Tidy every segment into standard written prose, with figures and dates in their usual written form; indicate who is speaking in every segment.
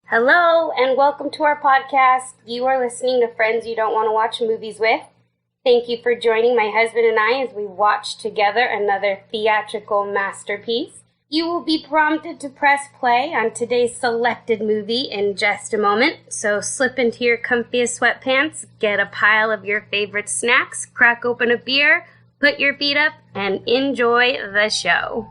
Speaker 1: Hello, and welcome to our podcast. You are listening to Friends You Don't Want to Watch Movies With. Thank you for joining my husband and I as we watch together another theatrical masterpiece. You will be prompted to press play on today's selected movie in just a moment, so slip into your comfiest sweatpants, get a pile of your favorite snacks, crack open a beer, put your feet up, and enjoy the show.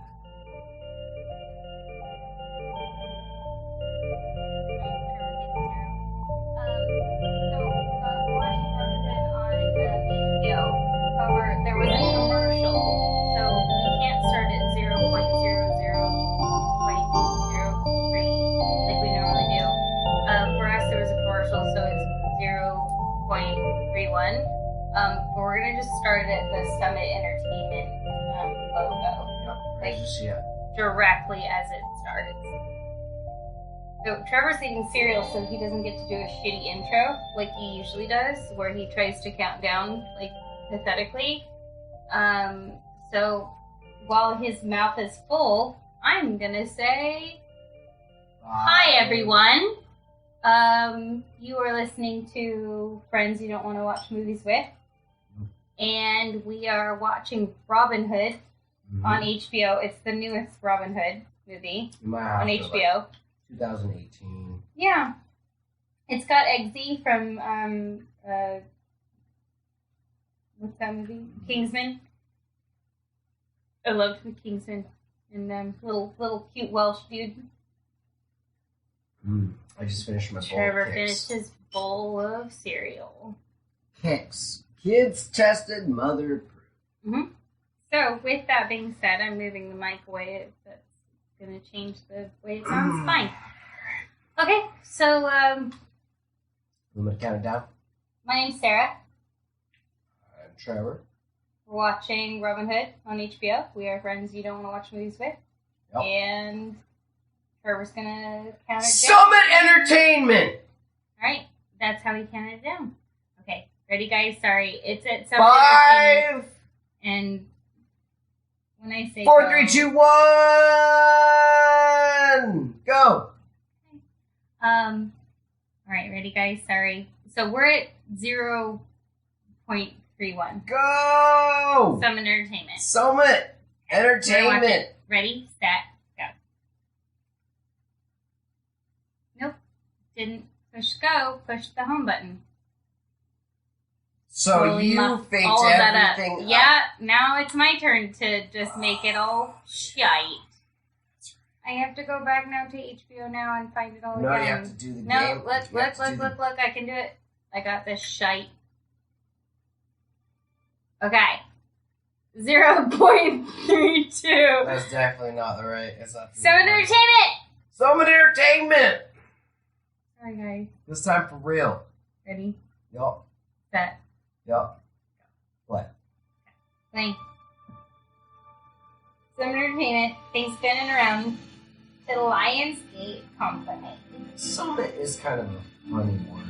Speaker 2: We're gonna just start at the Summit Entertainment logo, directly as it starts. So Trevor's eating cereal, so he doesn't get to do a shitty intro like he usually does, where he tries to count down like pathetically. So while his mouth is full, I'm gonna say, "Hi everyone. You are listening to Friends You Don't Want to Watch Movies With, and we are watching Robin Hood on HBO. It's the newest Robin Hood movie on HBO.
Speaker 3: Like 2018.
Speaker 2: Yeah. It's got Eggsy from, what's that movie? Kingsman. I loved the Kingsman. And little cute Welsh dude.
Speaker 3: I just finished my bowl
Speaker 2: Trevor
Speaker 3: of Kicks.
Speaker 2: finished his bowl of cereal.
Speaker 3: Kicks. Kids tested, mother proof.
Speaker 2: So, with that being said, I'm moving the mic away. That's going to change the way it sounds. Fine. Okay, so,
Speaker 3: I'm going to count it down.
Speaker 2: my name's Sarah.
Speaker 3: I'm Trevor.
Speaker 2: We're watching Robin Hood on HBO. We are friends you don't want to watch movies with.
Speaker 3: Yep.
Speaker 2: And Trevor's going to count it down.
Speaker 3: Summit Entertainment!
Speaker 2: Alright, that's how he counted it down. Okay, ready guys? Sorry, it's at
Speaker 3: 5,
Speaker 2: and when I say
Speaker 3: 4, 3, 2, 1, go!
Speaker 2: Alright, ready guys? Sorry. So we're at 0.31.
Speaker 3: Go!
Speaker 2: Summit Entertainment.
Speaker 3: Summit Entertainment.
Speaker 2: Ready, set, go. Nope, didn't push go. Push the home button.
Speaker 3: So
Speaker 2: Totally
Speaker 3: you
Speaker 2: muffed
Speaker 3: faked
Speaker 2: all of that up.
Speaker 3: everything up.
Speaker 2: Yeah, now it's my turn to just make it all shite. I have to go back now to HBO now and find it all
Speaker 3: No,
Speaker 2: again.
Speaker 3: you have to do the
Speaker 2: No,
Speaker 3: game.
Speaker 2: look, I can do it. I got this shite. Okay. 0.32.
Speaker 3: That's definitely not the right. It's not the
Speaker 2: Summit Entertainment!
Speaker 3: Summit Entertainment!
Speaker 2: Sorry, guys.
Speaker 3: This time for real.
Speaker 2: Ready?
Speaker 3: Yup.
Speaker 2: Set.
Speaker 3: Yup. What?
Speaker 2: Play. Summit Entertainment, things spinning around to the Lionsgate Company.
Speaker 3: Summit is kind of a funny word.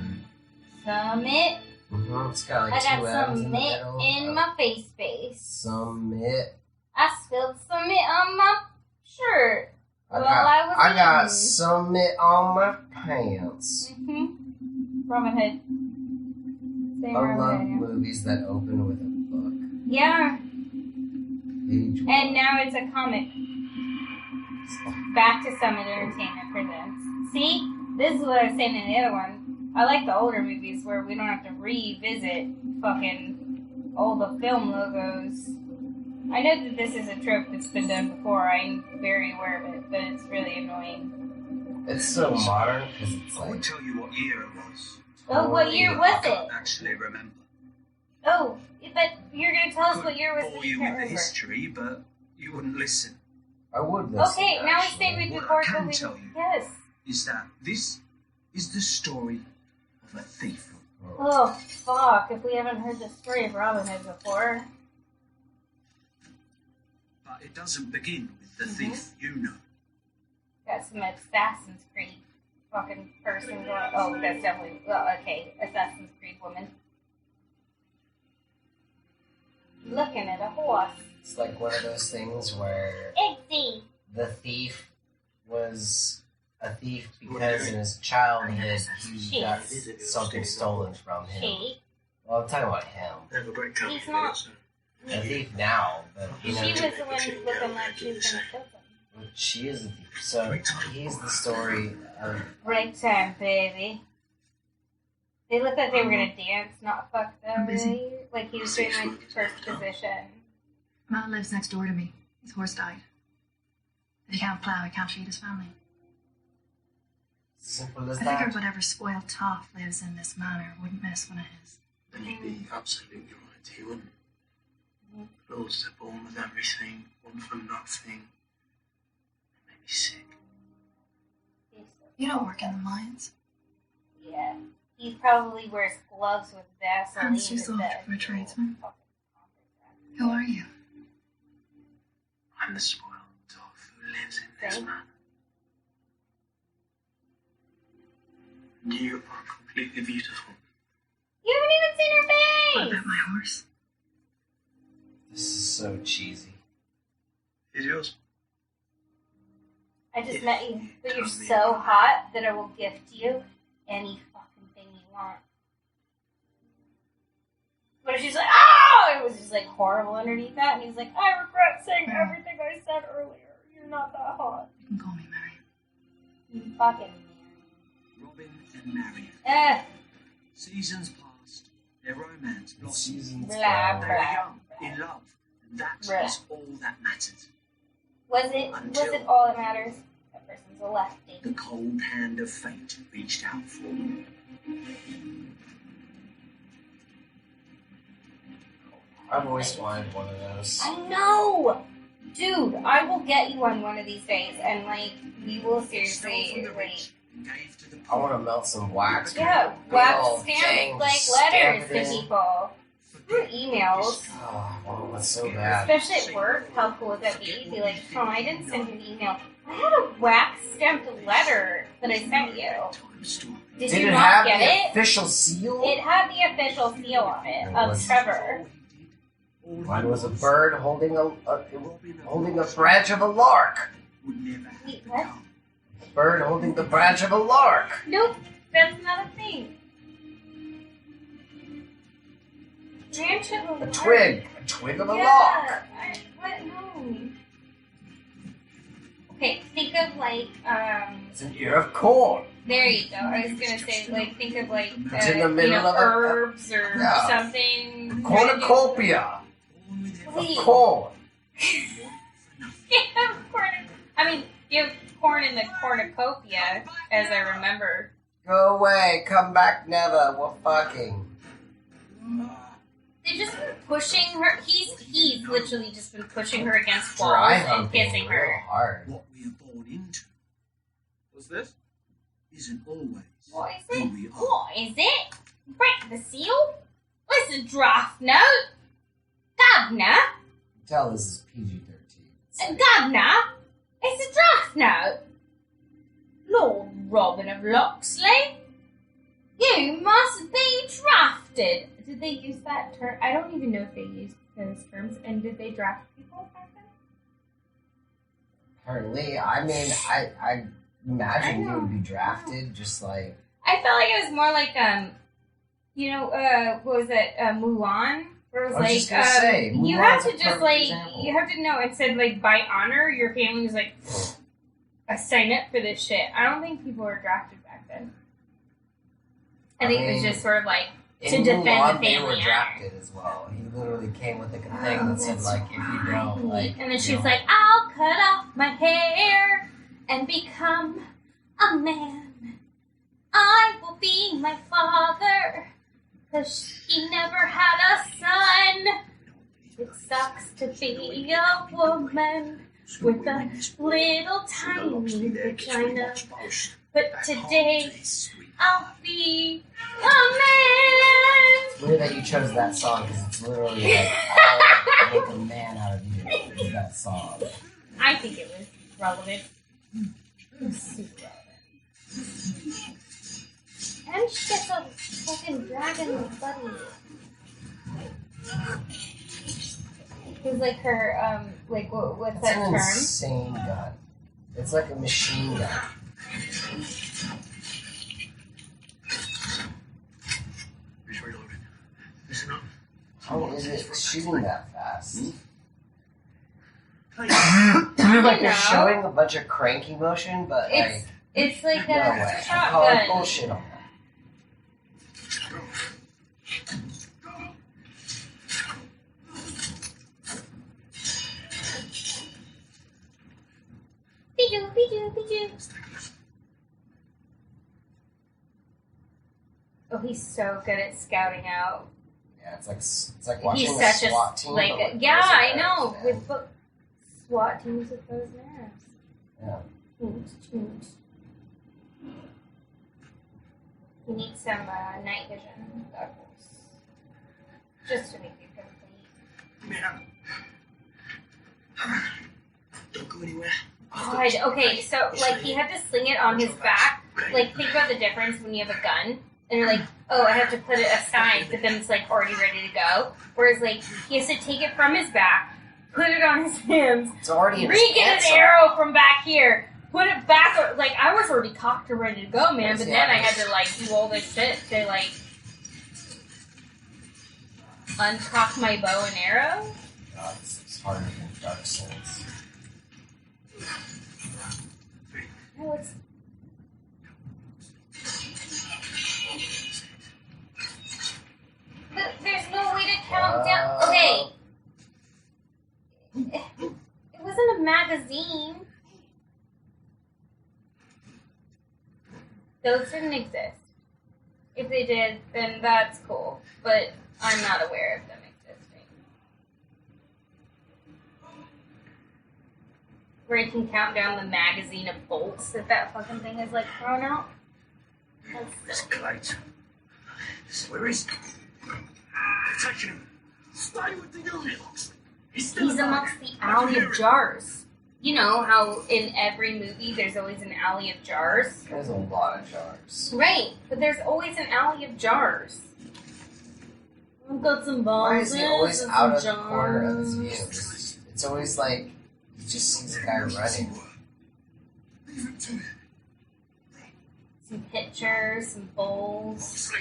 Speaker 2: Summit.
Speaker 3: It's got like
Speaker 2: I
Speaker 3: two
Speaker 2: got
Speaker 3: M's
Speaker 2: some
Speaker 3: in the
Speaker 2: mitt
Speaker 3: middle.
Speaker 2: in my face space.
Speaker 3: Summit.
Speaker 2: I spilled some mitt on my shirt
Speaker 3: I
Speaker 2: while I was
Speaker 3: got
Speaker 2: eating.
Speaker 3: summit on my pants.
Speaker 2: Robin Hood. Say
Speaker 3: I
Speaker 2: Robin
Speaker 3: love
Speaker 2: Hood, yeah.
Speaker 3: movies that open with a book.
Speaker 2: Yeah,
Speaker 3: Page
Speaker 2: and
Speaker 3: 1.
Speaker 2: now it's a comic. Back to Summit Entertainment Presents. See? This is what I was saying in the other one. I like the older movies where we don't have to revisit fucking all the film logos. I know that this is a trope that's been done before. I'm very aware of it, but it's really annoying.
Speaker 3: It's so modern because it's
Speaker 4: I would
Speaker 3: like.
Speaker 4: tell you what year it was.
Speaker 2: Oh, what year
Speaker 4: I
Speaker 2: was it?
Speaker 4: can't actually remember.
Speaker 2: Oh, but you're going to tell us
Speaker 4: Could
Speaker 2: what year was
Speaker 4: bore
Speaker 2: it?
Speaker 4: you
Speaker 2: You
Speaker 4: with
Speaker 2: can't
Speaker 4: the
Speaker 2: remember.
Speaker 4: history, but you wouldn't listen.
Speaker 3: I would listen.
Speaker 2: Okay, now we
Speaker 3: actually.
Speaker 2: say we do
Speaker 4: What I
Speaker 2: more
Speaker 4: can
Speaker 2: movies.
Speaker 4: tell you.
Speaker 2: Yes.
Speaker 4: Is that this is the story of a thief.
Speaker 2: Oh, fuck. If we haven't heard the story of Robin Hood before.
Speaker 4: But it doesn't begin with the thief you know.
Speaker 2: Got some Assassin's Creed fucking person going. Oh, that's definitely. Well, okay. Assassin's Creed woman. Looking at a horse.
Speaker 3: It's like one of those things where
Speaker 2: Itsy.
Speaker 3: the thief was a thief because in his childhood he got something stolen from him.
Speaker 2: She.
Speaker 3: Well, I'm talking about him.
Speaker 4: They have a great company.
Speaker 2: He's not.
Speaker 3: A thief now, but
Speaker 2: She was the one who's looking like she was gonna kill them.
Speaker 3: she is a thief. So he's the story of.
Speaker 2: Break time, baby. They looked like they were gonna dance, not fuck them, really. Like he was doing like first position.
Speaker 5: Matt lives next door to me. His horse died. If he can't plough, he can't feed his family.
Speaker 3: Simple as
Speaker 5: I
Speaker 3: that.
Speaker 5: figured whatever spoiled toff lives in this manor wouldn't miss one of his.
Speaker 4: Then you'd be absolutely right, he wouldn't. Girls are born with everything, one for nothing. It made me sick.
Speaker 5: You don't work in the mines.
Speaker 2: Yeah. He probably wears gloves with Vaseline.
Speaker 5: Hands too soft for a tradesman. Who are you?
Speaker 4: I'm the spoiled toff who lives in this
Speaker 2: Thank-
Speaker 4: manor. You are completely beautiful.
Speaker 2: You haven't even seen her
Speaker 5: What
Speaker 2: face!
Speaker 5: about my horse?
Speaker 3: This is so cheesy.
Speaker 4: Is yours?
Speaker 2: I just met you, but you're so hot that I will gift you any fucking thing you want. But if she's like, oh! It was just like horrible underneath that, and he's like, I regret saying everything I said earlier. You're not that hot.
Speaker 5: You can call me Mary.
Speaker 2: You fucking
Speaker 6: Robin and Marion.
Speaker 2: eh.
Speaker 6: Seasons passed. Their romance blossomed.
Speaker 3: Seasons
Speaker 2: Blah,
Speaker 6: They
Speaker 3: go.
Speaker 6: were
Speaker 2: blah.
Speaker 6: young, in love, and that
Speaker 2: Blah.
Speaker 6: is all that mattered.
Speaker 2: Was it all that matters? That person's a lefty.
Speaker 6: The cold hand of fate reached out for them.
Speaker 3: I've always wanted one of those.
Speaker 2: I know! Dude, I will get you on one of these days, and like, we will
Speaker 6: Stole
Speaker 2: seriously,
Speaker 6: from the
Speaker 2: like,
Speaker 6: rich and gave to the
Speaker 3: I want
Speaker 6: poor.
Speaker 3: to melt some wax.
Speaker 2: yeah,
Speaker 3: Big
Speaker 2: wax
Speaker 3: old
Speaker 2: stamp,
Speaker 3: dang
Speaker 2: like,
Speaker 3: stamp
Speaker 2: letters
Speaker 3: it
Speaker 2: to
Speaker 3: in.
Speaker 2: people. Through emails.
Speaker 3: Oh, well, that's so bad.
Speaker 2: Especially at work, how cool would that be? Be like, oh, I didn't send you an email. I had a wax stamped letter that I sent you.
Speaker 6: Time story.
Speaker 2: Did
Speaker 3: Did
Speaker 2: you
Speaker 3: it
Speaker 2: not
Speaker 3: have
Speaker 2: get
Speaker 3: the
Speaker 2: it?
Speaker 3: official seal?
Speaker 2: It had the official seal on it of
Speaker 3: was-
Speaker 2: Trevor.
Speaker 3: Mine was a bird holding a branch of a lark.
Speaker 6: Would never have
Speaker 2: Wait, what?
Speaker 6: become.
Speaker 3: Bird holding the branch of a lark.
Speaker 2: Nope, that's not a thing. Branch of a
Speaker 3: A
Speaker 2: lark.
Speaker 3: twig of a lark.
Speaker 2: What? No. Okay, think of like,
Speaker 3: It's an ear of corn.
Speaker 2: there you go. I was gonna say, like, think of like,
Speaker 3: It's in the middle of a-
Speaker 2: herbs or
Speaker 3: yeah.
Speaker 2: something.
Speaker 3: Cornucopia
Speaker 6: Born with everything.
Speaker 3: of
Speaker 2: Wait.
Speaker 3: corn.
Speaker 2: You have corn. I mean, you have corn in the cornucopia, as I remember.
Speaker 3: Go away. Come back never. We're fucking.
Speaker 2: They've just been pushing her. He's literally just been pushing her against
Speaker 3: Dry
Speaker 2: walls and
Speaker 3: humping
Speaker 2: kissing
Speaker 3: real
Speaker 2: her.
Speaker 3: hard.
Speaker 6: What we are born into
Speaker 4: What's this?
Speaker 6: isn't always
Speaker 2: What is
Speaker 6: who
Speaker 2: it?
Speaker 6: we are.
Speaker 2: What is it? Break the seal? What's the draft note? Governor?
Speaker 3: Tell this is PG-13.
Speaker 2: Governor? It's a draft note. Lord Robin of Locksley? You must be drafted. Did they use that term? I don't even know if they used those terms. And did they draft people back then?
Speaker 3: Apparently, I mean, I imagine you would be drafted just like.
Speaker 2: I felt like it was more like what was it, Mulan? Where it was
Speaker 3: I was just
Speaker 2: like
Speaker 3: gonna say,
Speaker 2: you
Speaker 3: Mulan's
Speaker 2: have
Speaker 3: a
Speaker 2: to just
Speaker 3: perfect
Speaker 2: like
Speaker 3: example.
Speaker 2: you have to know. It said like by honor, your family was like, I sign up for this shit. I don't think people were drafted back then. I think it was just sort of like to
Speaker 3: In
Speaker 2: defend
Speaker 3: Mulan,
Speaker 2: the
Speaker 3: they
Speaker 2: family
Speaker 3: were
Speaker 2: honor.
Speaker 3: drafted as well. He literally came with like a thing that said like, if you don't like.
Speaker 2: And then
Speaker 3: you
Speaker 2: she's
Speaker 3: don't-
Speaker 2: like, I'll cut off my hair and become a man. I will be my father, 'cause he never had a son. It sucks to be a woman with a little tiny vagina. But today, I'll be a man.
Speaker 3: It's weird that you chose that song because it's literally like, I'll make a man out of you. Is that song?
Speaker 2: I think it was relevant. It was super relevant. And she gets a fucking dragon buddy. It was like her, what's
Speaker 3: It's
Speaker 2: that
Speaker 3: an
Speaker 2: term?
Speaker 3: insane gun. It's like a machine gun. shooting that fast?
Speaker 6: Hey,
Speaker 3: Like they're
Speaker 2: know.
Speaker 3: showing a bunch of cranky motion, but
Speaker 2: It's like
Speaker 3: no
Speaker 2: a
Speaker 3: way. I call it
Speaker 2: shotgun.
Speaker 3: bullshit on that.
Speaker 2: Bijou, bijou, bijou. Oh, he's so good at scouting out.
Speaker 3: Yeah, it's like watching
Speaker 2: He's
Speaker 3: a
Speaker 2: such
Speaker 3: SWAT
Speaker 2: a
Speaker 3: team.
Speaker 2: like
Speaker 3: but with
Speaker 2: yeah,
Speaker 3: bows and
Speaker 2: I know
Speaker 3: arrows,
Speaker 2: with SWAT teams with bows and arrows.
Speaker 3: man.
Speaker 2: You need some night vision goggles just to make it complete.
Speaker 6: man. Don't go anywhere.
Speaker 2: God, okay, so like he had to sling it on his back. Like think about the difference when you have a gun and you're like, oh, I have to put it aside, but then it's like already ready to go. Whereas like he has to take it from his back, put it on his hands,
Speaker 3: It's already in his
Speaker 2: re-get
Speaker 3: pants
Speaker 2: an arrow from back here, put it back. Like I was already cocked and ready to go, man. But then I had to like do all this shit to like uncock my bow and arrow.
Speaker 3: God, it's harder than Dark Souls.
Speaker 2: No, it's but there's no way to count down. Okay. It wasn't a magazine. Those didn't exist. If they did, then that's cool. But I'm not aware of them existing. Where you can count down the magazine of bolts if that fucking thing is like thrown out.
Speaker 6: It's Clyde. Where is he? They're taking him. Stay with the other folks. He's still
Speaker 2: He's
Speaker 6: alive.
Speaker 2: amongst the alley of jars. You know how in every movie there's always an alley of jars?
Speaker 3: There's a lot of jars.
Speaker 2: Right, but there's always an alley of jars. I've got some balls.
Speaker 3: Why is he always
Speaker 2: and
Speaker 3: out of
Speaker 2: some
Speaker 3: the corner of his view?
Speaker 2: jars.
Speaker 3: It's always like he just sees a guy running.
Speaker 6: Leave him to me.
Speaker 2: Some pictures, some bowls.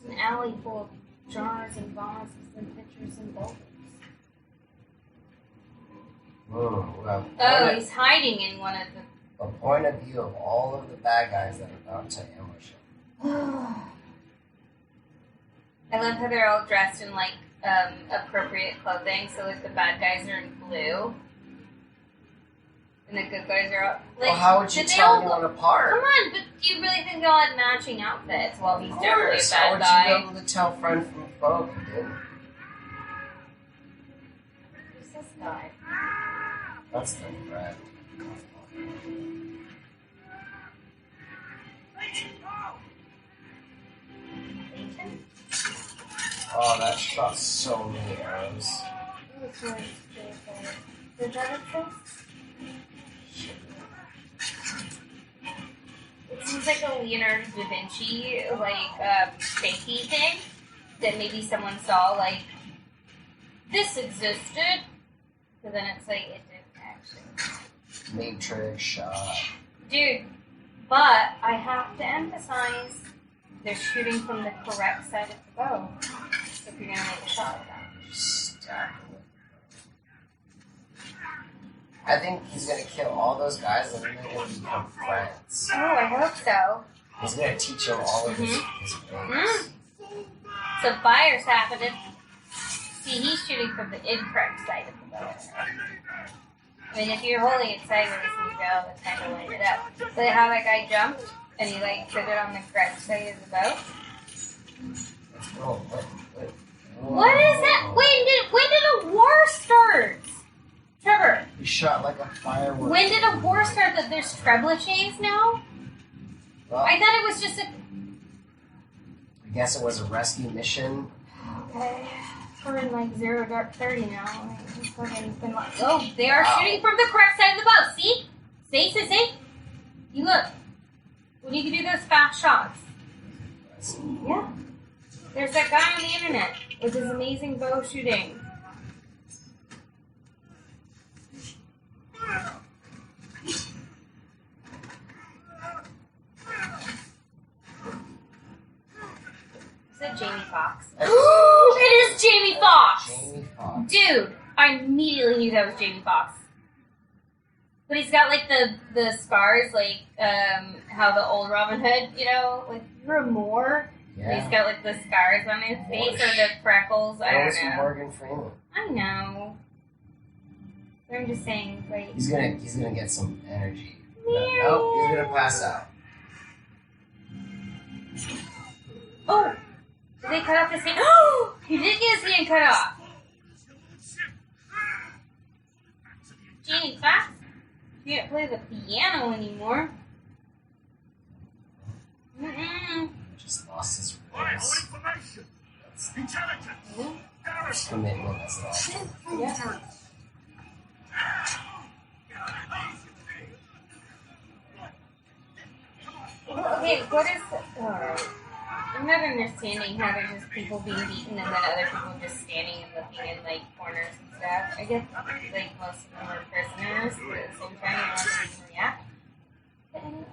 Speaker 2: An alley full of jars and vases and pitchers and bowls.
Speaker 3: Well,
Speaker 2: Oh, he's hiding in one of the.
Speaker 3: a point of view of all of the bad guys that are about to ambush him.
Speaker 2: I love how they're all dressed in like appropriate clothing. So like the bad guys are in blue, and the good guys are all like.
Speaker 3: Well, how would you
Speaker 2: did they
Speaker 3: tell
Speaker 2: all
Speaker 3: anyone
Speaker 2: Come
Speaker 3: apart?
Speaker 2: on, but do you really think they all had matching outfits? Well, he's
Speaker 3: Of
Speaker 2: definitely a
Speaker 3: course, how
Speaker 2: bad
Speaker 3: would
Speaker 2: guy.
Speaker 3: you be able to tell friend from foe if you didn't?
Speaker 2: Who's this guy?
Speaker 3: That's the threat.
Speaker 2: Satan?
Speaker 3: Oh, that shot so many arrows.
Speaker 2: Which one's Jason? Is that it? It seems like a Leonardo da Vinci, like, fakey thing that maybe someone saw, like, this existed, but then it's like, it didn't actually.
Speaker 3: Matrix shot.
Speaker 2: Dude, but I have to emphasize, they're shooting from the correct side of the bow. So if you're gonna make a shot at that.
Speaker 3: Stack it. I think he's gonna kill all those guys and then they're gonna become friends.
Speaker 2: Oh, I hope so.
Speaker 3: He's gonna teach them all of his ways.
Speaker 2: So fire's happening. See, he's shooting from the incorrect side of the bow. I mean, if you're holding it sideways and you go, it's kind of light it up. So how that guy jumped and he like triggered on the correct side of the bow.
Speaker 3: Oh,
Speaker 2: What is that? When did a war start? Trevor,
Speaker 3: He shot like a firework.
Speaker 2: when did a war start that there's trebuchets now?
Speaker 3: Well,
Speaker 2: I thought it was just a.
Speaker 3: I guess it was a rescue mission.
Speaker 2: Okay. We're in like 0 dark 30 now. It's fucking been like, oh, they are
Speaker 3: Wow.
Speaker 2: shooting from the correct side of the bow. See? See? You look. When you can do those fast shots. Yeah. There's that guy on the internet with his amazing bow shooting. Is that Jamie Foxx? it is Jamie Foxx!
Speaker 3: Jamie Foxx.
Speaker 2: Dude, I immediately knew that was Jamie Foxx. But he's got like the scars, like how the old Robin Hood, you know, like you're a Moor.
Speaker 3: Yeah.
Speaker 2: He's got like the scars on his face or the freckles. I
Speaker 3: That was
Speaker 2: don't know.
Speaker 3: Morgan Freeman.
Speaker 2: I know. But I'm just saying, like.
Speaker 3: He's gonna get some energy. Nope, he's gonna pass out.
Speaker 2: Oh! Did they cut off his hand? Oh! He did get his hand cut off. Jamie Foxx can't play the piano anymore. Mm-mm.
Speaker 3: Just lost his
Speaker 6: Alright,
Speaker 3: voice.
Speaker 6: all information.
Speaker 3: That's
Speaker 6: Intelligence. Garrison.
Speaker 3: commitment. That's all.
Speaker 2: Yeah. Okay, what is... Alright. I'm not understanding how there's just people being beaten and then other people just standing and looking in, like, corners and stuff. I guess, like, most of them are prisoners, but at the same time, you want to react. But anyway.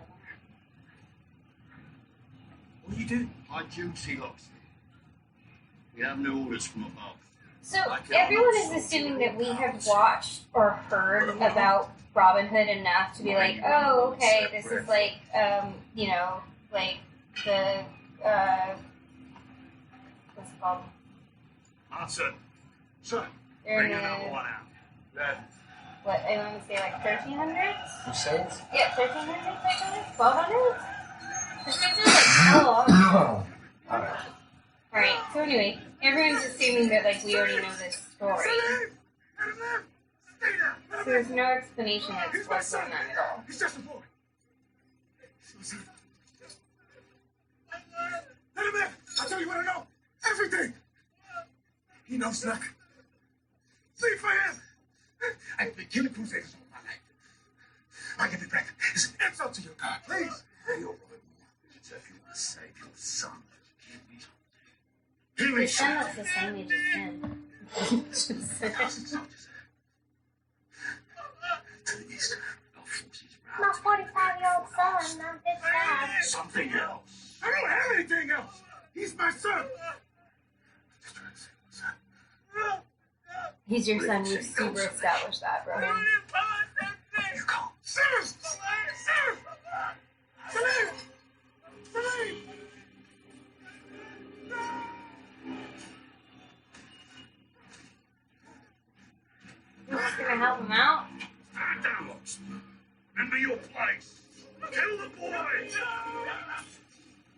Speaker 6: What are you doing? My duty, Loxley. We have no orders from above.
Speaker 2: So, everyone is assuming that we have watched or heard about Robin Hood enough to be like, oh, okay, this is like, you know, like the, what's it called?
Speaker 6: Answer. Sir.
Speaker 2: They're in
Speaker 6: Bring
Speaker 2: the,
Speaker 6: another one out. Yeah.
Speaker 2: what, I want to say like 1300s?
Speaker 3: Crusades?
Speaker 2: Yeah, 1300s, 1200s? Crusades are like hell long.
Speaker 3: Alright.
Speaker 2: Alright, so anyway, everyone's assuming that like we already know this story. So there's no explanation as to what's going on at all.
Speaker 6: He's just a boy. Let him in. I'll tell you what I know. Everything. He knows nothing. See for him. I've been killing crusaders all my life. I give it back. It's an insult to your God. Please. You're one more. So if you want to save your son, give me something. Give me
Speaker 2: Your son
Speaker 6: something.
Speaker 2: looks the same age as him.
Speaker 6: Thousand soldiers. To the east, our forces
Speaker 1: My
Speaker 6: rout.
Speaker 1: 45-year-old son, I'm 55.
Speaker 6: Something else. I don't have anything else. He's my son. Just trying to save my son.
Speaker 2: He's your son. We've super established that, bro.
Speaker 6: You can't. Serious. Salim.
Speaker 2: You're just gonna help him out?
Speaker 6: Stand down, Lox. Remember your place. Kill the boy.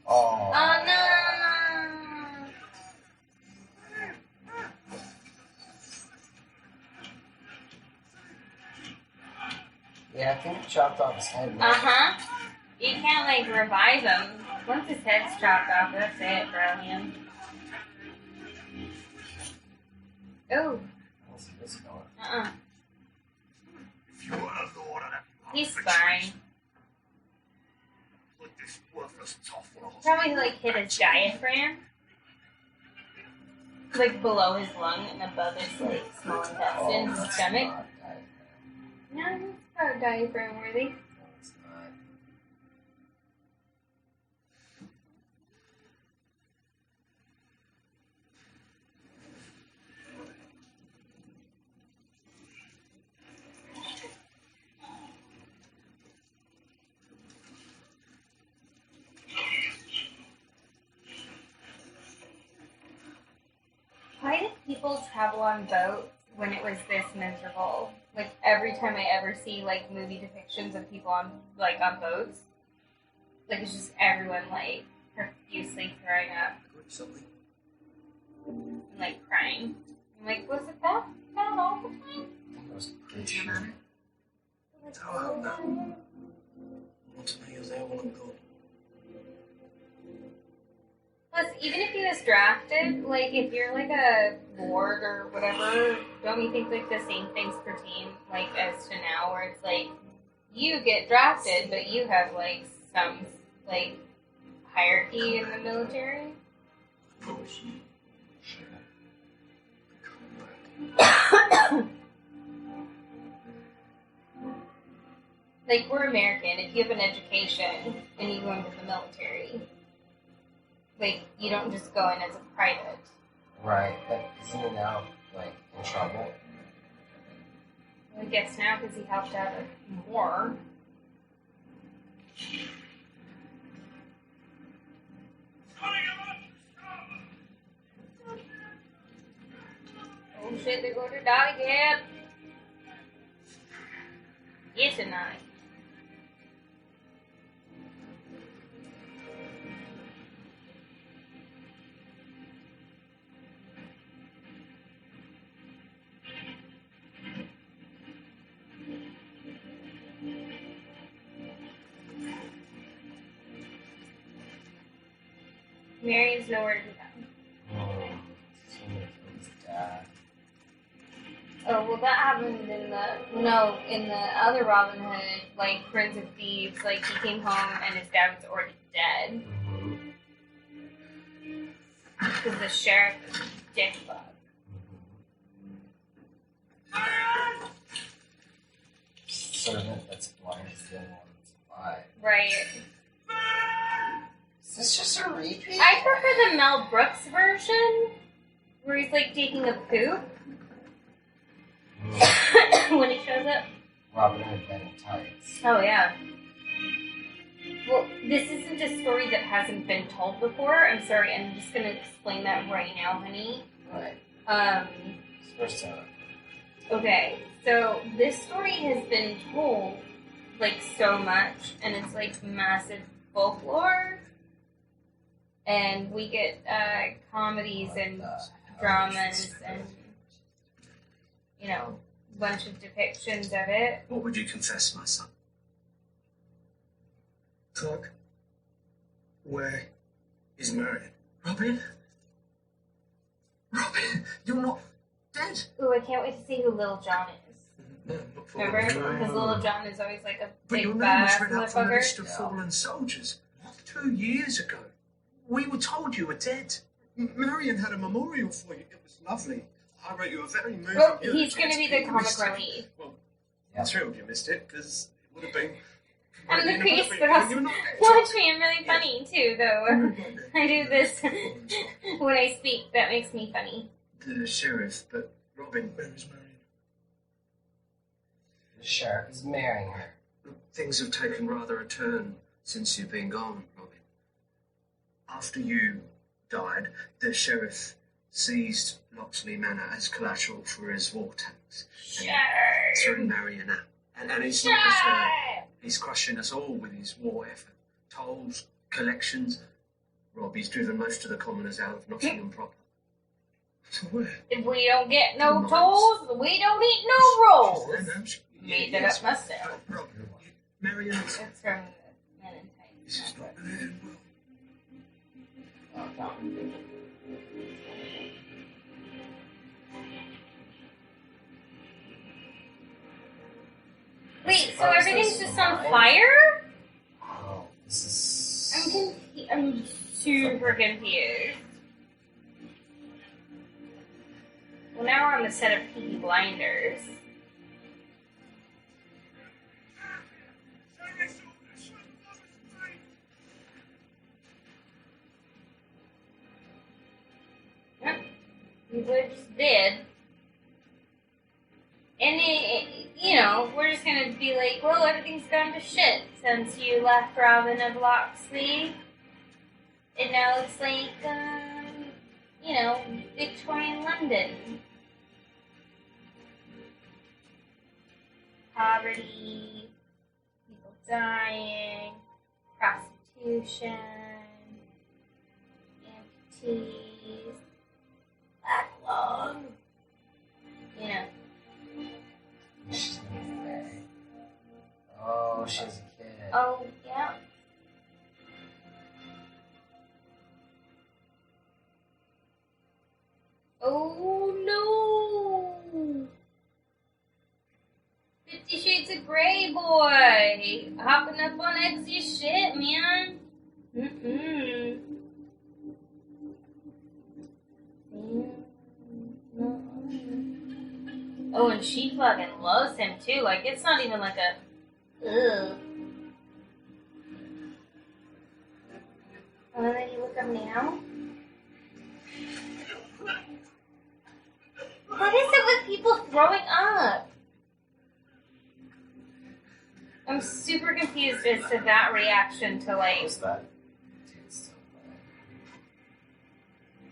Speaker 3: Oh.
Speaker 2: Oh no!
Speaker 3: Yeah, I think he chopped off his head.
Speaker 2: Uh huh. You can't like revive him. Once his head's chopped off, that's it for him. Oh.
Speaker 3: Where's he going?
Speaker 6: If you want a lord, I'd have you
Speaker 2: He's fine.
Speaker 6: Put this worthless toffle.
Speaker 2: Probably like hit his diaphragm. Like below his lung and above his like small intestine, his
Speaker 3: that's
Speaker 2: stomach.
Speaker 3: not diet.
Speaker 2: No, it's not diaphragm worthy.
Speaker 3: No, it's not.
Speaker 2: Why did people travel on boats when it was this miserable? Like every time I ever see like movie depictions of people on like on boats, like it's just everyone like profusely throwing up
Speaker 3: Something.
Speaker 2: and like crying. I'm like, was it that bad all the time?
Speaker 3: I was pretty
Speaker 5: What's your
Speaker 3: sure.
Speaker 5: matter?
Speaker 4: Tell him that. Want to make us want to go.
Speaker 2: Plus, even if he was drafted, like if you're like a board or whatever, don't you think like the same things pertain like as to now, where it's like you get drafted, but you have like some like hierarchy in the military?
Speaker 3: Sure.
Speaker 2: Like we're American. If you have an education and you go into the military, like you don't just go in as a private.
Speaker 3: Right, but isn't he now, like, in trouble?
Speaker 2: Well, I guess now because he helped out a war. Oh shit, they're going to die again. Yes, tonight. Marion's nowhere to be found.
Speaker 3: Somebody killed his dad.
Speaker 2: Oh, well, that happened in the other Robin Hood, like, Prince of Thieves, like, he came home and his dad was already dead. Because the sheriff is a dickbug.
Speaker 3: Servant that's blind is the only one that's alive.
Speaker 2: Right.
Speaker 3: Is this just a repeat?
Speaker 2: I prefer the Mel Brooks version, where he's, like, taking a poop when he shows up.
Speaker 3: Robin Hood Men in Tights.
Speaker 2: Oh, yeah. Well, this isn't a story that hasn't been told before. I'm sorry, I'm just going to explain that right now, honey.
Speaker 3: Right.
Speaker 2: Um,
Speaker 3: First time.
Speaker 2: Okay, so this story has been told, like, so much, and it's, like, massive folklore. And we get comedies and dramas and, you know, a bunch of depictions of it.
Speaker 6: What would you confess, my son? Clark, where is Marion? Robin? Robin, you're not dead.
Speaker 2: Ooh, I can't wait to see who Little John is.
Speaker 6: No, not for
Speaker 2: Remember?
Speaker 6: no.
Speaker 2: Because Little John is always like a
Speaker 6: But
Speaker 2: big
Speaker 6: your name was
Speaker 2: badass
Speaker 6: read out from the
Speaker 2: motherfucker.
Speaker 6: list of fallen soldiers 2 years ago. We were told you were dead. Marion had a memorial for you. It was lovely. I wrote you a very moving
Speaker 2: Well,
Speaker 6: eulogy.
Speaker 2: he's going to be the
Speaker 6: You
Speaker 2: comic
Speaker 6: missed it.
Speaker 2: relief.
Speaker 6: Well, I'm thrilled you missed it, because it would have been...
Speaker 2: I'm the
Speaker 6: it would
Speaker 2: priest,
Speaker 6: have
Speaker 2: but
Speaker 6: been-
Speaker 2: also,
Speaker 6: you're not
Speaker 2: watch me, I'm really funny too, though. I do this when I speak, that makes me funny.
Speaker 6: The sheriff, but Robin, where is Marion?
Speaker 3: The sheriff is marrying her.
Speaker 6: Things have taken rather a turn since you've been gone, Robin. After you died, the sheriff seized Locksley Manor as collateral for his war tanks. And threw Marion out. And he's not just he's crushing us all with his war effort. Tolls, collections. Rob, he's driven most of the commoners out of Nottingham proper. So where?
Speaker 2: If we don't get no
Speaker 6: Nice.
Speaker 2: tolls, we don't eat no rolls.
Speaker 6: She's there now.
Speaker 2: Made that up myself.
Speaker 6: Rob, Marion,
Speaker 2: It's from the Men in
Speaker 6: this
Speaker 2: Tights.
Speaker 6: is not going to end well.
Speaker 2: Oh, don't. Wait, so everything's just on fire?
Speaker 3: Oh, this is...
Speaker 2: I'm super confused. Well, now we're on the set of Peaky Blinders. Yep, we just did. And you know, we're just gonna be like, well, everything's gone to shit since you left Robin of Locksley. It now looks like, you know, Victorian London. Poverty, people dying, prostitution, amputees, black lung, you know.
Speaker 3: She's gonna be married. Oh, she has a kid.
Speaker 2: Oh, yeah. Oh, no. 50 Shades of Grey boy. Hopping up on exy shit, man. Mm-mm. Oh, and she fucking loves him, too. Like, it's not even like a... Ugh. Oh, and then you look up now? confused as to that reaction to like.
Speaker 3: What's that?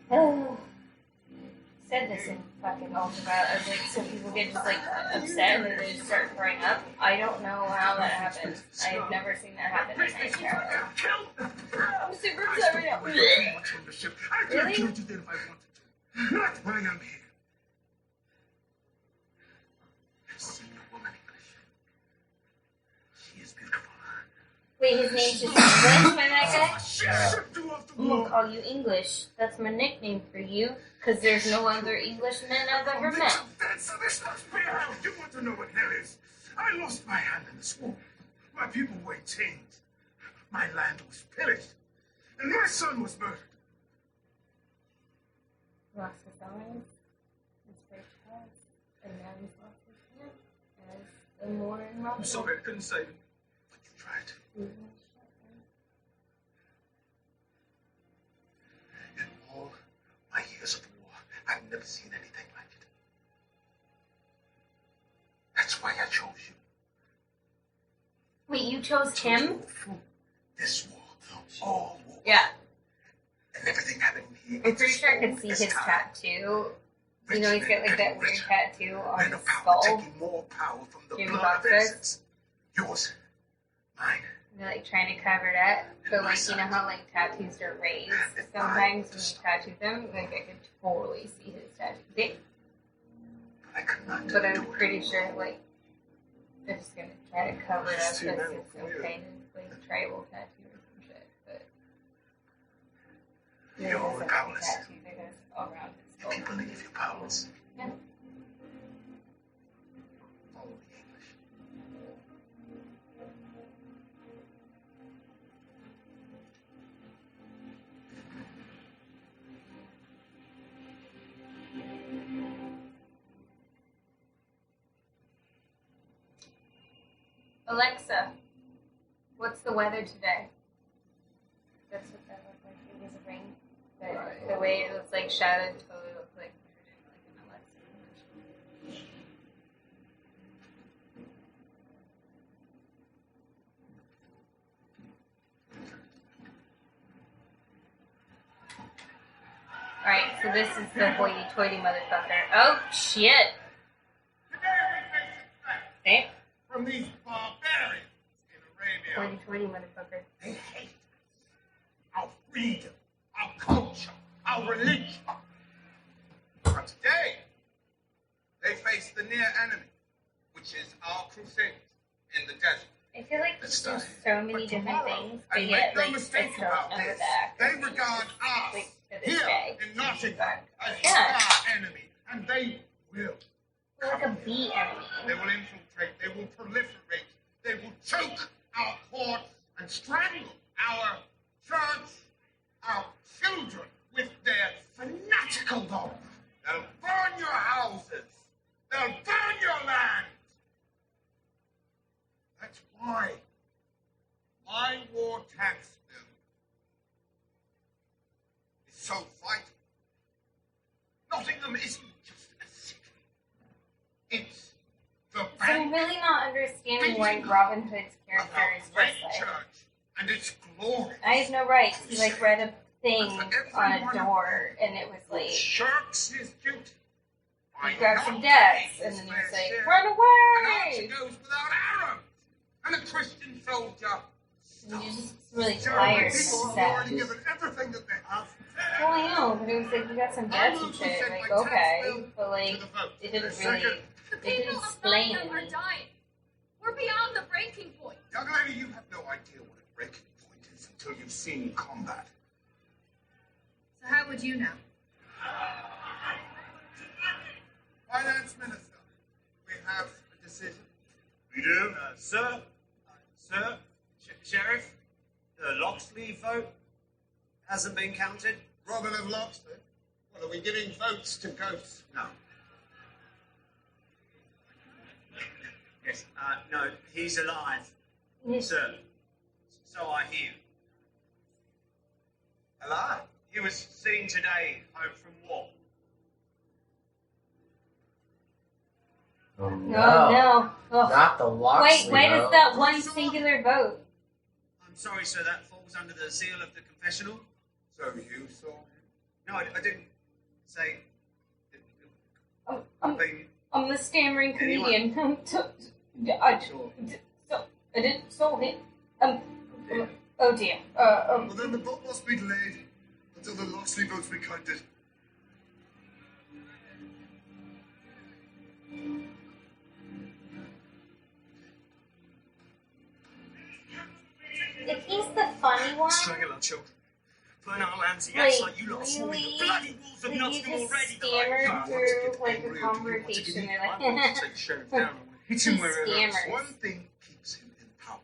Speaker 2: Oh, said this in fucking ultraviolet. I was like, so people get just like upset and then they just start throwing up. I don't know how that happens. I've never seen that happen in my shower. I'm super upset right now.
Speaker 6: I could have killed you then if I wanted to. Not while I'm here. I've seen a woman English. She is beautiful.
Speaker 2: Wait, his name's just English, my that guy? I'm gonna
Speaker 6: Look,
Speaker 2: call you English. That's my nickname for you, because there's no other Englishmen I've ever met.
Speaker 6: This must be hell. You want to know what hell is? I lost my hand in this war. My people were chained. My land was pillaged. And my son was murdered.
Speaker 2: Lost his eyes, his first child, and now he's lost his hand as the more in
Speaker 6: I'm sorry I couldn't save him. But you tried. In all my years of war, I've never seen anything like it. That's why I chose you.
Speaker 2: Wait, you chose him?
Speaker 6: This war, all war.
Speaker 2: Yeah.
Speaker 6: And everything happened here.
Speaker 2: I'm pretty sure I could see his tattoo. You know, he's got like that weird tattoo on
Speaker 6: Men
Speaker 2: his
Speaker 6: of power
Speaker 2: skull.
Speaker 6: taking more power from the
Speaker 2: Jimmy
Speaker 6: blood of
Speaker 2: Fox
Speaker 6: innocents. Yours, mine.
Speaker 2: They're like trying to cover it up. But like, you know how like tattoos are raised? Sometimes when you tattoo them, like I could totally see his tattoo.
Speaker 6: I could not
Speaker 2: But
Speaker 6: do
Speaker 2: I'm
Speaker 6: it.
Speaker 2: pretty sure like they're just gonna try to cover it up
Speaker 6: It's
Speaker 2: because
Speaker 6: too narrow
Speaker 2: it's
Speaker 6: for
Speaker 2: some
Speaker 6: you.
Speaker 2: kind of like tribal tattoo or some shit. But
Speaker 6: You're
Speaker 2: there's
Speaker 6: only
Speaker 2: a
Speaker 6: powerless.
Speaker 2: tattoo that goes all around his skull.
Speaker 6: People that give you powers.
Speaker 2: Yeah.
Speaker 6: Follow the English.
Speaker 2: Alexa, what's the weather today? That's what that looked like. It was a ring. But
Speaker 3: Right.
Speaker 2: the way it was like shadowed totally looked like we were doing like an Alexa commercial. Alright, so this is the hoity-toity motherfucker. Oh, shit!
Speaker 6: Today we face a threat
Speaker 2: Okay.
Speaker 6: from these barbarians in Arabia.
Speaker 2: Hoity-toity motherfucker.
Speaker 6: They hate our freedom, our culture, our religion. But today, they face the near enemy, which is our crusades in the desert.
Speaker 2: I feel like
Speaker 6: Let's
Speaker 2: there's
Speaker 6: start.
Speaker 2: so many
Speaker 6: But
Speaker 2: different
Speaker 6: tomorrow,
Speaker 2: things, but
Speaker 6: and
Speaker 2: yet,
Speaker 6: make no
Speaker 2: like, I
Speaker 6: mistake
Speaker 2: still
Speaker 6: about
Speaker 2: don't know
Speaker 6: this,
Speaker 2: the actor
Speaker 6: they
Speaker 2: names,
Speaker 6: regard us
Speaker 2: like, to this
Speaker 6: here
Speaker 2: day.
Speaker 6: in Nottingham as
Speaker 2: Yeah.
Speaker 6: our enemy, and they will.
Speaker 2: We're like a bee enemy.
Speaker 6: They will infiltrate, they will proliferate, they will choke our courts and strangle our church, our children with their fanatical dogma. They'll burn your houses, they'll burn your land. That's why my war tax bill is so vital. Nottingham isn't just a city. It's the
Speaker 2: So I'm
Speaker 6: bank,
Speaker 2: really not understanding why Robin Hood's
Speaker 6: of
Speaker 2: character
Speaker 6: our
Speaker 2: is
Speaker 6: great
Speaker 2: just like,
Speaker 6: church and its glory.
Speaker 2: I have no rights. He like read a thing on a door, and it was like,
Speaker 6: Shirks his duty.
Speaker 2: he grabbed some decks, and then he was like, run
Speaker 6: An archer
Speaker 2: away!
Speaker 6: goes without arrows, and a Christian soldier.
Speaker 2: And you're just really
Speaker 6: German
Speaker 2: tired
Speaker 6: people
Speaker 2: and
Speaker 6: have
Speaker 2: sad.
Speaker 6: already given everything that they have.
Speaker 2: Well, I know, but it was like, you got some decks and shit. Like, okay, but like, it didn't really,
Speaker 7: The
Speaker 2: it didn't
Speaker 7: people of
Speaker 2: explain
Speaker 7: Nottingham are
Speaker 2: it.
Speaker 7: dying. We're beyond the breaking point.
Speaker 6: Young lady, you have no idea what a breaking point is until you've seen combat.
Speaker 5: So how would you know?
Speaker 6: Finance Minister, we have a decision.
Speaker 8: We do, sir. Sir, Sheriff, the Locksley vote hasn't been counted.
Speaker 6: Robin of Locksley, what are we giving votes to ghosts now?
Speaker 8: Yes, no, he's alive, sir. So I hear.
Speaker 6: Alive?
Speaker 8: He was seen today home from war.
Speaker 3: Oh,
Speaker 2: Oh, no. Ugh.
Speaker 3: Not the Loxley
Speaker 2: Why does
Speaker 3: vote.
Speaker 2: that one singular vote?
Speaker 8: I'm sorry, sir, that falls under the seal of the confessional.
Speaker 6: So you saw him?
Speaker 8: No, I didn't say.
Speaker 2: I'm the stammering
Speaker 8: Anyone?
Speaker 2: comedian. I didn't saw him. Oh dear.
Speaker 6: Well, then the vote must be delayed until the Loxley votes be counted.
Speaker 2: If he's the funny one,
Speaker 8: Strangle our children. Burn our lands. He
Speaker 2: like,
Speaker 8: acts like you lot swore in
Speaker 2: really?
Speaker 8: the bloody walls of
Speaker 2: Did you
Speaker 8: Nottingham
Speaker 2: just
Speaker 8: already.
Speaker 2: stammer through like a conversation? They're
Speaker 6: I want
Speaker 2: like,
Speaker 6: to take the sheriff down. I want to hit him
Speaker 2: He
Speaker 6: wherever.
Speaker 2: stammers.
Speaker 6: One thing keeps him in power.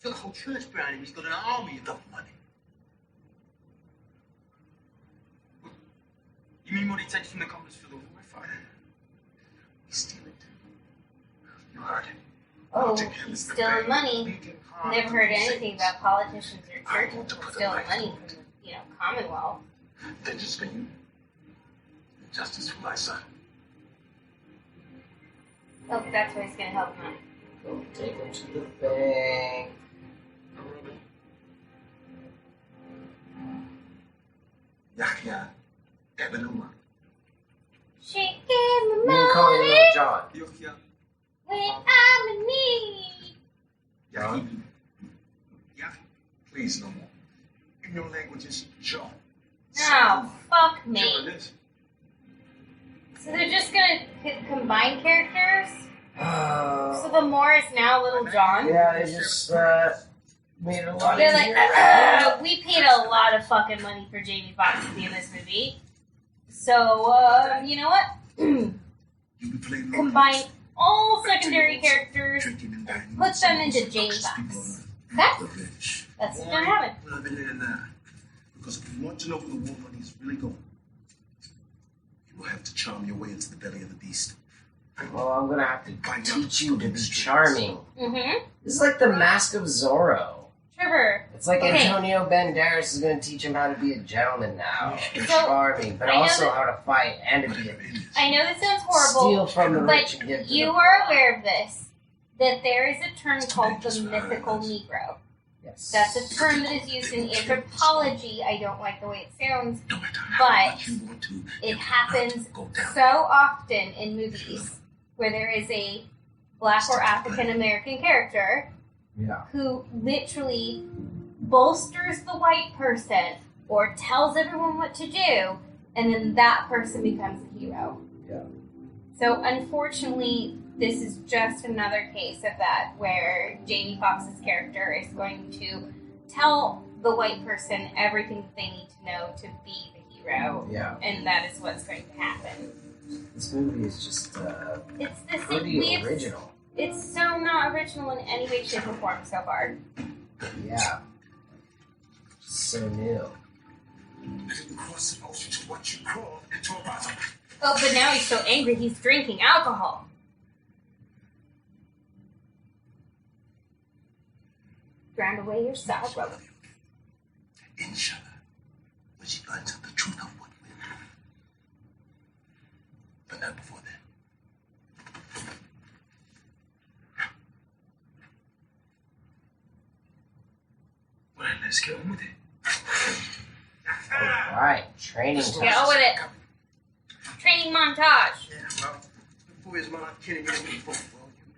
Speaker 8: He's got a whole church behind him. He's got an army of
Speaker 6: Money.
Speaker 8: You mean what he takes from the commons for the war?
Speaker 6: He's stealing. You heard him.
Speaker 2: oh,
Speaker 6: Watching him
Speaker 2: he's
Speaker 6: is the
Speaker 2: stealing
Speaker 6: very
Speaker 2: money.
Speaker 6: leading heart
Speaker 2: Never
Speaker 6: of
Speaker 2: heard
Speaker 6: these
Speaker 2: anything
Speaker 6: things.
Speaker 2: about politicians or
Speaker 6: I
Speaker 2: churches
Speaker 6: want to put a
Speaker 2: stealing
Speaker 6: knife
Speaker 2: money
Speaker 6: through
Speaker 2: from the, Commonwealth.
Speaker 6: Vengeance for you. And justice for my son.
Speaker 2: Oh, that's why he's gonna help him out.
Speaker 3: Go take him to the bank.
Speaker 6: Yahya Ibn Umar.
Speaker 2: She gave me
Speaker 3: You can call me
Speaker 2: money
Speaker 3: Little John.
Speaker 2: when I'm in need.
Speaker 6: Yahya. Please, no more. In your languages, John.
Speaker 2: Oh, fuck me.
Speaker 6: John is.
Speaker 2: So they're just gonna combine characters? So the Moore is now Little John?
Speaker 3: Yeah, they just made it a lot
Speaker 2: They're
Speaker 3: easier.
Speaker 2: like, we paid a lot of fucking money for Jamie Foxx to be in this movie. So, you know what?
Speaker 6: You be playing
Speaker 2: Combine all secondary characters,
Speaker 6: drinking and dining
Speaker 2: put
Speaker 6: with some
Speaker 2: them
Speaker 6: of the
Speaker 2: into Jamie
Speaker 6: richest people
Speaker 2: Foxx.
Speaker 6: on earth.
Speaker 2: Okay?
Speaker 6: The rich.
Speaker 2: That's what's gonna happen.
Speaker 6: Well, I've been there now. Because if you want to know where the war money is really going, you will have to charm your way into the belly of the beast.
Speaker 3: Well, I'm gonna have to teach you to be charming.
Speaker 2: Mm-hmm.
Speaker 3: This is like the Mask of Zorro.
Speaker 2: Trevor.
Speaker 3: It's like
Speaker 2: Okay.
Speaker 3: Antonio Banderas is gonna teach him how to be a gentleman now.
Speaker 2: So,
Speaker 3: Charming, but
Speaker 2: I know
Speaker 3: also
Speaker 2: that-
Speaker 3: how to fight and to be a
Speaker 2: I know this sounds horrible,
Speaker 3: steal from the rich and
Speaker 2: but
Speaker 3: give to
Speaker 2: you
Speaker 3: the
Speaker 2: are
Speaker 3: poor.
Speaker 2: aware of this, that there is a term called the mythical Negro.
Speaker 3: Yes.
Speaker 2: That's a term that is used in anthropology. I don't like the way it sounds.
Speaker 6: No matter how
Speaker 2: But
Speaker 6: much you want to,
Speaker 2: it
Speaker 6: will
Speaker 2: happens
Speaker 6: not go down.
Speaker 2: so often in movies where there is a black or African American character
Speaker 3: Yeah.
Speaker 2: who literally bolsters the white person or tells everyone what to do, and then that person becomes a hero.
Speaker 3: Yeah.
Speaker 2: So unfortunately, this is just another case of that, where Jamie Foxx's character is going to tell the white person everything that they need to know to be the hero,
Speaker 3: Yeah.
Speaker 2: and that is what's going to happen.
Speaker 3: This movie is just
Speaker 2: It's the
Speaker 3: pretty
Speaker 2: same.
Speaker 3: original.
Speaker 2: It's so not original in any way, shape, or form so far.
Speaker 3: Yeah. So new.
Speaker 6: I didn't cross the ocean to what you call into a bottle.
Speaker 2: Oh, but now he's so angry he's drinking alcohol. Drown away your sorrow.
Speaker 6: Inshallah, when she finds out the truth of what we have. But not before then. Well, let's get on with it.
Speaker 3: Alright, training time.
Speaker 2: Get on with it. Training montage.
Speaker 8: Yeah, well, before his mind killing me before.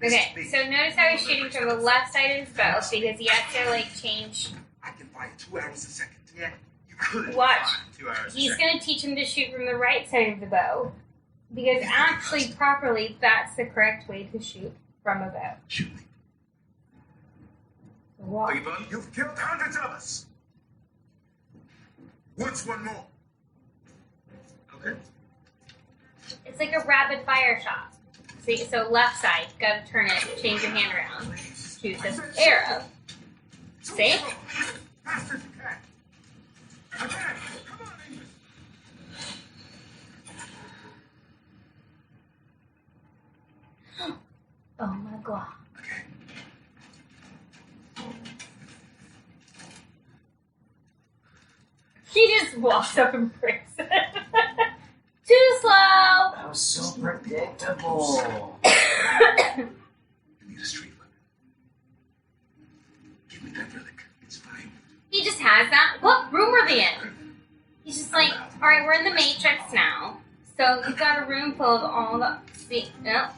Speaker 2: Okay, so notice how he's shooting from the left side of his bow because he has to like change.
Speaker 6: I can fire 2 arrows a second.
Speaker 8: Yeah, you could.
Speaker 2: Watch.
Speaker 8: 2 hours.
Speaker 2: He's going to teach him to shoot from the right side of the bow because actually, properly, that's the correct way to shoot from a bow.
Speaker 6: Shoot me.
Speaker 2: Watch.
Speaker 6: You've killed hundreds of us. What's one more?
Speaker 8: Okay.
Speaker 2: It's like a rapid fire shot. See, so left side, gotta turn it, change your hand around, shoot the arrow. See?
Speaker 6: Fast as you can. Again. Come on, English.
Speaker 2: Oh my god.
Speaker 6: Okay.
Speaker 2: He just walks up and breaks it. Too slow!
Speaker 3: That was so predictable.
Speaker 6: You need a street weapon. Give me that relic. It's fine.
Speaker 2: He just has that. What room are they in? He's just like, all right, we're in the Matrix now. So you've got a room full of all the... See, no.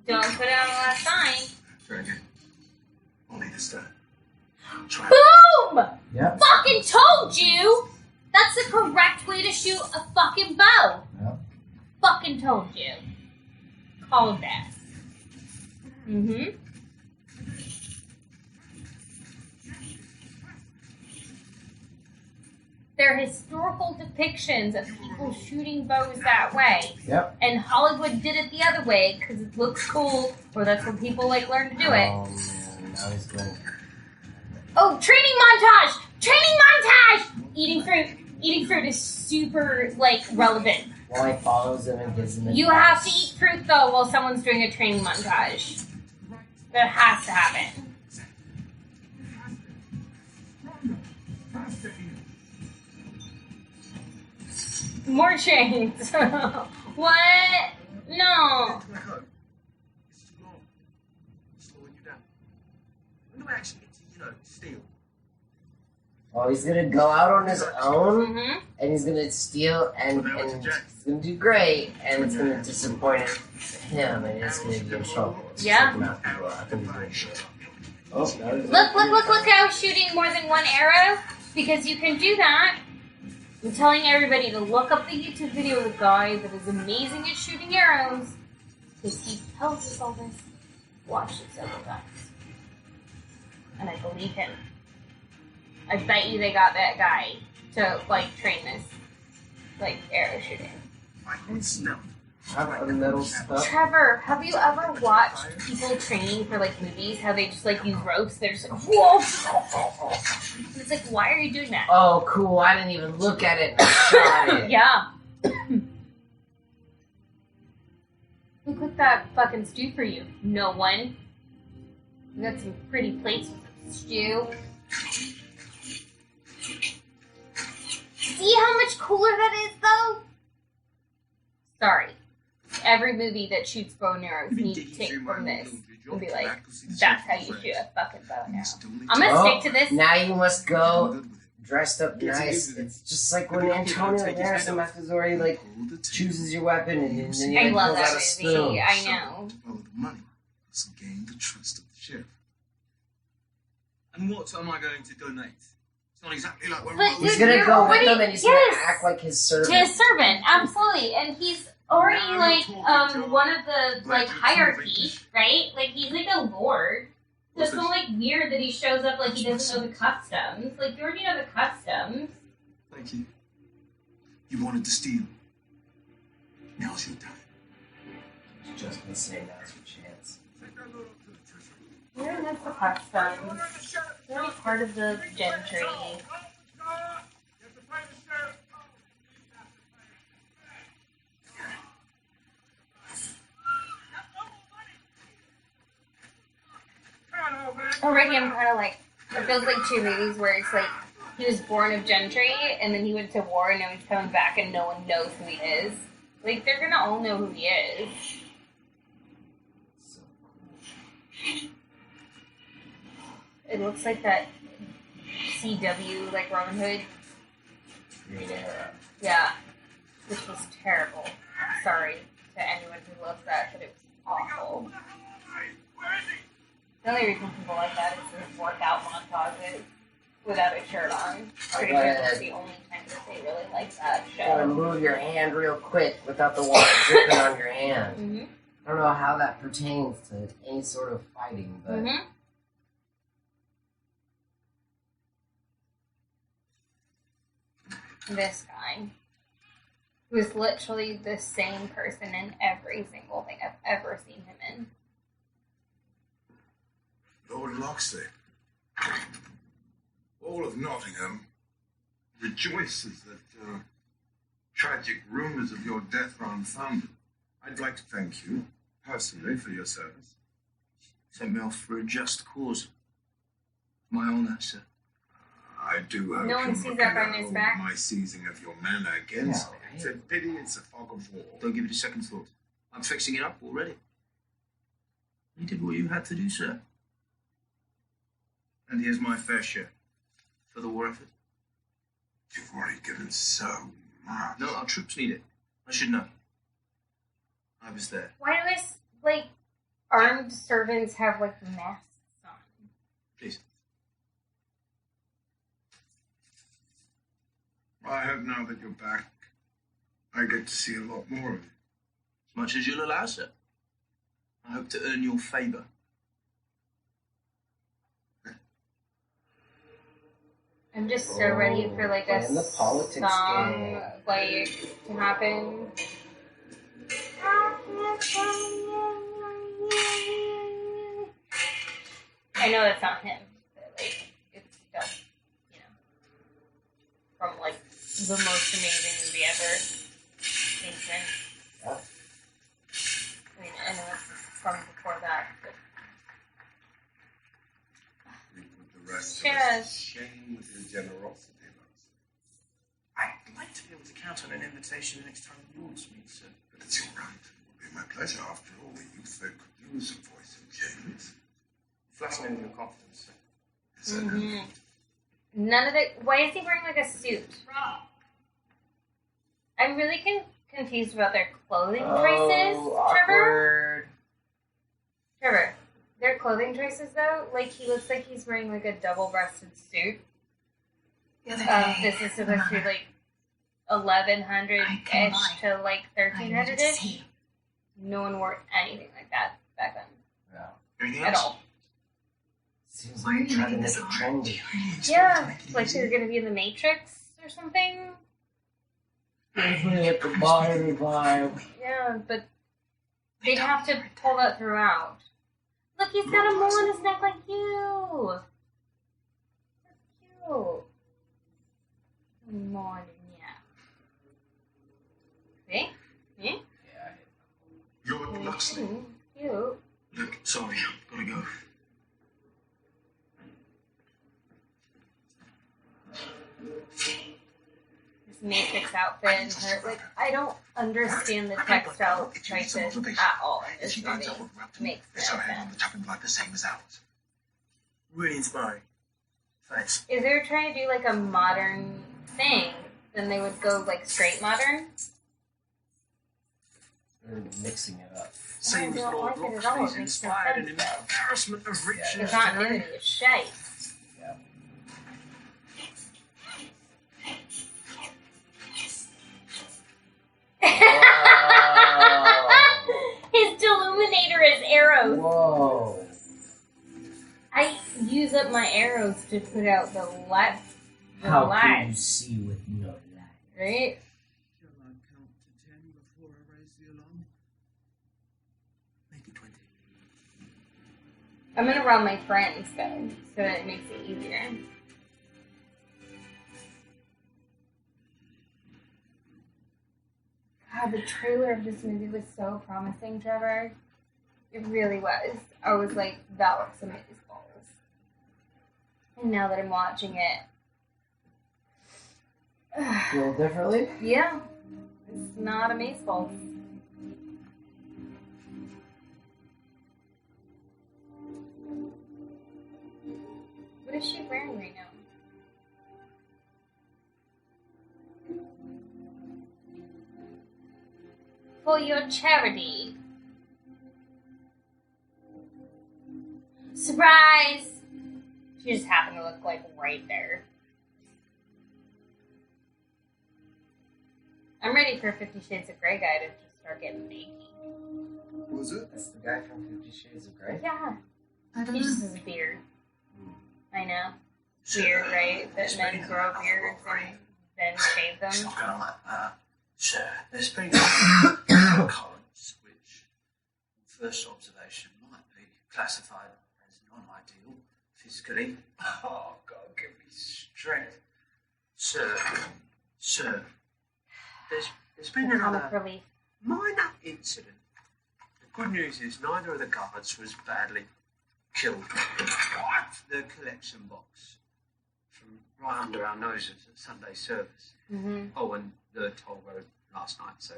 Speaker 2: Don't put it on the last sign.
Speaker 6: Try again. Only this time. Try.
Speaker 2: Boom!
Speaker 3: Yep.
Speaker 2: Fucking told you! That's the correct way to shoot a fucking bow.
Speaker 3: Yep.
Speaker 2: Fucking told you. Call that. Mm-hmm. They're historical depictions of people shooting bows that way.
Speaker 3: Yep.
Speaker 2: And Hollywood did it the other way because it looks cool, or that's where people like learn to do it.
Speaker 3: Oh man, now he's going.
Speaker 2: Oh, training montage! Training montage! Eating fruit is super, like, relevant.
Speaker 3: While he follows him and gives him.
Speaker 2: You have to eat fruit, though, while someone's doing a training montage. That has to happen. More chains. What? No.
Speaker 6: It's too long. Slowing you down. When do I actually get to, steal?
Speaker 3: Oh, he's gonna go out on his own,
Speaker 2: Mm-hmm.
Speaker 3: and he's gonna steal, and he's gonna do great, and it's gonna disappoint him, and he's gonna be in trouble. It's just
Speaker 2: Yeah.
Speaker 3: like not cool. I think he's doing shit. Oh, no, he's
Speaker 2: Look how he's shooting more than one arrow. Because you can do that. I'm telling everybody to look up the YouTube video of the guy that is amazing at shooting arrows. Because he tells us all this. Watched it several times. And I believe him. I bet you they got that guy to, like, train this, like, arrow shooting.
Speaker 3: Have the metal stuff.
Speaker 2: Trevor, have you ever watched people training for, like, movies? How they just, like, use ropes? They're just like, whoa! It's like, why are you doing that?
Speaker 3: Oh, cool! I didn't even look at it. And I shot it.
Speaker 2: Yeah. Who cooked that fucking stew for you? No one. You got some pretty plates with stew. See how much cooler that is, though? Sorry. Every movie that shoots bow and arrows needs to take from this and be like, that's how you shoot a fucking bow and arrow. I'm gonna stick to this.
Speaker 3: Now you must go dressed up nice. It's just like when Antonio Harrison Mazzori like chooses your weapon and then he
Speaker 2: I love
Speaker 3: pulls out a
Speaker 2: that
Speaker 3: spoon.
Speaker 2: movie. I know.
Speaker 6: Follow the money. So gain the trust of the sheriff. And what am I going to donate? It's not exactly like when
Speaker 2: But
Speaker 3: He's
Speaker 2: dude,
Speaker 3: gonna
Speaker 2: you're
Speaker 3: go with
Speaker 2: already-
Speaker 3: them and he's
Speaker 2: yes.
Speaker 3: gonna act like his servant.
Speaker 2: To his servant, absolutely. And he's already like one of the like hierarchy, right? Like he's like a lord. So it's not like weird that he shows up like he doesn't know the customs. Like you already know the customs.
Speaker 6: Thank you. You wanted to steal. Now's your time.
Speaker 3: Just gonna say now's your chance.
Speaker 2: Where is the customs? They're like part of the gentry. Already I'm kind of like, it feels like two movies where it's like, he was born of gentry, and then he went to war, and now he's coming back, and no one knows who he is. Like, they're gonna all know who he is.
Speaker 3: So cool.
Speaker 2: It looks like that CW, like Robin Hood.
Speaker 3: Green Arrow.
Speaker 2: Yeah. Which was terrible. Sorry to anyone who loves that, but it was awful. The only reason people like that is his workout montages without a shirt on. Pretty sure that's the only time that they really like that
Speaker 3: Gotta
Speaker 2: show.
Speaker 3: move your hand real quick without the water dripping on your hand.
Speaker 2: Mm-hmm.
Speaker 3: I don't know how that pertains to any sort of fighting, but
Speaker 2: Mm-hmm. This guy was literally the same person in every single thing I've ever seen him in.
Speaker 6: Lord Locksley. All of Nottingham rejoices that tragic rumours of your death are unfounded. I'd like to thank you personally for your service.
Speaker 4: Sent me off for a just cause. My honour, sir.
Speaker 6: I do hope
Speaker 2: No one
Speaker 6: you're
Speaker 2: sees
Speaker 6: not
Speaker 2: that
Speaker 6: gonna
Speaker 2: behind his
Speaker 6: hold
Speaker 2: back.
Speaker 6: my seizing of your manor against
Speaker 3: Yeah,
Speaker 6: me.
Speaker 3: right.
Speaker 6: It's a pity it's a fog of war.
Speaker 4: Don't give it a second thought. I'm fixing it up already. You did what you had to do, sir. And here's my fair share for the war effort.
Speaker 6: You've already given so much.
Speaker 4: No, our troops need it. I should know. I was there.
Speaker 2: Why do his, like, armed servants have, like, masks on?
Speaker 4: Please.
Speaker 6: I hope now that you're back, I get to see a lot more of you.
Speaker 4: As much as you'll allow, sir. I hope to earn your favour.
Speaker 2: I'm just so ready for, like, a
Speaker 3: playing the politics
Speaker 2: song,
Speaker 3: game.
Speaker 2: like, to happen. I know that's not him, but, like, it's still, you know, from, like, the most amazing movie ever. Kingsman.
Speaker 3: Yeah.
Speaker 2: I mean, I know it's from before that, but...
Speaker 6: You put the rest of
Speaker 2: Cheers.
Speaker 6: us to shame with your generosity, lads.
Speaker 4: I'd like to be able to count on an invitation the next time you wants me, sir.
Speaker 6: But it's all right. It will be my pleasure. After all, the youth folk could use a voice in change.
Speaker 4: Flatter me with your confidence, sir.
Speaker 6: Yes, I know.
Speaker 2: Mm-hmm. None of it... Why is he wearing, like, a suit? I'm really confused about their clothing choices, Trevor.
Speaker 3: awkward.
Speaker 2: Trevor, their clothing choices, though, like, he looks like he's wearing, like, a double-breasted suit.
Speaker 5: The other day,
Speaker 2: This is supposed to be, like, 1100-ish to, like,
Speaker 5: I needed to
Speaker 2: 1300-ish.
Speaker 5: see you.
Speaker 2: No one wore anything like that back then.
Speaker 3: Yeah.
Speaker 4: Anything
Speaker 2: At
Speaker 4: else?
Speaker 2: all.
Speaker 3: Seems
Speaker 5: Why are
Speaker 3: like
Speaker 5: you
Speaker 3: they're trying to
Speaker 5: making
Speaker 3: make
Speaker 5: this
Speaker 3: it
Speaker 5: hard?
Speaker 3: trendy.
Speaker 2: Yeah, like they're gonna be in the Matrix or something.
Speaker 3: Definitely like the modern vibe.
Speaker 2: Yeah, but they'd have to pull that throughout. Look, he's got a mole on his neck like you. That's cute. Morning, yeah. See? See?
Speaker 6: Lord Luxley.
Speaker 2: Cute.
Speaker 4: Look, sorry, gotta go.
Speaker 2: This Matrix outfit and her, like, I don't understand the textile choices at all in this movie. Makes
Speaker 6: It's
Speaker 2: no
Speaker 6: her hand on
Speaker 2: sense.
Speaker 6: the chopping block the same as ours.
Speaker 4: Really inspiring. Thanks.
Speaker 2: If they were trying to do, like, a modern thing, then they would go, like, straight modern.
Speaker 3: They're mixing it up.
Speaker 4: Same as
Speaker 2: don't
Speaker 4: Lord
Speaker 2: like it at all.
Speaker 4: Loxley's
Speaker 2: It makes no
Speaker 4: inspired
Speaker 2: sense,
Speaker 4: an
Speaker 2: though.
Speaker 4: embarrassment of riches.
Speaker 2: It's not nudity, it's shite.
Speaker 3: Yeah.
Speaker 2: His deluminator is arrows.
Speaker 3: Whoa.
Speaker 2: I use up my arrows to put out the light.
Speaker 3: How can you see with no light?
Speaker 2: Right?
Speaker 4: Shall I count to 10 before I raise the alarm? Make it 20.
Speaker 2: I'm gonna round my friends though, so that it makes it easier. God, the trailer of this movie was so promising, Trevor. It really was. I was like, that looks amazing. And now that I'm watching it,
Speaker 3: Feel differently?
Speaker 2: yeah, it's not amazeballs. What is she wearing right now? For your charity. Surprise! She just happened to look like right there. I'm ready for 50 Shades of Grey guy to just start getting naked.
Speaker 6: Was it?
Speaker 3: That's the guy from 50 Shades of Grey?
Speaker 2: Yeah,
Speaker 5: I don't
Speaker 2: he just
Speaker 5: know.
Speaker 2: has a beard. I know. Weird, right? That men grow beards and then shave
Speaker 4: It's
Speaker 2: them.
Speaker 4: not going like that. Sir, there's been occurrence which, on first observation, might be classified as non-ideal physically. Oh, God, give me strength. Sir, there's been
Speaker 2: The comic
Speaker 4: another
Speaker 2: relief.
Speaker 4: minor incident. The good news is neither of the guards was badly killed. What? The collection box from from right under our noses at Sunday service.
Speaker 1: Mm-hmm.
Speaker 4: Oh, and the toll road last night, so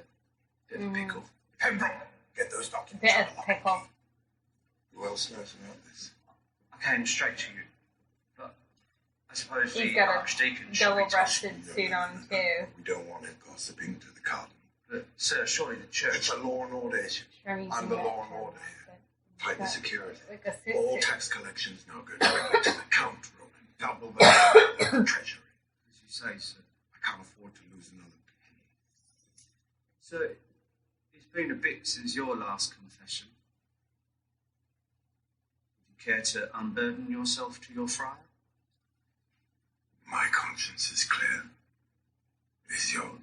Speaker 4: bit of a pickle.
Speaker 6: Pembroke, get those documents.
Speaker 2: Bit
Speaker 6: out
Speaker 2: of
Speaker 6: the lock.
Speaker 2: pickle.
Speaker 6: Who else knows about this?
Speaker 4: I came straight to you, but I suppose
Speaker 2: He's
Speaker 4: the
Speaker 2: got a
Speaker 4: Archdeacon should be told.
Speaker 2: double-breasted suit on, too.
Speaker 6: We don't want him gossiping to the cardinal.
Speaker 4: But, sir, surely the church...
Speaker 6: It's a law and order issue.
Speaker 2: Sure, he's
Speaker 6: Under
Speaker 2: in
Speaker 6: law
Speaker 2: that
Speaker 6: and order
Speaker 2: dress,
Speaker 6: here. Tighten security.
Speaker 2: like a suit
Speaker 6: All
Speaker 2: suit.
Speaker 6: tax collections now go directly to the count room and double the treasury.
Speaker 4: As you say, sir.
Speaker 6: I can't afford to lose another penny.
Speaker 4: Sir, it's been a bit since your last confession. Would you care to unburden yourself to your friar?
Speaker 6: My conscience is clear. Is yours?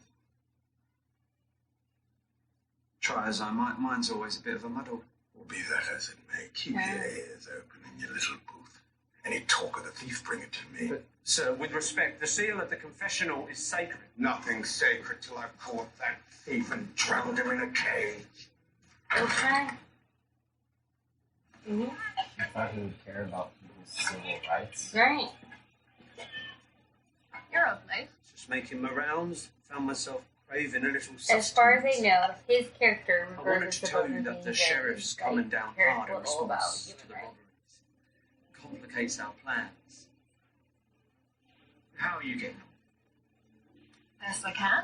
Speaker 4: Try as I might, mine's always a bit of a muddle.
Speaker 6: Or be that as it may, keep your ears open in your little booth. Any talk of the thief, bring it to me.
Speaker 4: But, sir, with respect, the seal of the confessional is sacred.
Speaker 6: Nothing sacred till I've caught that thief and drowned him in a cage.
Speaker 2: Okay.
Speaker 3: You thought he would care about people's civil rights?
Speaker 2: Great.
Speaker 5: You're up late.
Speaker 4: Just making my rounds, found myself craving a little sustenance.
Speaker 2: As far as I know, his character
Speaker 4: I wanted
Speaker 2: reverses
Speaker 4: to
Speaker 2: to
Speaker 4: tell
Speaker 2: both
Speaker 4: you
Speaker 2: of
Speaker 4: that the
Speaker 2: these
Speaker 4: sheriff's
Speaker 2: very,
Speaker 4: coming down
Speaker 2: cares
Speaker 4: hard in
Speaker 2: little about
Speaker 4: response
Speaker 2: human
Speaker 4: to the
Speaker 2: rights.
Speaker 4: robberies. Complicates our plans. How are you getting on?
Speaker 5: Best I can.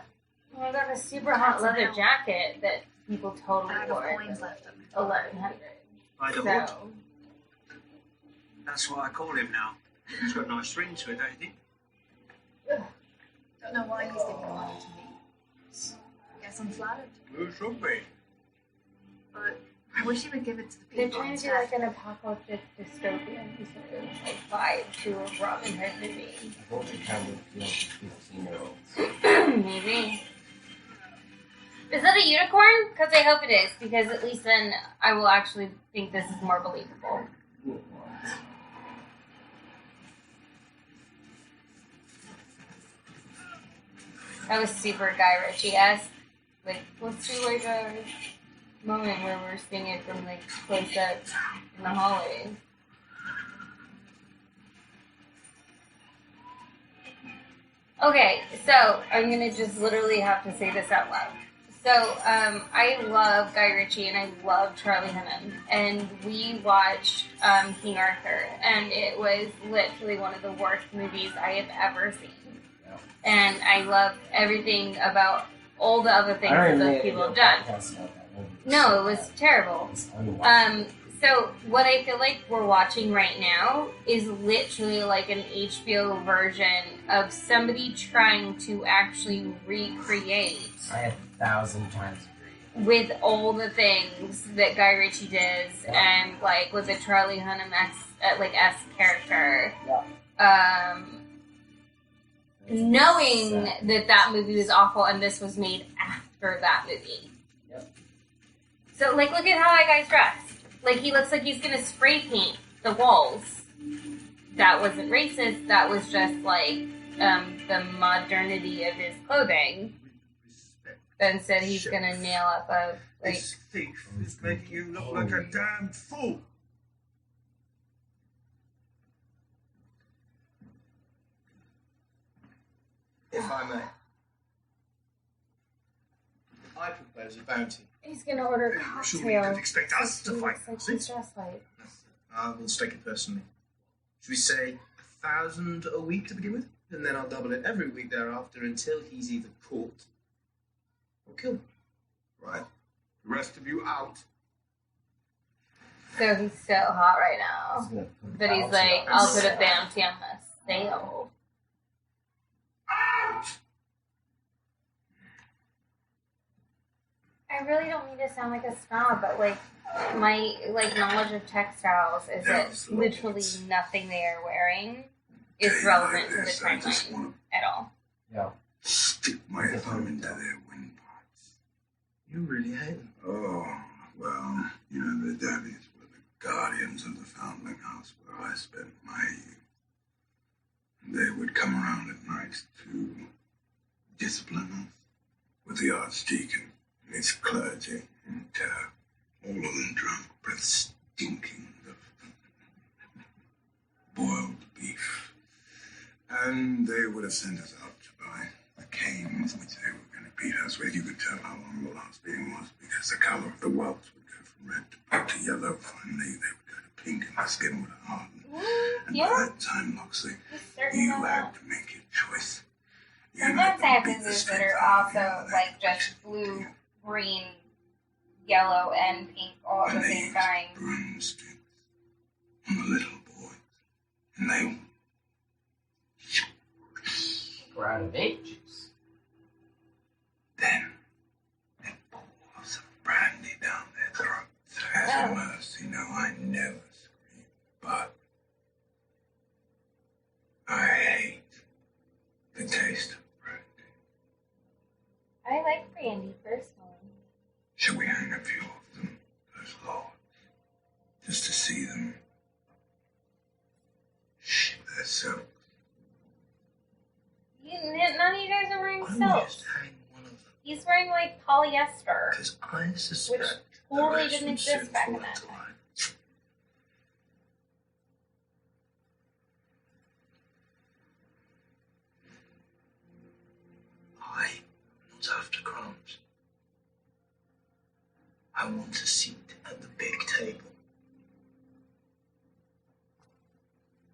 Speaker 2: Well, I got a super hot leather jacket that people totally
Speaker 5: Bag of
Speaker 2: wore.
Speaker 5: coins left at me.
Speaker 2: 1100.
Speaker 4: By the wood?
Speaker 2: So,
Speaker 4: That's what I call him now. It's got a nice ring to it, don't you think?
Speaker 5: Don't know why he's giving the money to me. Guess I'm flattered.
Speaker 6: Who should be?
Speaker 5: But I wish he would give it to the
Speaker 2: they're
Speaker 5: people
Speaker 2: trying to do
Speaker 5: instead.
Speaker 2: like an apocalyptic dystopian sort of like vibe to a Robin Hood movie.
Speaker 3: I hope it kind of feels 15-year-olds.
Speaker 2: Maybe. Is that a unicorn? Because I hope it is, because at least then I will actually think this is more believable. That was super Guy Ritchie-esque. Like, let's do like a moment where we're seeing it from like close up in the hallways. Okay, so I'm gonna just literally have to say this out loud. So, I love Guy Ritchie and I love Charlie Hunnam, and we watched King Arthur, and it was literally one of the worst movies I have ever seen. And I love everything about all the other things that those people have done. No, it was terrible. So what I feel like we're watching right now is literally like an HBO version of somebody trying to actually recreate
Speaker 3: I 1,000 times agree.
Speaker 2: with all the things that Guy Ritchie does, and like with the Charlie Hunnam esque character. Knowing that movie was awful and this was made after that movie.
Speaker 3: Yep.
Speaker 2: So, like, look at how that guy's dressed. Like, he looks like he's gonna spray paint the walls. That wasn't racist, that was just, like, the modernity of his clothing. Then said he's gonna nail up a, like...
Speaker 6: This thief is making you look like a damn fool.
Speaker 9: If I may. I propose a bounty.
Speaker 2: He's gonna order a
Speaker 6: Surely you
Speaker 2: cocktail.
Speaker 6: could expect us to
Speaker 2: Like,
Speaker 6: finance
Speaker 2: he's
Speaker 6: it.
Speaker 2: dressed like...
Speaker 9: I will stake it personally. Should we say 1,000 a week to begin with? And then I'll double it every week thereafter until he's either caught or killed.
Speaker 6: Right. The rest of you out.
Speaker 2: So he's so hot right now. But he's like, I'll put a bounty on the sale.
Speaker 6: Out!
Speaker 2: I really don't mean to sound like a snob, but like my knowledge of textiles is that literally nothing they are wearing is relevant to the timeline at all.
Speaker 3: Yeah.
Speaker 6: Stick my thumb into their windpipes.
Speaker 9: You really hate them.
Speaker 6: Oh, well, you know, the daddies were the guardians of the foundling house where I spent my youth. And they would come around at night to discipline us with the archdeacon and his clergy and all of them drunk, breath stinking of boiled beef And they would have sent us out to buy the canes which they were going to beat us with. You could tell how long the last beating was because the colour of the welts would go from red to black to yellow. Finally, they would go to pink and the skin would harden. And by that time, Loxley, you had to make your choice.
Speaker 1: Sometimes I have diseases that are also like just blue, green, yellow, and pink all at the same time.
Speaker 6: Broomsticks on the little boy, and they
Speaker 3: We're out of vape juice.
Speaker 6: then they pour some brandy down their throats. As a mercy, no, I never scream, but I hate the taste of brandy.
Speaker 1: I like brandy personally.
Speaker 6: Shall we hang a few of them, those lords, just to see them shit their silks?
Speaker 1: None of you guys are wearing
Speaker 4: I'm
Speaker 1: silks.
Speaker 4: just hang one of them.
Speaker 1: He's wearing like polyester.
Speaker 4: Because I suspect
Speaker 1: Which
Speaker 4: the
Speaker 1: totally
Speaker 4: rest
Speaker 1: didn't
Speaker 4: will
Speaker 1: exist
Speaker 4: soon
Speaker 1: back
Speaker 4: fall
Speaker 1: in that
Speaker 4: into
Speaker 1: time.
Speaker 4: line. I am not after crumbs. I want a seat at the big table.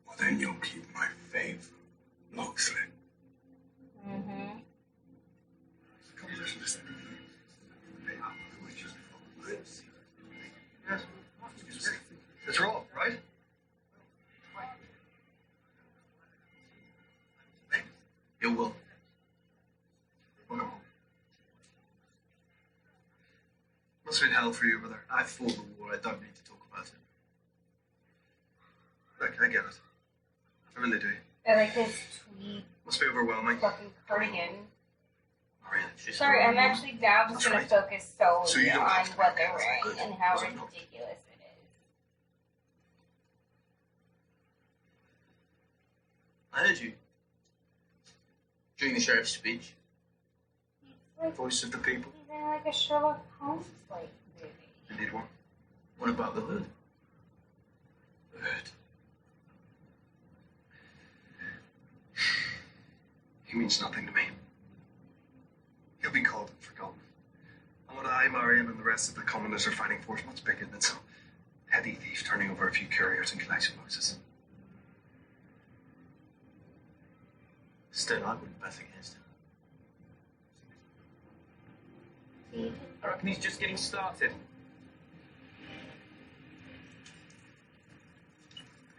Speaker 6: Well, then you'll keep my favour, Loxley.
Speaker 1: Mm-hmm.
Speaker 9: It's raw, right?
Speaker 4: You will.
Speaker 9: Must have been hell for you over there. I fought the war. I don't need to talk about it. Look, I get it. I really do.
Speaker 1: I like his tweed
Speaker 9: Must be overwhelming.
Speaker 1: fucking cardigan.
Speaker 4: Really, she's
Speaker 1: Sorry, I'm actually now just
Speaker 4: That's
Speaker 1: gonna
Speaker 4: right.
Speaker 1: focus
Speaker 9: So
Speaker 1: solely
Speaker 9: you don't
Speaker 1: on
Speaker 9: have to
Speaker 1: what
Speaker 9: make
Speaker 1: they're
Speaker 9: it
Speaker 1: wearing
Speaker 4: good.
Speaker 1: and how
Speaker 4: Was it not?
Speaker 1: ridiculous it is.
Speaker 4: I heard you. During the sheriff's speech.
Speaker 1: He's like,
Speaker 9: Voice of the people.
Speaker 1: he's in like a Sherlock Holmes like movie.
Speaker 9: You need one.
Speaker 4: What about the hood?
Speaker 9: The hood. He means nothing to me. He'll be cold and forgotten. And what I, Marion, and the rest of the commoners are fighting for is much bigger than some petty thief turning over a few couriers and collection boxes.
Speaker 4: Still, I wouldn't bet against him.
Speaker 1: See?
Speaker 9: I reckon he's just getting started.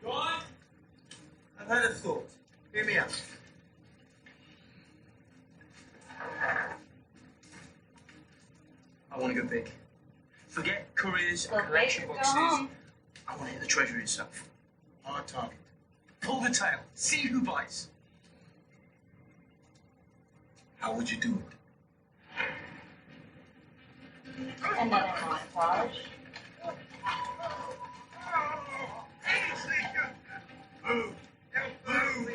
Speaker 4: John, I've had a thought. Hear me out. I want to go big. Forget couriers
Speaker 1: Go
Speaker 4: and collection
Speaker 1: big or go
Speaker 4: boxes.
Speaker 1: home.
Speaker 4: I want to hit the treasury itself. Hard target. Pull the tail. See who bites. How would you do it?
Speaker 1: Another montage.
Speaker 6: Move! Move!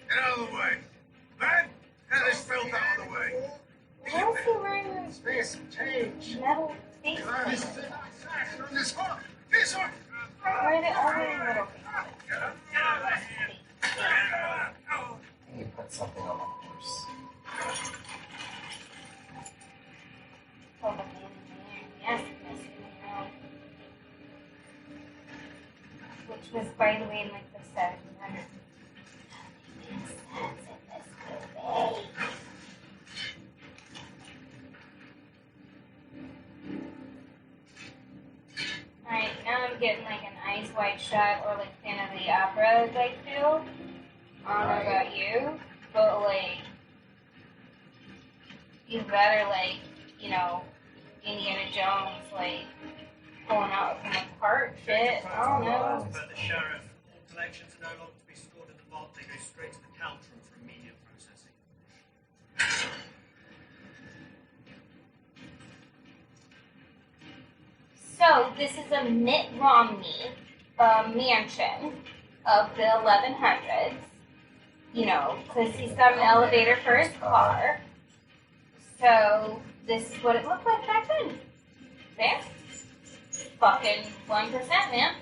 Speaker 6: Get out of the way! Man, get this filth out of the way!
Speaker 1: Why is he wearing
Speaker 6: Space and change!
Speaker 1: metal face
Speaker 6: This
Speaker 1: plates?
Speaker 6: hook! This hook!
Speaker 1: Why are they all wearing metal face
Speaker 3: And you put something on the horse.
Speaker 1: Oh, the man in there. Yes, Mr. Monroe. Which was, by the way, in like the 1700s. Alright, now I'm getting like an Eyes Wide Shut or like Phantom of the Opera like feel. I don't know about you, but like, you better like, you know, Indiana Jones like pulling out from the cart shit. I don't know.
Speaker 10: But the sheriff, all collections are no longer to be stored in the vault. They go straight to the counter room for immediate processing.
Speaker 1: So this is a Mitt Romney mansion of the 1100s. You know, because he's got an elevator for his car. So this is what it looked like back then. There. Fucking 1%, man.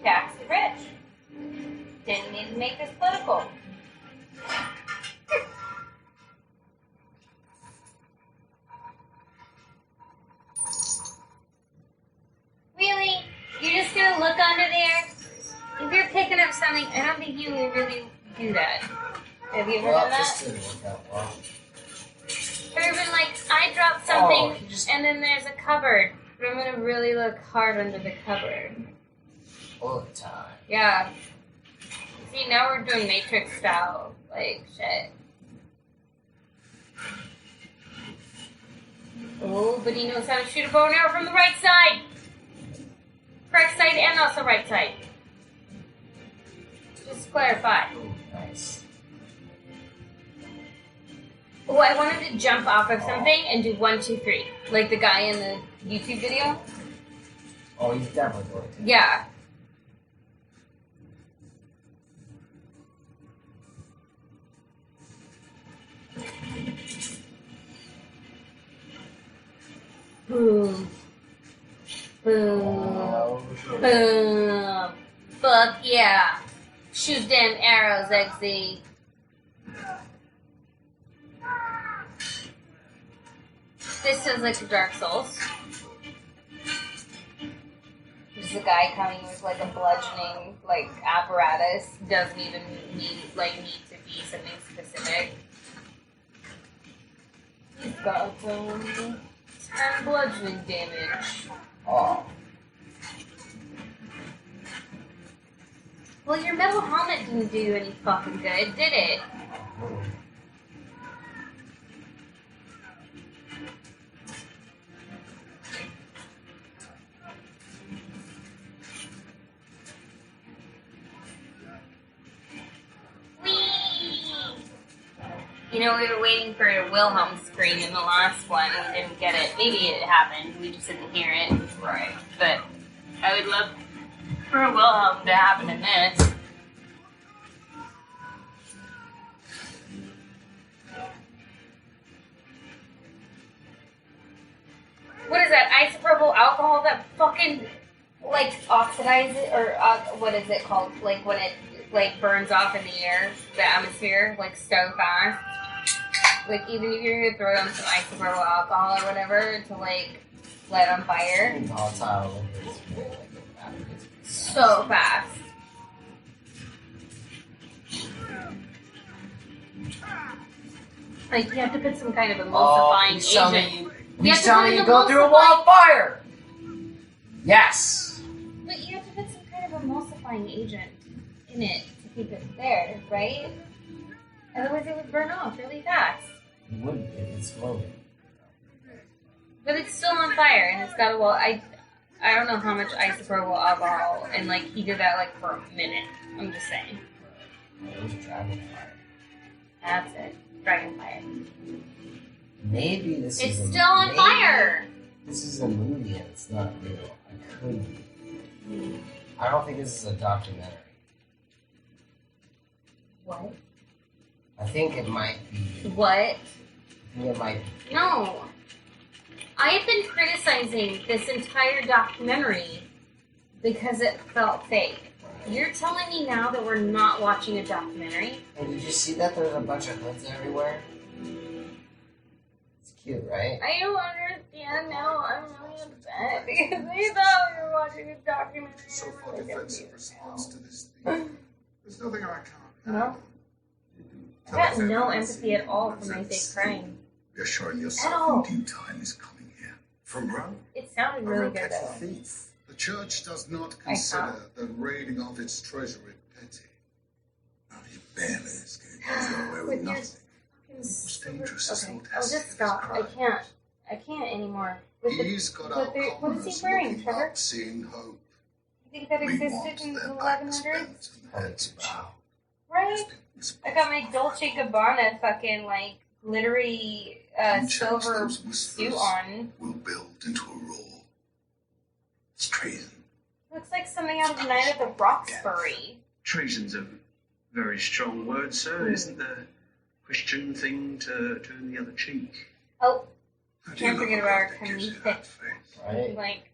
Speaker 1: Tax the rich. Didn't need to make this political. Really? You're just gonna look under there? If you're picking up something, I don't think you would really do that. Have you ever done that?
Speaker 3: This didn't work out well.
Speaker 1: Or even like, I dropped something and then there's a cupboard. But I'm gonna really look hard under the cupboard.
Speaker 3: All the time.
Speaker 1: Yeah. See, now we're doing Matrix style. Like, shit. Oh, but he knows how to shoot a bow and arrow from the right side! Correct side and also right side. Just to clarify.
Speaker 3: Nice.
Speaker 1: Oh, I wanted to jump off of something and do 1, 2, 3. Like the guy in the YouTube video.
Speaker 3: Oh, he's definitely going to.
Speaker 1: Yeah. Boom. Boom. Boom. Fuck yeah. Shoot them arrows, XZ. This sounds like the Dark Souls. There's a guy coming with like a bludgeoning like apparatus. Doesn't even need to be something specific. He's got 10 bludgeoning damage.
Speaker 3: Oh.
Speaker 1: Well, your metal helmet didn't do any fucking good, did it? You know, we were waiting for a Wilhelm scream in the last one, and we didn't get it. Maybe it happened, we just didn't hear it.
Speaker 3: Right.
Speaker 1: But I would love for a Wilhelm to happen in this. What is that, isopropyl alcohol that fucking, like, oxidizes, or what is it called? Like, when it, like, burns off in the air, the atmosphere, like, so fast. Like, even if you're gonna throw on some isopropyl alcohol or whatever to, like, light on fire.
Speaker 3: Volatile liquids.
Speaker 1: So fast. Like, you have to put some kind of emulsifying agent.
Speaker 3: He's telling you to go through a wall of fire! Yes!
Speaker 1: But you have to put some kind of emulsifying agent in it to keep it there, right? Otherwise it would burn off really fast.
Speaker 3: It would be, it's slowly.
Speaker 1: But it's still on fire, and it's got a wall. I don't know how much isopropyl alcohol, and like he did that like for a minute. I'm just saying.
Speaker 3: It was dragon fire.
Speaker 1: That's it. Dragon fire.
Speaker 3: Maybe this
Speaker 1: it's
Speaker 3: is
Speaker 1: still on fire!
Speaker 3: This is a movie and it's not real. I could be. I don't think this is a documentary.
Speaker 1: What?
Speaker 3: I think it might be.
Speaker 1: What?
Speaker 3: I think it might be.
Speaker 1: No. I have been criticizing this entire documentary because it felt fake. You're telling me now that we're not watching a documentary?
Speaker 3: And did you see that there's a bunch of hoods everywhere? It's cute, right?
Speaker 1: I don't understand now. I'm really upset because I thought we were watching a documentary.
Speaker 6: So far, defensive response to this thing. There's nothing I can't.
Speaker 1: No. I got no empathy at all for my fake crying.
Speaker 6: You're showing
Speaker 1: At
Speaker 6: yourself
Speaker 1: all.
Speaker 6: in due time is coming here. From Rome?
Speaker 1: It sounded really good
Speaker 6: catch the
Speaker 1: though.
Speaker 6: thief. The church does not consider the raiding of its treasury petty. Now you barely escaped away with nothing. Most dangerous is
Speaker 1: Okay,
Speaker 6: not
Speaker 1: I'll just stop. I can't anymore.
Speaker 6: He's got our
Speaker 1: What is he wearing, Trevor?
Speaker 6: seeing hope.
Speaker 1: You think that
Speaker 6: We
Speaker 1: existed
Speaker 6: want
Speaker 1: in the
Speaker 6: their
Speaker 1: 1100s?
Speaker 3: Wow.
Speaker 1: Right? I got my Dolce & Gabbana fucking, like, glittery silver suit on.
Speaker 6: Will build into a roar. It's treason.
Speaker 1: Looks like something out of Night at the Roxbury.
Speaker 4: Treason's a very strong word, sir. Isn't the Christian thing to turn the other cheek?
Speaker 1: Oh, can't forget about our comedic.
Speaker 3: Right?
Speaker 1: Like,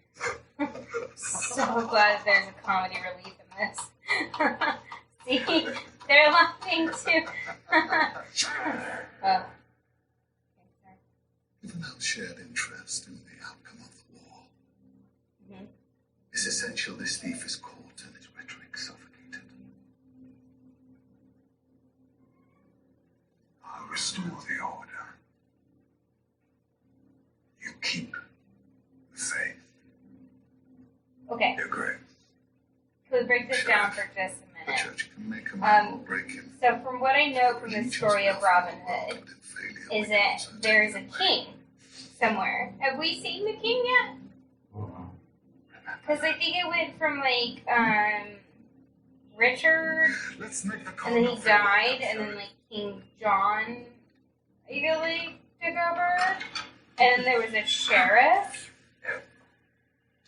Speaker 1: so glad there's a comedy relief in this. See,
Speaker 2: They're laughing too. Oh.
Speaker 6: Even our shared interest in the outcome of the war.
Speaker 2: Mm-hmm.
Speaker 6: It's essential this thief is caught and his rhetoric suffocated. I'll restore the order. You keep the faith.
Speaker 2: Okay.
Speaker 6: You're great.
Speaker 2: Can we break this down for just a
Speaker 6: The
Speaker 2: minute?
Speaker 6: church can make a man or break him.
Speaker 2: So from what I know from the story of Robin Hood, is that there's a king somewhere. Have we seen the king yet? Because I think it went from like Richard,
Speaker 6: Let's make the
Speaker 2: and then he died, and then like King John eagerly took over, and then there was a sheriff.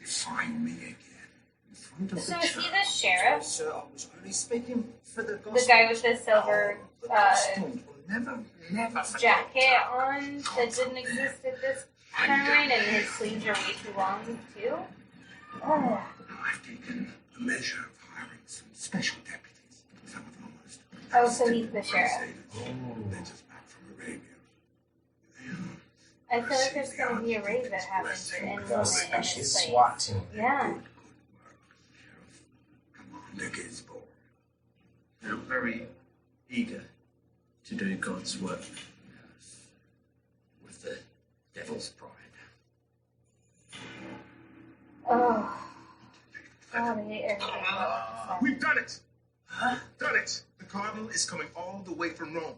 Speaker 6: Define me again. In front of
Speaker 2: So
Speaker 6: the
Speaker 2: is he
Speaker 6: church.
Speaker 2: the sheriff?
Speaker 4: Sir, I was only speaking for the gospel.
Speaker 2: The guy with the silver
Speaker 6: The customs will never forget.
Speaker 2: jacket on that didn't exist at this point, and his sleeves are way too long too. Oh.
Speaker 6: I've taken the measure of hiring some special deputies. Some of them almost.
Speaker 2: Oh, so he's the sheriff.
Speaker 6: They're just back from Arabia.
Speaker 2: I feel like there's gonna be a raid that happens at any
Speaker 3: Got a
Speaker 2: moment in
Speaker 3: special
Speaker 2: this place.
Speaker 3: SWAT team.
Speaker 2: Yeah.
Speaker 6: Commander Gisborne.
Speaker 4: They're very eager to do God's work. With the devil's pride.
Speaker 2: Oh. God, I hate everything about
Speaker 6: We've done it! Done it! The cardinal is coming all the way from Rome.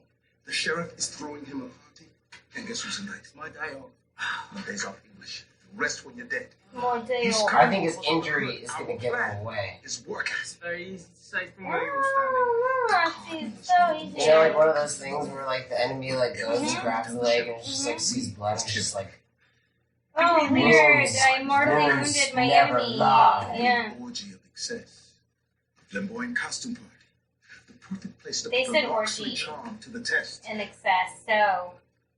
Speaker 6: The sheriff is throwing him a party. And guess who's tonight? My day off. My day's off English. Rest when you're dead.
Speaker 2: More day
Speaker 6: He's
Speaker 2: old.
Speaker 3: I think his injury is going to get in the way.
Speaker 6: It's working.
Speaker 4: It's very easy to say from where you're standing.
Speaker 2: It's so easy.
Speaker 3: You know, like one of those things where like the enemy like goes and grabs the leg and just like sees blood and just like
Speaker 2: Oh, weird.
Speaker 3: Wounds-
Speaker 2: I mortally
Speaker 3: wounds
Speaker 2: wounded my
Speaker 3: never
Speaker 2: enemy.
Speaker 3: lie.
Speaker 2: Yeah.
Speaker 6: Orgy of excess. A flamboyant costume party. The perfect place to
Speaker 2: They
Speaker 6: put
Speaker 2: said
Speaker 6: a Locksley
Speaker 2: orgy.
Speaker 6: charm to the test.
Speaker 2: In excess, so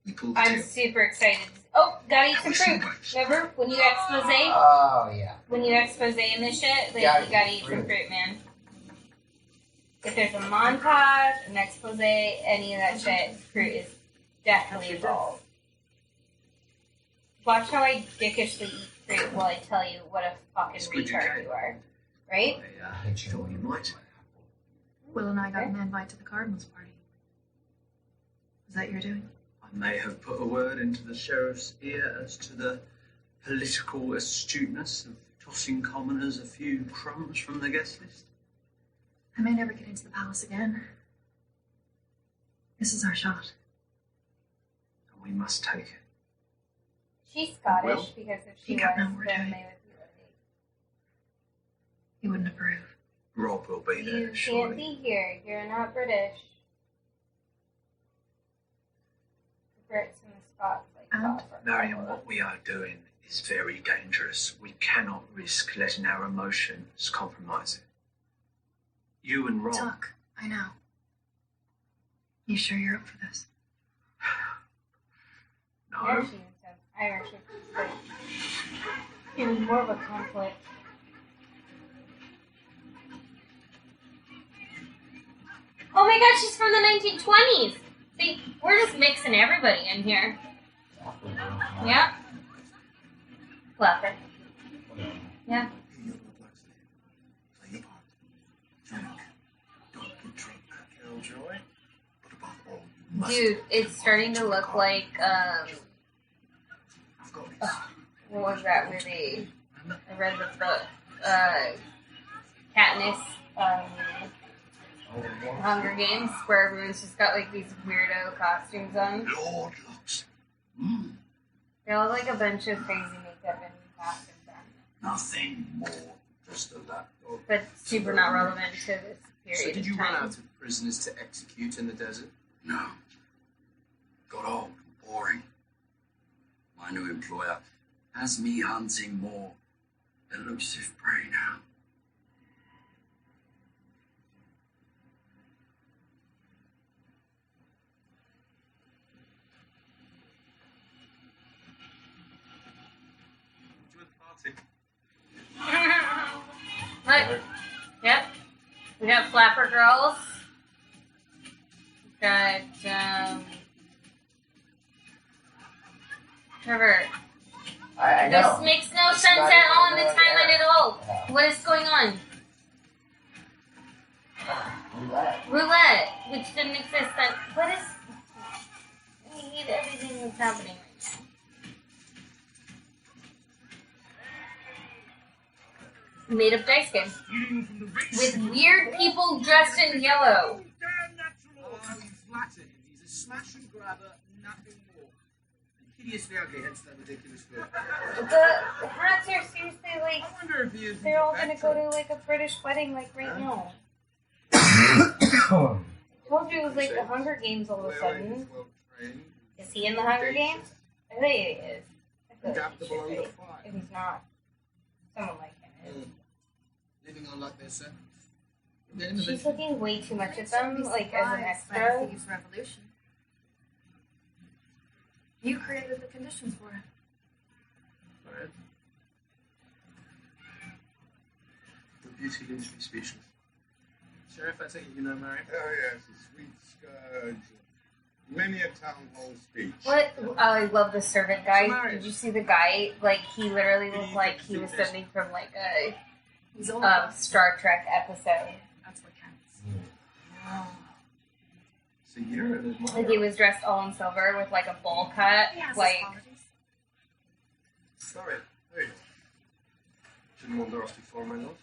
Speaker 6: We pulled the
Speaker 2: I'm
Speaker 6: tail.
Speaker 2: super excited. Oh, gotta eat some fruit. Remember when you expose?
Speaker 3: oh yeah.
Speaker 2: When you expose in this shit, like,
Speaker 3: Gotta
Speaker 2: you gotta
Speaker 3: eat
Speaker 2: eat some
Speaker 3: fruit.
Speaker 2: fruit, man. If there's a montage, an expose, any of that shit, fruit is definitely involved. Watch how I dickishly eat fruit while I tell you what a fucking retard you are. Right?
Speaker 4: I
Speaker 3: hate you.
Speaker 4: thought you might.
Speaker 5: Will and I got an invite to the Cardinals party. Was that your doing?
Speaker 4: I may have put a word into the sheriff's ear as to the political astuteness of tossing commoners a few crumbs from the guest list.
Speaker 5: I may never get into the palace again. This is our shot.
Speaker 4: And we must take it.
Speaker 2: She's Scottish
Speaker 4: Will?
Speaker 2: because if she
Speaker 5: You
Speaker 2: was,
Speaker 5: got
Speaker 2: then
Speaker 5: no word
Speaker 2: they
Speaker 5: to
Speaker 2: would
Speaker 5: it.
Speaker 2: be living.
Speaker 5: He wouldn't approve.
Speaker 4: Rob will be
Speaker 2: You
Speaker 4: there,
Speaker 2: can't
Speaker 4: surely.
Speaker 2: be here. You're not British. The Brits and the Scots like
Speaker 5: And?
Speaker 2: fought for
Speaker 4: Marion,
Speaker 2: power.
Speaker 4: what we are doing is very dangerous. We cannot risk letting our emotions compromise it. You and Rob.
Speaker 5: Tuck, I know. You sure you're up for this?
Speaker 4: No.
Speaker 2: Yeah, she is. Irish is like even more of a conflict. Oh my god, she's from the 1920s! See, we're just mixing everybody in here. Yeah. Flapper. Yeah.
Speaker 6: Play your part. Drink. Don't get drunk. Killjoy. But above all, you must.
Speaker 2: Dude, it's starting to look like,
Speaker 6: I've got this.
Speaker 2: what was that movie? I read the book. Katniss, Hunger Games, where everyone's just got like these weirdo costumes on.
Speaker 6: Lord Lux.
Speaker 2: They all like a bunch of crazy makeup and costumes on.
Speaker 6: Nothing more. Just a lapdog.
Speaker 2: But super not relevant to this period
Speaker 11: So did you
Speaker 2: of
Speaker 11: run
Speaker 2: time.
Speaker 11: out of prisoners to execute in the desert?
Speaker 6: No. Got old and boring. My new employer has me hunting more elusive prey now.
Speaker 2: Look. Yep. We got flapper girls. got, Trevor.
Speaker 3: I know.
Speaker 2: This makes no sense at all in the timeline at all.
Speaker 3: Yeah.
Speaker 2: What is going on? Roulette, which didn't exist then. What is... I hate everything that's happening right now. Made up dice game. With weird people dressed in yellow.
Speaker 10: Oh, you flatter him. He's a smash and grabber, nothing more. And hideously ugly, hence that ridiculous look.
Speaker 2: The hats are seriously like...
Speaker 10: I wonder if he is...
Speaker 2: They're all gonna go to like a British wedding like right now.
Speaker 3: Oh.
Speaker 2: I told you it was like the Hunger Games all of a sudden. Is he in the Hunger Games? I think he is. I feel like he should be. If he's not, someone like him is.
Speaker 10: Living on like this,
Speaker 2: She's looking way too much at them, like as an extra.
Speaker 5: Revolution. You created the conditions for it.
Speaker 11: Right. The beauty leaves me speechless. Sheriff, I take it you know Mary?
Speaker 6: Oh, yes, a sweet scourge. Many a town hall speech.
Speaker 2: What? Oh, I love the servant guy. Did you see the guy? Like, he literally looked like he was something from like a Star Trek episode.
Speaker 5: That's what counts.
Speaker 11: So you're an admirer.
Speaker 2: Like, he was dressed all in silver with like a bowl cut.
Speaker 5: He has his
Speaker 2: Like,
Speaker 5: qualities.
Speaker 11: Sorry. Hey. Shouldn't wander off too far, my lord.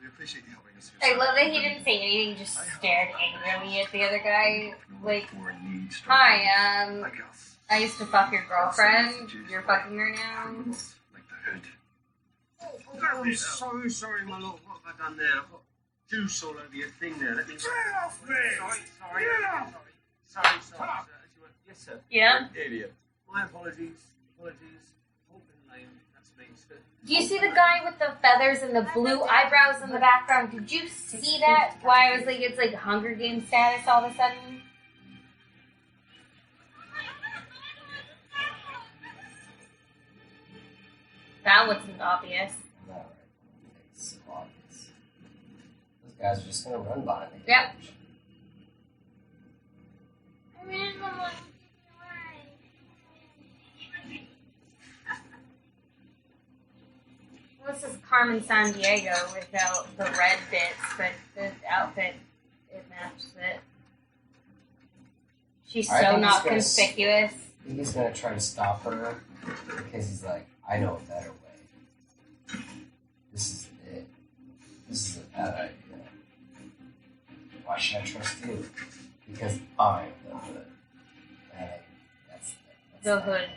Speaker 11: We appreciate you helping us here.
Speaker 2: I love that he didn't say anything, just stared angrily at the other guy. Like, hi,
Speaker 11: Like us.
Speaker 2: I used to fuck your girlfriend. You're fucking her now.
Speaker 11: Like the hood.
Speaker 10: Oh, I'm so sorry, my lord. What have I done there? I've got juice all over your thing there. Let me...
Speaker 6: Get off me!
Speaker 10: Sorry. Sorry. Yes, sir.
Speaker 2: Yeah.
Speaker 11: Idiot.
Speaker 10: My apologies. Apologies. All been lame. That's me, sir.
Speaker 2: Do you see the guy with the feathers and the blue eyebrows in the background? Did you see that? Why I was like, it's like Hunger Games status all of a sudden? That wasn't obvious.
Speaker 3: No, right. It's obvious. Those guys are just gonna run by me.
Speaker 2: Yep. This is Carmen San Diego without the red bits, but the outfit, it matches it. She's
Speaker 3: I
Speaker 2: so
Speaker 3: think
Speaker 2: not
Speaker 3: he's gonna
Speaker 2: conspicuous.
Speaker 3: I think he's gonna try to stop her because he's like, I know a better way. This is it. This is a bad idea. Why should I trust you? Because I'm the hood. And that's
Speaker 2: The hood.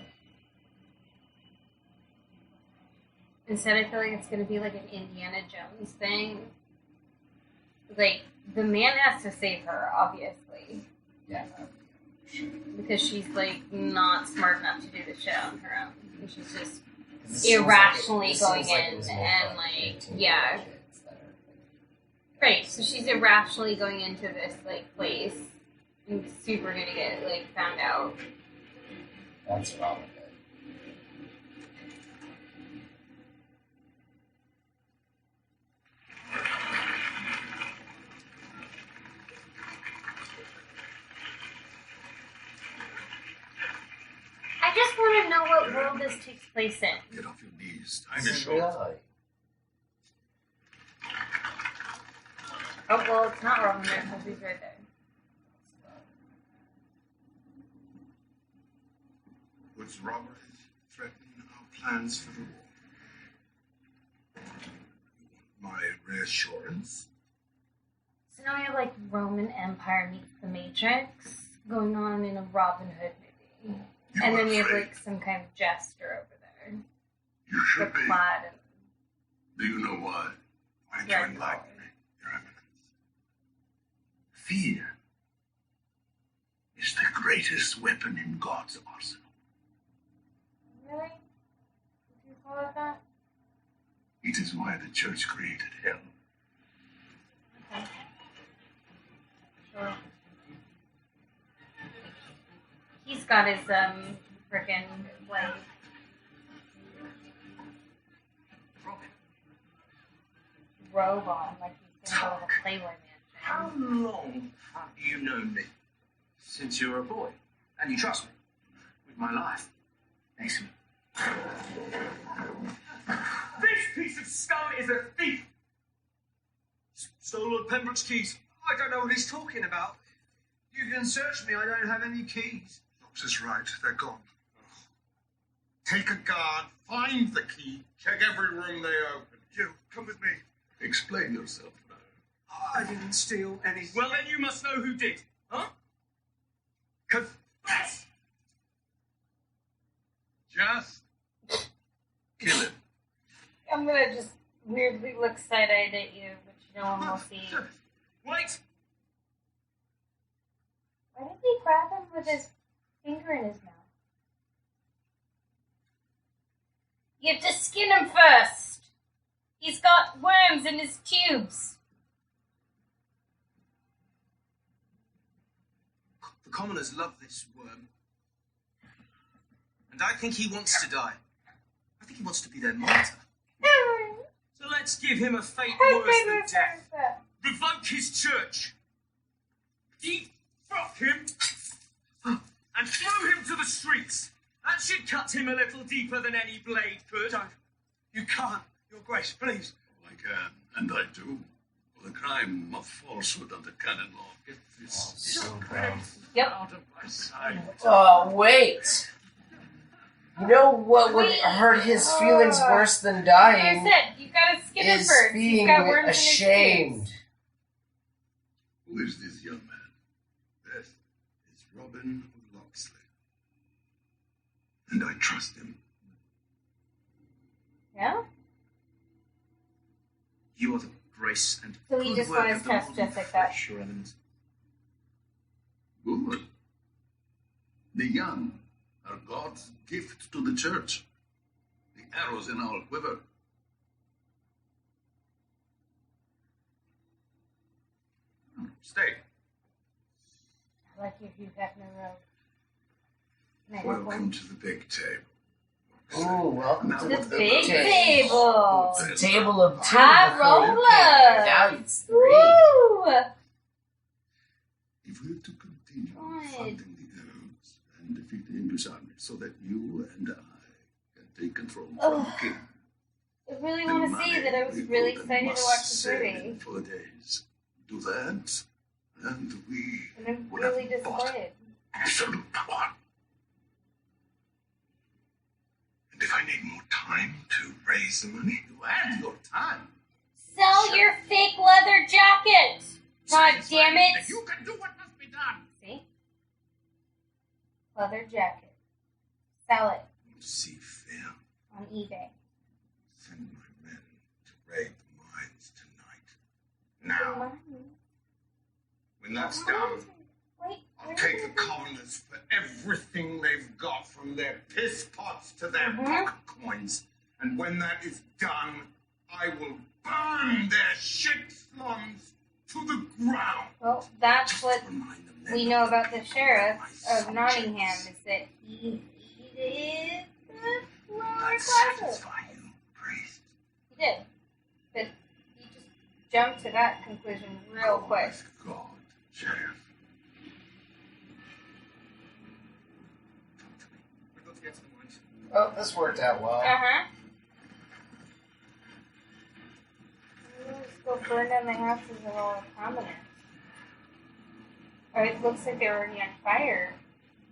Speaker 2: Instead, I feel like it's going to be like an Indiana Jones thing. Like, the man has to save her, obviously.
Speaker 3: Yeah, sure.
Speaker 2: Because she's, like, not smart enough to do the shit on her own. And she's just
Speaker 3: This seems
Speaker 2: irrationally
Speaker 3: like
Speaker 2: going
Speaker 3: it
Speaker 2: in
Speaker 3: was more
Speaker 2: and,
Speaker 3: fun
Speaker 2: like,
Speaker 3: 18
Speaker 2: yeah.
Speaker 3: kids that are,
Speaker 2: Right, so she's irrationally going into this, like, place. And super gonna get, like, found out.
Speaker 3: that's wrong with it.
Speaker 2: I just want to know what world this takes place in.
Speaker 6: Get off your knees. Time is
Speaker 3: This is
Speaker 6: short.
Speaker 3: reality.
Speaker 2: Oh, well, it's not Robin there, because he's right there.
Speaker 6: Would robberies threaten our plans for the war? My reassurance?
Speaker 2: So now we have, like, Roman Empire meets the Matrix going on in a Robin Hood movie.
Speaker 6: You
Speaker 2: And
Speaker 6: are
Speaker 2: then we have,
Speaker 6: afraid.
Speaker 2: like, some kind of jester over there.
Speaker 6: You should
Speaker 2: With
Speaker 6: be.
Speaker 2: plaid and...
Speaker 6: Do you know why? Why don't
Speaker 2: Yeah,
Speaker 6: you enlighten me, Your Eminence? Fear is the greatest weapon in God's arsenal.
Speaker 2: Really? Would you call it that?
Speaker 6: It is why the church created hell.
Speaker 2: Okay. Sure. He's got his, frickin', like... robe on like he's going to go to the Playboy Mansion.
Speaker 10: How long have you known me?
Speaker 4: Since you were a boy. And you trust me. With my life.
Speaker 10: Excellent. This piece of scum is a thief!
Speaker 4: Stole Lord Pembroke's keys. I don't know what he's talking about. You can search me, I don't have any keys.
Speaker 9: Knox is right, they're gone. Take a guard, find the key, check every room they open. You, come with me. Explain yourself now.
Speaker 4: I didn't steal anything.
Speaker 10: Well, then you must know who did, huh? Confess!
Speaker 9: Just kill him.
Speaker 2: I'm going to just weirdly look side-eyed at you, which no one will see.
Speaker 10: Wait!
Speaker 2: Why did he grab him with his finger in his mouth? You have to skin him first. He's got worms in his tubes.
Speaker 4: The commoners love this worm. And I think he wants to die. I think he wants to be their martyr.
Speaker 10: So let's give him a fate worse than death. Revoke his church. Defrock him. And throw him to the streets. That should cut him a little deeper than any blade could.
Speaker 4: Don't. You can't. Your Grace, please.
Speaker 6: I can, and I do. For the crime of falsehood under canon law. Get this
Speaker 3: So proud.
Speaker 2: Yep.
Speaker 6: out of my sight.
Speaker 3: Oh, wait. You know what would hurt his feelings worse than
Speaker 2: Like I
Speaker 3: dying
Speaker 2: said, you gotta skin him
Speaker 3: is
Speaker 2: first. He's
Speaker 3: being
Speaker 2: got worms
Speaker 3: ashamed.
Speaker 2: in his tubes.
Speaker 6: Who is this young man? Yes, it's Robin of Locksley. And I trust him.
Speaker 2: Yeah?
Speaker 4: You are the grace and
Speaker 2: So he
Speaker 4: good
Speaker 2: just
Speaker 4: work
Speaker 2: wanted
Speaker 4: of
Speaker 2: to
Speaker 4: the
Speaker 2: test
Speaker 4: modern
Speaker 2: just like that.
Speaker 4: flesh, Your Eminence.
Speaker 6: Good. The young are God's gift to the church. The arrows in our quiver.
Speaker 4: Stay.
Speaker 2: I like you if you have no robe. Can I have one?
Speaker 6: Welcome to the big table.
Speaker 3: Ooh, welcome
Speaker 6: Now
Speaker 3: to
Speaker 2: The
Speaker 3: the
Speaker 2: big
Speaker 3: table.
Speaker 2: table.
Speaker 3: It's a table of two.
Speaker 2: High roller.
Speaker 3: Now it's 3.
Speaker 2: Woo!
Speaker 6: If we're to continue
Speaker 2: Good.
Speaker 6: fighting the elves and defeat the English army so that you and I can take control from
Speaker 2: Ugh.
Speaker 6: the king.
Speaker 2: I really
Speaker 6: the
Speaker 2: want to
Speaker 6: money
Speaker 2: see that I was
Speaker 6: we
Speaker 2: really
Speaker 6: would
Speaker 2: excited to
Speaker 6: must
Speaker 2: watch this
Speaker 6: save
Speaker 2: movie.
Speaker 6: in 4 days. Do that, and we
Speaker 2: And I'm
Speaker 6: will
Speaker 2: really
Speaker 6: have bought
Speaker 2: disappointed.
Speaker 6: absolute power. And if I need more time to raise the money, you add your time.
Speaker 2: Sell your fake leather jacket! God damn it!
Speaker 6: You can do what must be done.
Speaker 2: See? Leather jacket. Sell it
Speaker 6: See fair.
Speaker 2: on eBay.
Speaker 6: Send my men to raid the mines tonight. Now, when that's done,
Speaker 2: Wait,
Speaker 6: I'll take the commoners for everything they've got, from their piss pots to their
Speaker 2: Mhm.
Speaker 6: pocket coins. And when that is done, I will burn their shit slums to the ground.
Speaker 2: Well, that's what
Speaker 6: Remind them
Speaker 2: we
Speaker 6: then
Speaker 2: know
Speaker 6: of the
Speaker 2: about the
Speaker 6: people
Speaker 2: sheriff
Speaker 6: my
Speaker 2: of
Speaker 6: subjects.
Speaker 2: Nottingham is that he did the lower
Speaker 6: That
Speaker 2: classes.
Speaker 6: satisfy you, priest.
Speaker 2: He did. But he just jumped to that conclusion real
Speaker 6: Go
Speaker 2: quick.
Speaker 6: with God, sheriff.
Speaker 10: Talk to me. We're about to get to the mines.
Speaker 3: Oh, this worked out well.
Speaker 2: Uh-huh. Let's go burn down the houses of all the prominent. Or it looks like they're already on fire.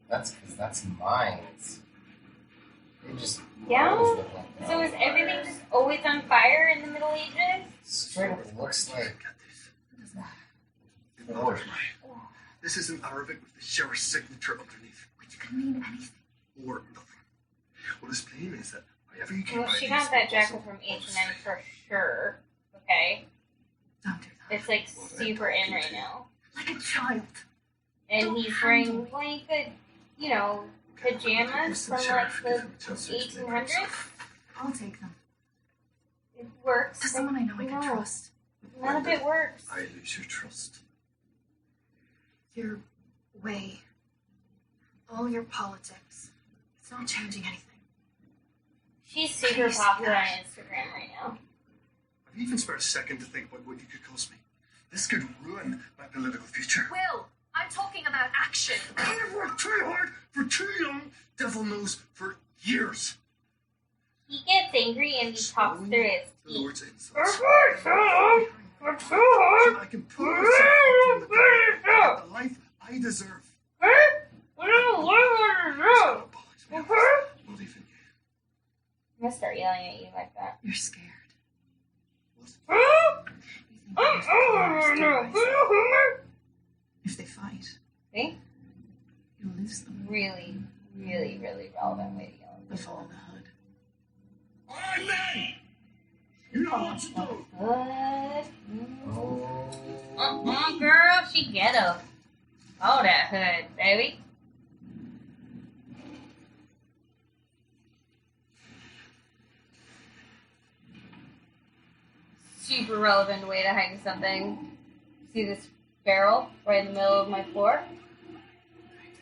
Speaker 3: That's because that's mines. They just
Speaker 2: Yeah?
Speaker 3: always look like that.
Speaker 2: So is everything just always on fire in the Middle Ages?
Speaker 3: Straight up looks like
Speaker 10: Get this. Another lie. This is in Arabic with the sheriff's signature underneath.
Speaker 5: Which could mean anything.
Speaker 10: Or nothing. What it's plain is that whenever you can
Speaker 2: Well,
Speaker 10: buy
Speaker 2: she
Speaker 10: these
Speaker 2: got that
Speaker 10: bottles
Speaker 2: jacket
Speaker 10: of
Speaker 2: from
Speaker 10: bottles,
Speaker 2: H&M for sure. Okay?
Speaker 5: Don't do that.
Speaker 2: It's like super in right now.
Speaker 5: Like a child.
Speaker 2: And
Speaker 5: Don't
Speaker 2: he's
Speaker 5: handle
Speaker 2: wearing
Speaker 5: me.
Speaker 2: like a, you know, pajamas from like the 1800s.
Speaker 5: I'll take them.
Speaker 2: It works.
Speaker 5: To someone I know I can
Speaker 2: No,
Speaker 5: trust.
Speaker 2: None of it works.
Speaker 10: I lose your trust.
Speaker 5: Your way. All your politics. It's not changing anything.
Speaker 2: She's super
Speaker 5: Please,
Speaker 2: popular on
Speaker 5: yeah.
Speaker 2: Instagram right now.
Speaker 10: Have
Speaker 9: you even spare a second to think about what you could cost me? This could ruin my political future.
Speaker 7: Will, I'm talking about action.
Speaker 9: I've worked too hard for too long, devil knows, for years.
Speaker 2: He gets angry and he talks through his
Speaker 9: The
Speaker 2: teeth.
Speaker 9: Lord's insults. So I can pull myself up from the ground and get the life I deserve. Not even you.
Speaker 2: I'm gonna start yelling at you like that.
Speaker 5: You're scared. If they fight,
Speaker 2: See?
Speaker 5: you'll lose them.
Speaker 2: Really, really, really relevant way to yell at
Speaker 5: But follow the hood.
Speaker 6: All right, man. You know what to do.
Speaker 2: What?
Speaker 3: Oh.
Speaker 2: Girl, she ghetto. Oh, that hood, baby. Super relevant way to hang something. See this barrel right in the middle of my floor?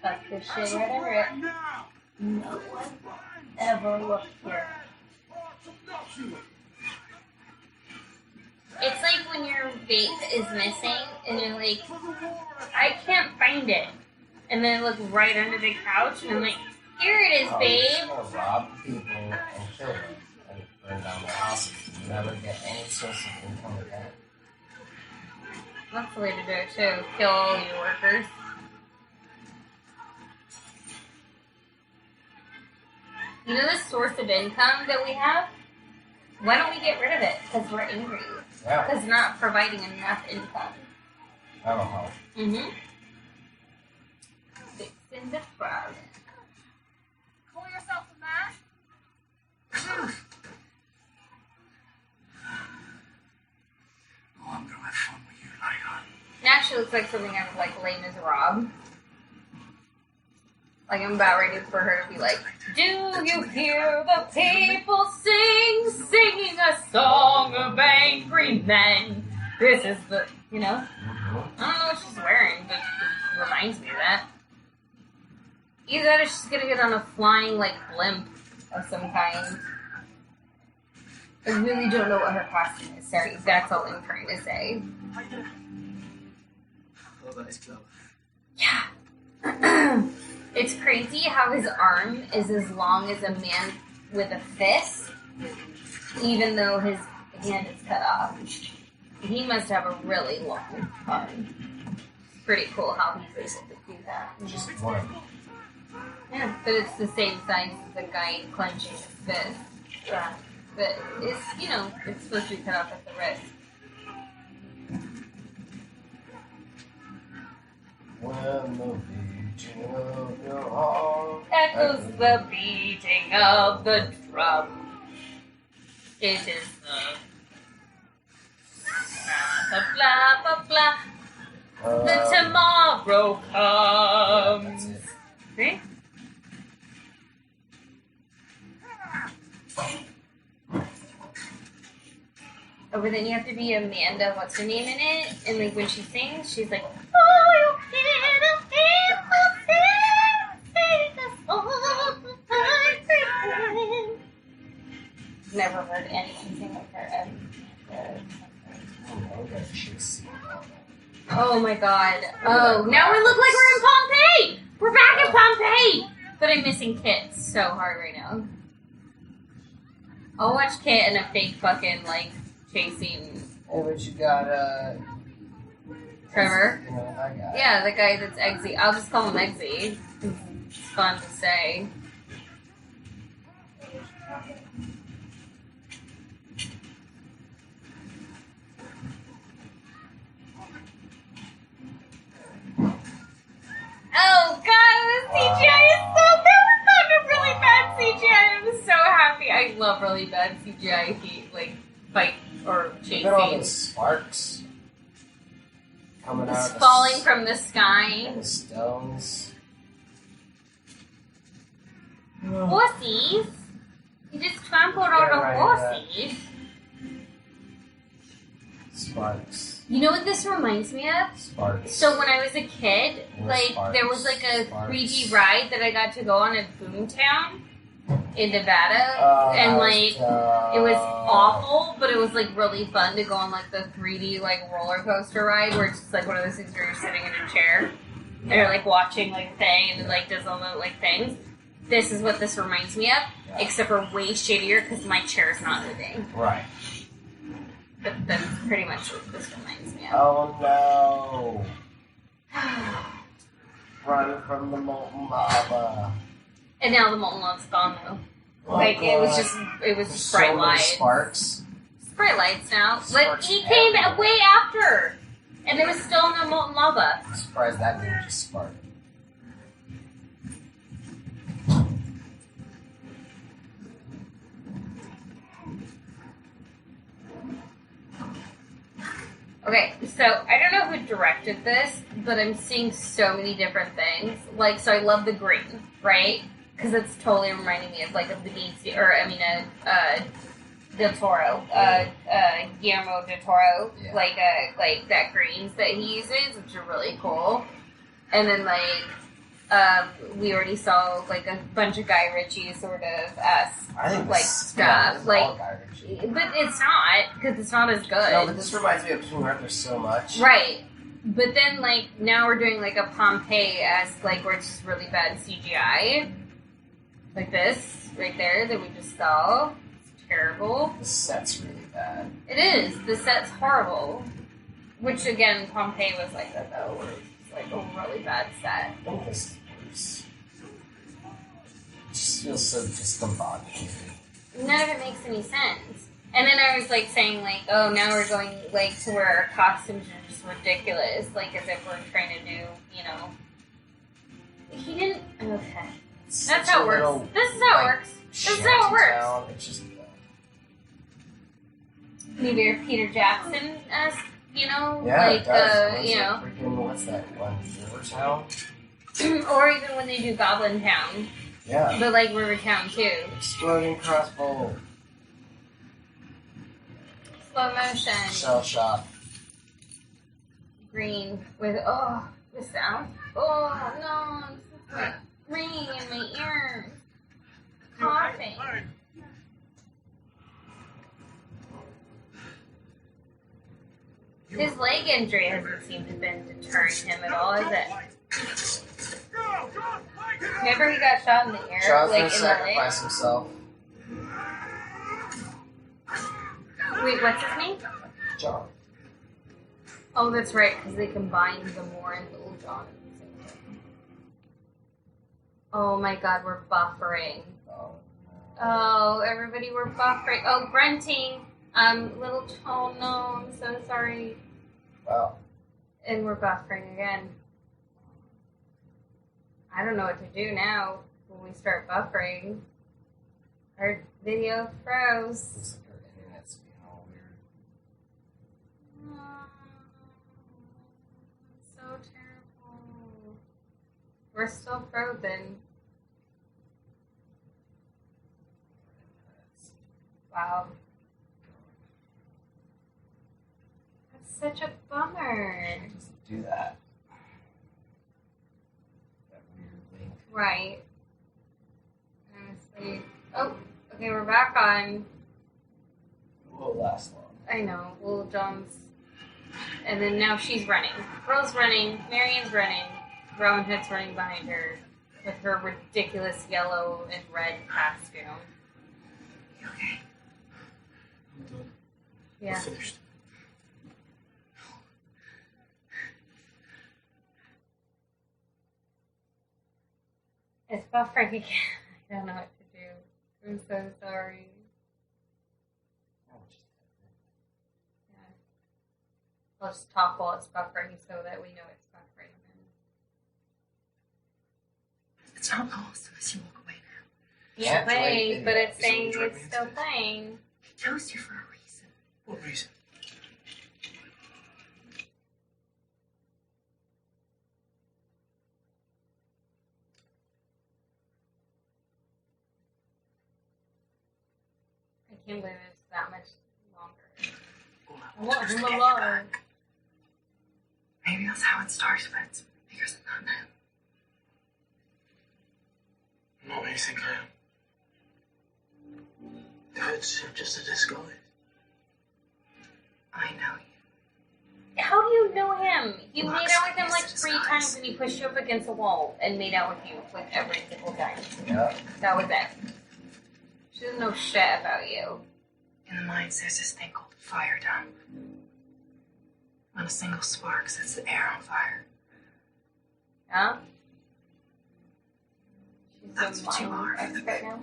Speaker 2: Tuck this shit right under it.
Speaker 6: Now.
Speaker 2: No one ever looked here. It's like when your vape is missing and you're like, I can't find it. And then I look right under the couch and I'm like, here it is,
Speaker 3: Oh,
Speaker 2: babe.
Speaker 3: you're just gonna rob people and kill them and burn down their houses. You never get any source of income again.
Speaker 2: That's the way to do it too. Kill all your workers. You know the source of income that we have? Why don't we get rid of it? Because we're angry.
Speaker 3: Yeah,
Speaker 2: Because it's not providing enough income.
Speaker 3: that'll help.
Speaker 2: Mm-hmm. Fixing the problem.
Speaker 7: Call yourself a man?
Speaker 9: Oh, I'm gonna have fun with you, Lyra.
Speaker 2: It actually looks like something I would like Les Miserables. Like I'm about ready for her to be like, do you hear the people sing, singing a song of angry men? This is the, you know? I don't know what she's wearing, but it reminds me of that. Either that or she's gonna get on a flying, like, blimp of some kind. I really don't know what her costume is, sorry. That's all I'm trying to say.
Speaker 4: Oh, that is clever.
Speaker 2: Yeah. It's crazy how his arm is as long as a man with a fist, even though his hand is cut off. He must have a really long arm. Pretty cool how he's able to do that. You know?
Speaker 3: Just one.
Speaker 2: Yeah, but it's the same size as the guy clenching his fist. Yeah. But it's, you know, it's supposed to be cut off at the wrist.
Speaker 3: When the beating of your heart
Speaker 2: Echoes the beating of the drum. It is the blah blah blah. The tomorrow comes.
Speaker 3: That's it.
Speaker 2: See? Oh, but then you have to be Amanda, what's her name in it? And like when she sings, she's like, oh, you hear the people sing the song of my Never heard anyone sing like her. Oh my god. Oh, now we look like we're in Pompeii! We're back in Pompeii! But I'm missing Kit so hard right now. I'll watch Kit and a fake fucking, like, chasing
Speaker 3: Hey, but you got,
Speaker 2: Trevor.
Speaker 3: you know, that guy.
Speaker 2: Yeah, the guy that's Eggsy. I'll just call him Eggsy. It's fun to say. Oh god, the CGI is so good. It's not a really bad CGI. I'm so happy. I love really bad CGI like fight or
Speaker 3: Look at all the
Speaker 2: chasing.
Speaker 3: sparks coming out
Speaker 2: It's
Speaker 3: of the
Speaker 2: falling from the sky.
Speaker 3: the stones.
Speaker 2: Horsies? You just trampled all
Speaker 3: Yeah,
Speaker 2: the
Speaker 3: right,
Speaker 2: horsies.
Speaker 3: Sparks.
Speaker 2: You know what this reminds me of?
Speaker 3: Sparks.
Speaker 2: So when I was a kid,
Speaker 3: More
Speaker 2: like
Speaker 3: sparks.
Speaker 2: there was like a
Speaker 3: Sparks.
Speaker 2: 3D ride that I got to go on in Boomtown, in Nevada, and like it was awful, but it was like really fun to go on like the 3D like roller coaster ride where it's just like one of those things where you're sitting in a chair and you're like watching like a thing and it like does all the like things. This is what this reminds me of, except for way shittier because my chair's not moving.
Speaker 3: Right.
Speaker 2: But that's pretty much what this reminds me of.
Speaker 3: Oh no! Run from the molten lava.
Speaker 2: And now the molten lava's gone though. Like it was just bright
Speaker 3: so many
Speaker 2: lights.
Speaker 3: sparks.
Speaker 2: It's bright lights now. But
Speaker 3: Sparks
Speaker 2: he came
Speaker 3: everywhere.
Speaker 2: way after, and there was still no molten lava.
Speaker 3: I'm surprised that didn't just spark.
Speaker 2: Okay, so I don't know who directed this, but I'm seeing so many different things. Like, so I love the green, right? Because it's totally reminding me of like a Benicio, or I mean Del Toro, Guillermo del Toro, like that greens that he uses, which are really cool. And then like we already saw like a bunch of Guy Ritchie sort of
Speaker 3: I think
Speaker 2: like
Speaker 3: this,
Speaker 2: stuff,
Speaker 3: this is
Speaker 2: like.
Speaker 3: all Guy Ritchie.
Speaker 2: But it's not, because it's not as good.
Speaker 3: No, but this reminds me of King Arthur so much.
Speaker 2: Right. But then, like, now we're doing, like, a Pompeii-esque, like, where it's just really bad CGI. Like this, right there, that we just saw. It's terrible.
Speaker 3: The set's really bad.
Speaker 2: It is. The set's horrible. Which, again, Pompeii was like that, though, where it's, like, a really bad set.
Speaker 3: I think this is worse. It just feels so discombobulated.
Speaker 2: None of it makes any sense. And then I was like saying like, oh, now we're going like to where our costumes are just ridiculous, like as if we're trying to do, you know. He didn't. Okay, that's how it works. This is how it works. This is how it works.
Speaker 3: It's just
Speaker 2: maybe a Peter Jackson-esque, you know,
Speaker 3: yeah,
Speaker 2: like
Speaker 3: it does.
Speaker 2: you know,
Speaker 3: Freaking, what's that one? Rivertown?
Speaker 2: or even when they do Goblin Town.
Speaker 3: Yeah.
Speaker 2: But like Rivertown too.
Speaker 3: Exploding crossbow.
Speaker 2: Slow motion.
Speaker 3: Shell shock.
Speaker 2: Green with the sound. Oh no, it's like ringing in my ears. Coughing. His leg injury hasn't seemed to have been deterring him at all, is it? Remember he got shot in the air,
Speaker 3: John's
Speaker 2: like
Speaker 3: gonna
Speaker 2: in the
Speaker 3: sacrifice
Speaker 2: leg?
Speaker 3: himself.
Speaker 2: Wait, what's his name?
Speaker 3: John.
Speaker 2: Oh, that's right, because they combined the Moore and Little John. Oh my god, we're buffering. Oh, everybody, we're buffering. Oh, grunting. Little tone. No, I'm so sorry.
Speaker 3: Wow.
Speaker 2: And we're buffering again. I don't know what to do now when we start buffering. Our video froze.
Speaker 3: Looks like our internet's being all weird.
Speaker 2: So terrible. We're still frozen. Wow. That's such a bummer.
Speaker 3: It doesn't do that. That weird link.
Speaker 2: Right. Honestly. Oh, okay, we're back on.
Speaker 3: It won't last long.
Speaker 2: I know, Little John's. And then now she's running. Pearl's running, Marion's running, Rowan Hood's running behind her with her ridiculous yellow and red costume.
Speaker 6: You okay? I'm done.
Speaker 2: Yeah.
Speaker 6: We're finished.
Speaker 2: It's buffering again. I don't know what to do. I'm so sorry. Yeah. I'll just talk while it's buffering so that we know it's buffering.
Speaker 5: It's not lost unless you walk away now.
Speaker 2: Yeah, playing, but it's
Speaker 6: Is it
Speaker 2: saying
Speaker 6: driving
Speaker 2: it's
Speaker 6: into
Speaker 2: still
Speaker 6: this?
Speaker 2: playing.
Speaker 5: He chose you for a reason.
Speaker 6: What reason?
Speaker 2: I can't believe it's that much longer.
Speaker 5: Well,
Speaker 2: I want him alone.
Speaker 5: Maybe that's how it started, but it's bigger than that now.
Speaker 6: I'm not what you think I am.
Speaker 4: It's just a disguise.
Speaker 5: I know you.
Speaker 2: How do you know him? You
Speaker 5: Well,
Speaker 2: made out with him
Speaker 5: it's
Speaker 2: like
Speaker 5: a
Speaker 2: 3
Speaker 5: disguise.
Speaker 2: times and he pushed you up against the wall and made out with you like every single time.
Speaker 3: Yeah.
Speaker 2: That was it. She doesn't know shit about you.
Speaker 5: In the mines, there's this thing called a fire dump. When a single spark sets the air on fire.
Speaker 2: Huh? She's
Speaker 5: That's
Speaker 2: a
Speaker 5: what you
Speaker 2: mine
Speaker 5: are for the
Speaker 2: expert now.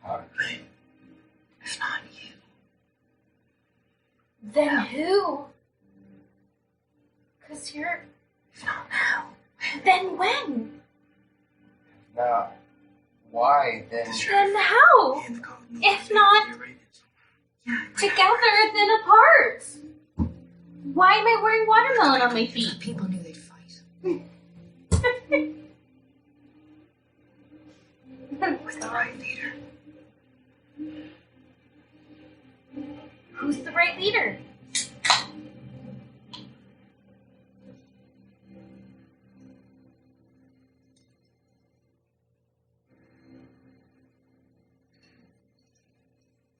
Speaker 3: How
Speaker 4: Me.
Speaker 5: If not you.
Speaker 2: Then who? Because you're...
Speaker 5: If not now.
Speaker 2: Then when?
Speaker 3: now? Why then?
Speaker 2: Then how?
Speaker 4: Me and the garden.
Speaker 2: If not-
Speaker 4: The Arabians.
Speaker 2: Together, then apart. Why am I wearing watermelon on my
Speaker 5: If the
Speaker 2: feet?
Speaker 5: people knew they'd fight. With the right leader.
Speaker 2: Who's the right leader?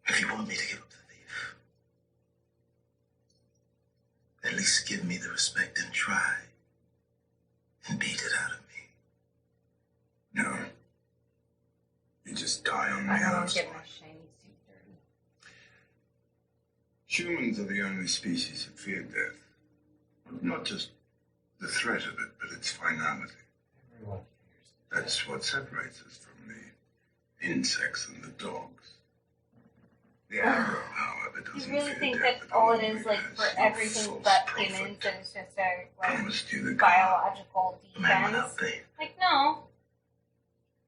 Speaker 6: If you want me to give up the thief, at least give me the respect and try and beat it out of me. No. You just die on
Speaker 2: I
Speaker 6: the
Speaker 2: don't want to
Speaker 6: outside.
Speaker 2: get my shiny suit dirty.
Speaker 6: Humans are the only species that fear death. Not just the threat of it, but its finality.
Speaker 3: Everyone cares.
Speaker 6: That's what separates us from the insects and the dogs. The arrow, however,
Speaker 2: You
Speaker 6: doesn't
Speaker 2: really
Speaker 6: fear
Speaker 2: think
Speaker 6: death.
Speaker 2: that
Speaker 6: It
Speaker 2: all it
Speaker 6: only
Speaker 2: is, like,
Speaker 6: has
Speaker 2: for
Speaker 6: no
Speaker 2: everything
Speaker 6: false
Speaker 2: but
Speaker 6: prophet.
Speaker 2: humans, and it's just a, like,
Speaker 6: Promised you the God,
Speaker 2: biological
Speaker 6: a man
Speaker 2: defense?
Speaker 6: without faith,
Speaker 2: Like, no.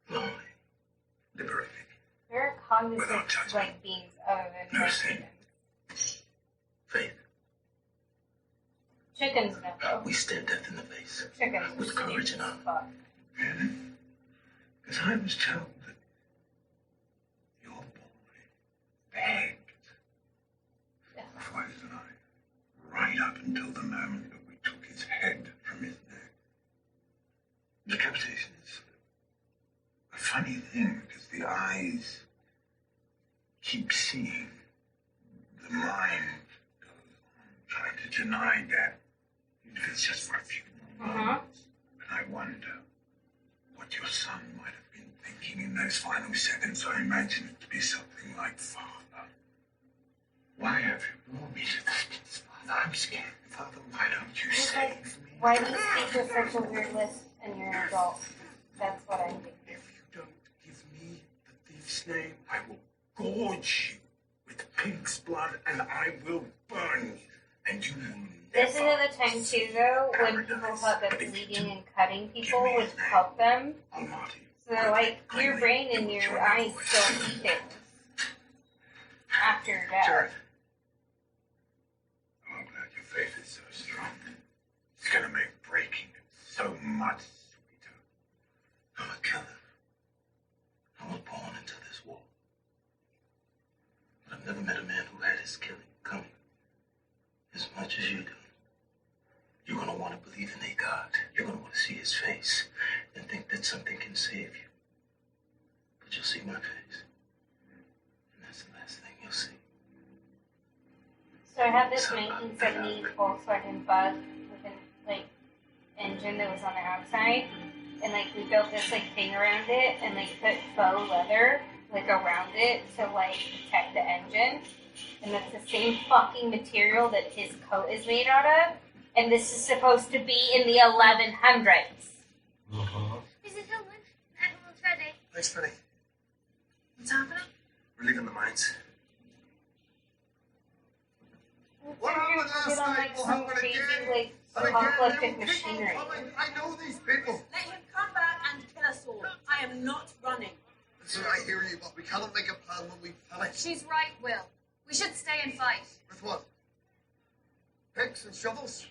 Speaker 6: lonely, liberated.
Speaker 2: There are cognizant,
Speaker 6: Without judgment.
Speaker 2: like, beings other than,
Speaker 6: No
Speaker 2: like,
Speaker 6: sin.
Speaker 2: humans.
Speaker 6: Faith.
Speaker 2: Chickens, no, though.
Speaker 6: We stare death in the face.
Speaker 2: Chickens are
Speaker 6: with courage
Speaker 2: stupid
Speaker 6: and
Speaker 2: as fuck.
Speaker 6: Because I was told that your boy begged for his life right up until the moment that we took his head from his neck. Decapitation is a funny thing because the eyes keep seeing. The mind goes on trying to deny death, even if it's just for a few moments. And I wonder what your son might have been thinking in those final seconds. I imagine it to be something like, Father, why have you brought me to this? Father, I'm scared. Father, why don't you
Speaker 2: It's like,
Speaker 6: save me?
Speaker 2: why do you speak with such a weird lisp and you're an adult? That's what I'm thinking.
Speaker 6: If you don't give me the thief's name, I will gorge you with pig's blood and I will burn you. And you will
Speaker 2: This is
Speaker 6: never
Speaker 2: the time, too, though, when people thought that bleeding and cutting people would help them.
Speaker 6: Almighty.
Speaker 2: So, like, your brain and your eyes still see things after your death.
Speaker 6: Jared. Oh, I'm glad your faith is so strong. It's gonna make breaking it so much sweeter. I'm a killer. I was born into this war. But I've never met a man who had his killing coming as much as you do. You're gonna want to believe in a God. You're gonna want to see his face and think that something can save you. But you'll see my face. And that's the last thing you'll see.
Speaker 2: So I had this 1970 Volkswagen Bug with an, like, engine that was on the outside. And, like, we built this, like, thing around it and, like, put faux leather, like, around it to, like, protect the engine. And that's the same fucking material that his coat is made out of. And this is supposed to be in the 1100s.
Speaker 7: Mrs. Hillman, everyone's ready.
Speaker 9: Thanks, Penny.
Speaker 5: What's happening?
Speaker 9: We're leaving the mines.
Speaker 6: What happened last
Speaker 2: Get on,
Speaker 6: night
Speaker 2: like,
Speaker 6: will
Speaker 2: some
Speaker 6: happen
Speaker 2: crazy,
Speaker 6: again.
Speaker 2: like,
Speaker 6: And again, there
Speaker 2: apocalyptic
Speaker 6: will people
Speaker 2: machinery.
Speaker 6: coming. I know these people.
Speaker 12: Let him come back and kill us all. I am not running.
Speaker 11: Listen, I hear you, but we cannot make a plan when we panic.
Speaker 7: She's right, Will. We should stay and fight.
Speaker 11: With what? Picks and shovels?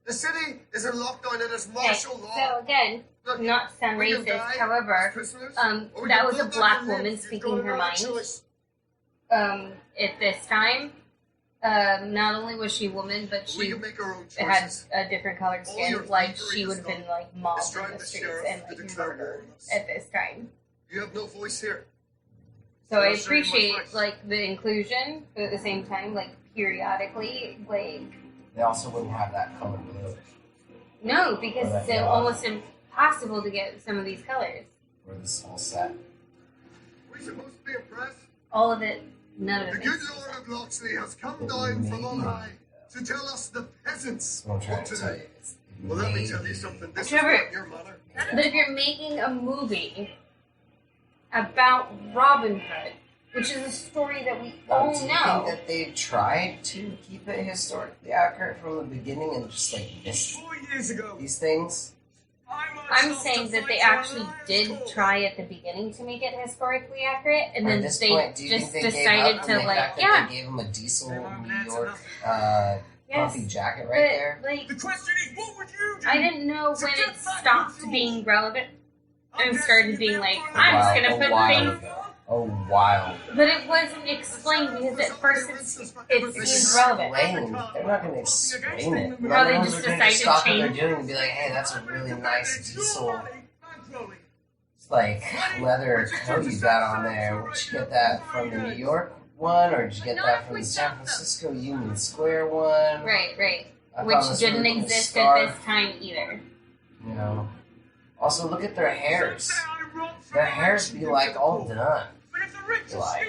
Speaker 11: The city is in lockdown and it's
Speaker 2: Okay,
Speaker 11: martial law.
Speaker 2: so again,
Speaker 11: Look,
Speaker 2: not to sound
Speaker 11: we can
Speaker 2: racist,
Speaker 11: die as
Speaker 2: however,
Speaker 11: prisoners, or we
Speaker 2: that
Speaker 11: can
Speaker 2: was a
Speaker 11: live
Speaker 2: black
Speaker 11: and live.
Speaker 2: woman
Speaker 11: You've
Speaker 2: speaking
Speaker 11: got
Speaker 2: her
Speaker 11: another
Speaker 2: mind.
Speaker 11: choice.
Speaker 2: At this time, not only was she a woman, but
Speaker 11: We
Speaker 2: she
Speaker 11: can make our own
Speaker 2: had
Speaker 11: choices.
Speaker 2: a different colored
Speaker 11: All your
Speaker 2: skin. Like,
Speaker 11: thievery
Speaker 2: she
Speaker 11: is
Speaker 2: would have been,
Speaker 11: done.
Speaker 2: like, mobbed
Speaker 11: It's
Speaker 2: in
Speaker 11: driving
Speaker 2: the
Speaker 11: the
Speaker 2: streets
Speaker 11: sheriff
Speaker 2: and,
Speaker 11: to
Speaker 2: like,
Speaker 11: declare war
Speaker 2: murdered
Speaker 11: on us.
Speaker 2: at this time.
Speaker 11: You have no voice here.
Speaker 2: So I appreciate like the inclusion, but at the same time, like periodically, like
Speaker 3: They also wouldn't have that color blue.
Speaker 2: no, because it's almost impossible to get some of these colors.
Speaker 3: Or this whole set.
Speaker 6: We supposed to be impressed?
Speaker 2: All of it, none of
Speaker 6: The
Speaker 2: it.
Speaker 6: good Lord of Locksley has come down from on high to tell us the peasants
Speaker 3: That's what I'm trying
Speaker 6: what
Speaker 3: to
Speaker 6: to
Speaker 3: tell
Speaker 6: do.
Speaker 3: you. It's
Speaker 6: Well, let me tell you something. This
Speaker 2: Trevor.
Speaker 6: is not your mother.
Speaker 2: But if you're making a movie about Robin Hood, which is a story that we all
Speaker 3: Do you
Speaker 2: know,
Speaker 3: think that they've tried to keep it historically accurate from the beginning and just like miss
Speaker 6: 4 years ago,
Speaker 3: these things?
Speaker 2: I'm saying that they actually did try at the beginning to make it historically accurate, and then
Speaker 3: At this
Speaker 2: they
Speaker 3: point, do you
Speaker 2: just
Speaker 3: think they
Speaker 2: decided
Speaker 3: gave up
Speaker 2: to
Speaker 3: on the
Speaker 2: like,
Speaker 3: fact that
Speaker 2: yeah,
Speaker 3: they gave him a diesel New York
Speaker 2: yes,
Speaker 3: puffy jacket
Speaker 2: but
Speaker 3: right there?
Speaker 2: like,
Speaker 6: the question is, what would you do?
Speaker 2: I didn't know when it stopped being relevant and started being like, I'm just gonna put things.
Speaker 3: A while.
Speaker 2: But it wasn't explained because at first it seemed relevant.
Speaker 3: Explain. They're not going to explain it.
Speaker 2: How they
Speaker 3: None of
Speaker 2: just
Speaker 3: them are gonna
Speaker 2: decided to
Speaker 3: stop what they're
Speaker 2: change.
Speaker 3: doing and be like, hey, that's a really nice diesel, like, leather coat you got on there. Did you get that from the New York one, or did you get that from the San Francisco Union Square one?
Speaker 2: Right, right.
Speaker 3: I
Speaker 2: Which
Speaker 3: found this
Speaker 2: didn't
Speaker 3: really cool
Speaker 2: exist
Speaker 3: scarf.
Speaker 2: at this time either.
Speaker 3: You know. Also, look at their hairs. Their hairs be like all done. Like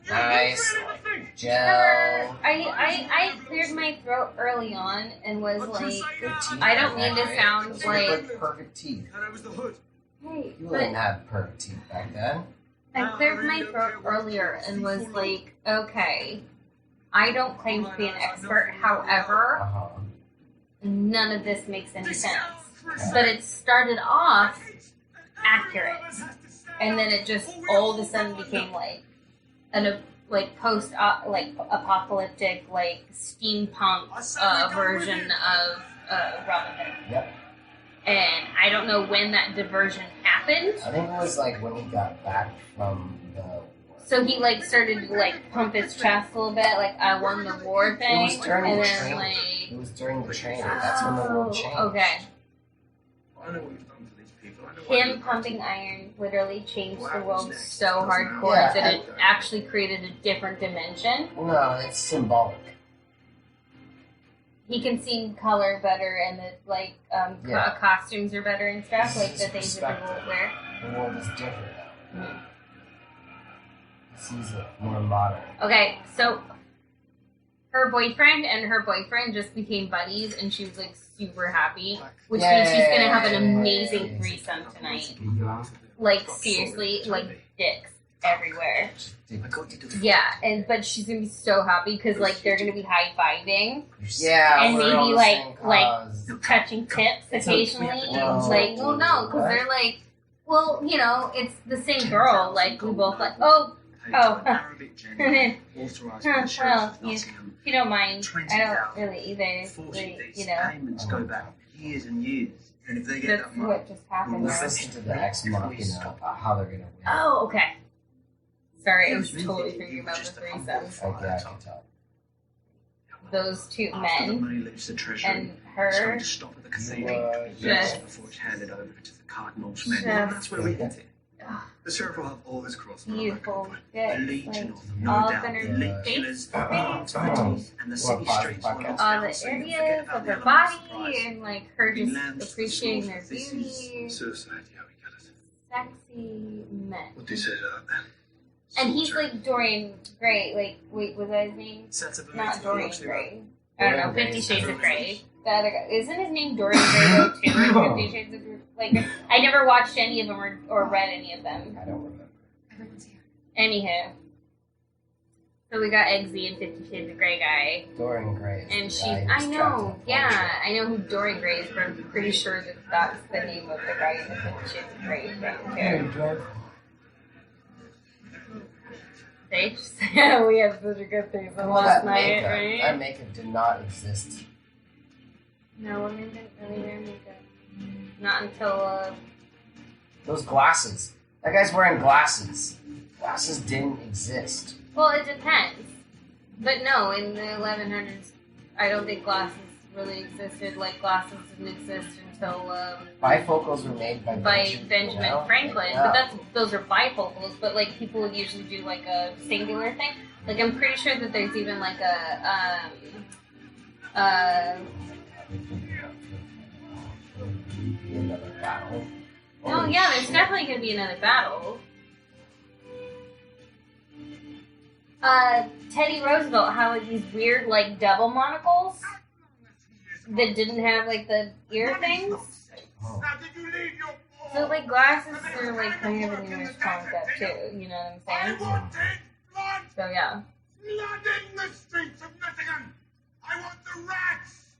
Speaker 3: nice, like gel.
Speaker 2: I cleared my throat early on and was like,
Speaker 3: Good teeth.
Speaker 2: I don't mean to
Speaker 3: right?
Speaker 2: sound
Speaker 3: You look
Speaker 2: like,
Speaker 3: perfect teeth.
Speaker 2: hey,
Speaker 3: You
Speaker 2: but
Speaker 3: didn't have perfect teeth back then.
Speaker 2: I cleared my throat earlier and was like, okay, I don't claim to be an expert, however, none of this makes any sense. But it started off accurate, and then it just all of a sudden became like post like apocalyptic, like steampunk version of Robin Hood.
Speaker 3: Yep.
Speaker 2: And I don't know when that diversion happened.
Speaker 3: I think it was like when he got back from the war.
Speaker 2: So he like started to like pump his chest a little bit, like I won the war thing,
Speaker 3: It was during
Speaker 2: and
Speaker 3: the
Speaker 2: then
Speaker 3: training.
Speaker 2: like
Speaker 3: It was during the training. That's when the world changed.
Speaker 2: okay.
Speaker 9: I know what you've done to these people. I know what
Speaker 2: Him
Speaker 9: you've
Speaker 2: pumping iron literally changed the world so
Speaker 3: Yeah,
Speaker 2: hardcore that it actually created a different dimension.
Speaker 3: No, it's symbolic.
Speaker 2: He can see color better, and the like
Speaker 3: Yeah.
Speaker 2: costumes are better and stuff, like
Speaker 3: It's
Speaker 2: the things that people
Speaker 3: perspective.
Speaker 2: wear.
Speaker 3: The world is different now.
Speaker 2: Mhm.
Speaker 3: He sees it more modern.
Speaker 2: Okay, so her boyfriend and her boyfriend just became buddies, and she was like super happy, which means she's gonna have an amazing threesome tonight. Like seriously, like dicks everywhere. Yeah, but she's gonna be so happy because like they're gonna be high fiving.
Speaker 3: Yeah,
Speaker 2: and
Speaker 3: we're all
Speaker 2: maybe
Speaker 3: the same
Speaker 2: like
Speaker 3: cause.
Speaker 2: touching tips occasionally.
Speaker 3: Whoa.
Speaker 2: Like, well, no, because they're like, well, you know, it's the same girl. Like we both like, oh. Well, you don't mind. I don't really either. Like, you know,
Speaker 4: Payments go back years and years. And if they get
Speaker 2: that's
Speaker 4: that money,
Speaker 2: what just happened.
Speaker 3: Let's
Speaker 2: there.
Speaker 3: listen to the Ex Machina about how they're gonna win.
Speaker 2: Oh, okay. Sorry, I was totally thinking about the threesome.
Speaker 3: Okay, I can tell.
Speaker 2: Those two
Speaker 4: after the
Speaker 2: men
Speaker 4: money leaves the treasury,
Speaker 2: and
Speaker 4: it's
Speaker 2: her.
Speaker 4: going to stop at the cathedral
Speaker 2: Just-
Speaker 4: before it's handed over to the cardinal's men.
Speaker 2: Just-
Speaker 4: And that's where we hit it.
Speaker 9: The sheriff will have all his crossbow.
Speaker 2: Beautiful
Speaker 4: A
Speaker 2: dicks,
Speaker 4: legion
Speaker 2: like
Speaker 4: of them, no
Speaker 2: all
Speaker 4: doubt.
Speaker 2: up in
Speaker 4: The
Speaker 2: her
Speaker 4: elite
Speaker 2: face,
Speaker 4: killers, the activities, and the city streets.
Speaker 2: all the areas of her body, and like her just appreciating their beauty.
Speaker 9: Suicide, yeah, we got it.
Speaker 2: Sexy men.
Speaker 9: What do you say to that, then?
Speaker 2: And he's like Dorian Gray. Like, wait, was that his name? Not Dorian Gray. I don't know. 50 Shades of Grey. The other guy. Isn't his name Dorian Gray though too? in 50 Shades of Grey. Like, I never watched any of them or read any of them.
Speaker 3: I don't remember.
Speaker 2: Anywho. So we got Eggsy and 50 Shades of Grey guy.
Speaker 3: Dorian Gray. Is
Speaker 2: And
Speaker 3: the
Speaker 2: she's,
Speaker 3: guy
Speaker 2: I
Speaker 3: who's
Speaker 2: know,
Speaker 3: trapped in a
Speaker 2: yeah,
Speaker 3: portrait.
Speaker 2: I know who Dorian Gray is, but I'm pretty sure that that's the name of the guy in the 50 Shades of Grey thing too. They just, we had such a good thing from
Speaker 3: Well,
Speaker 2: last
Speaker 3: that
Speaker 2: night,
Speaker 3: makeup,
Speaker 2: right?
Speaker 3: that makeup did not exist.
Speaker 2: No, women didn't really wear makeup. Not until,
Speaker 3: Those glasses. That guy's wearing glasses. Glasses didn't exist.
Speaker 2: well, it depends. But no, in the 1100s, I don't think glasses really existed. Like glasses didn't exist until
Speaker 3: Bifocals were made by
Speaker 2: Benjamin Franklin.
Speaker 3: Yeah.
Speaker 2: But those are bifocals. But like people would usually do like a singular thing. Like I'm pretty sure that there's even like a
Speaker 3: Another battle.
Speaker 2: no, yeah, there's definitely gonna be another battle. Teddy Roosevelt had like these weird like double monocles that didn't have like the ear things.
Speaker 3: Oh.
Speaker 2: So like glasses are like kind of a newish concept too, you know what I'm saying? So yeah.
Speaker 6: Flooding the streets of Nottingham. I want the rats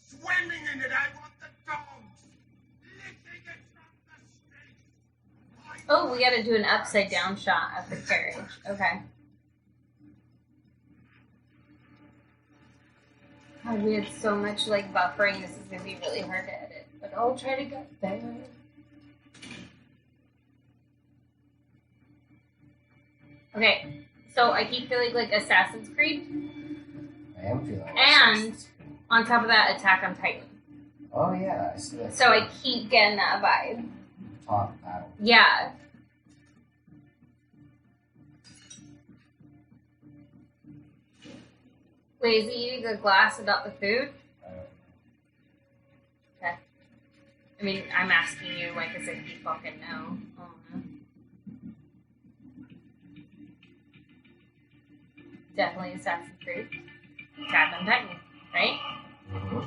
Speaker 6: swimming in it. I want the dogs licking it from the streets.
Speaker 2: Oh, we gotta do an upside down shot of the carriage. Okay. God, we had so much like buffering. This is gonna be really hard to edit, but I'll try to get there. Okay, so I keep feeling like Assassin's Creed,
Speaker 3: I am feeling
Speaker 2: and on top of that, Attack on Titan.
Speaker 3: Oh yeah, I see that.
Speaker 2: So I keep getting that vibe.
Speaker 3: Top battle.
Speaker 2: Yeah. Wait, is he eating the glass about the food? Okay. I mean, I'm asking you, like, as if you fucking know. I don't know. Definitely Assassin's Creed. Attack on Titan, right?
Speaker 3: Mm-hmm.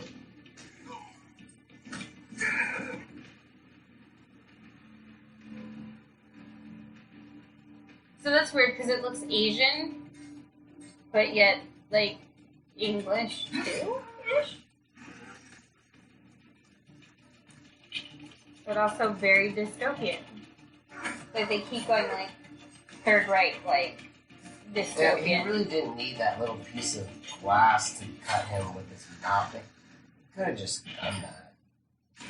Speaker 2: So that's weird because it looks Asian, but yet, like, English too-ish? But also very dystopian. Like, they keep going, like, Third Reich, like,
Speaker 3: Yeah,
Speaker 2: dystopian.
Speaker 3: he really didn't need that little piece of glass to cut him with his mouth. He could have just done that.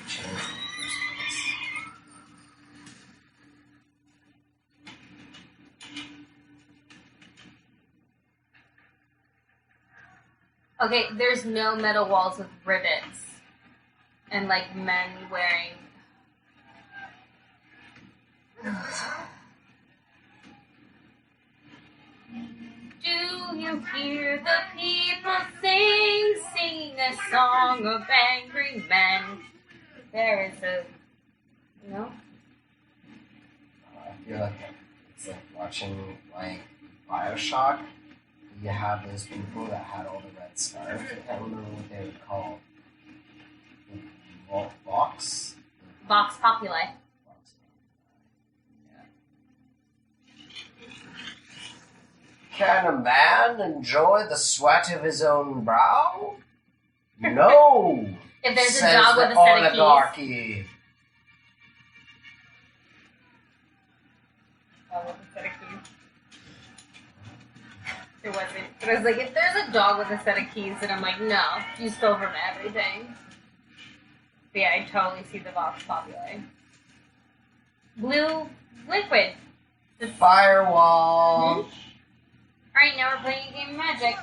Speaker 3: Changed it in the first place.
Speaker 2: Okay, there's no metal walls with rivets. And, like, men wearing... Do you hear the people singing a song of angry men? There is a... No?
Speaker 3: I feel like it's like watching like Bioshock. You have those people that had all the red scarves. I can't remember what they were called. The Vox?
Speaker 2: Vox Populi.
Speaker 3: Can a man enjoy the sweat of his own brow? No!
Speaker 2: If there's a
Speaker 3: says
Speaker 2: dog with
Speaker 3: the
Speaker 2: a set of keys.
Speaker 3: oligarchy.
Speaker 2: Oh, with a set of keys. It wasn't. But I was like, if there's a dog with a set of keys, then I'm like, no, you stole from everything. But yeah, I totally see the Vox Populi. Blue liquid.
Speaker 3: Firewall.
Speaker 2: Alright, now we're playing a game of Magic.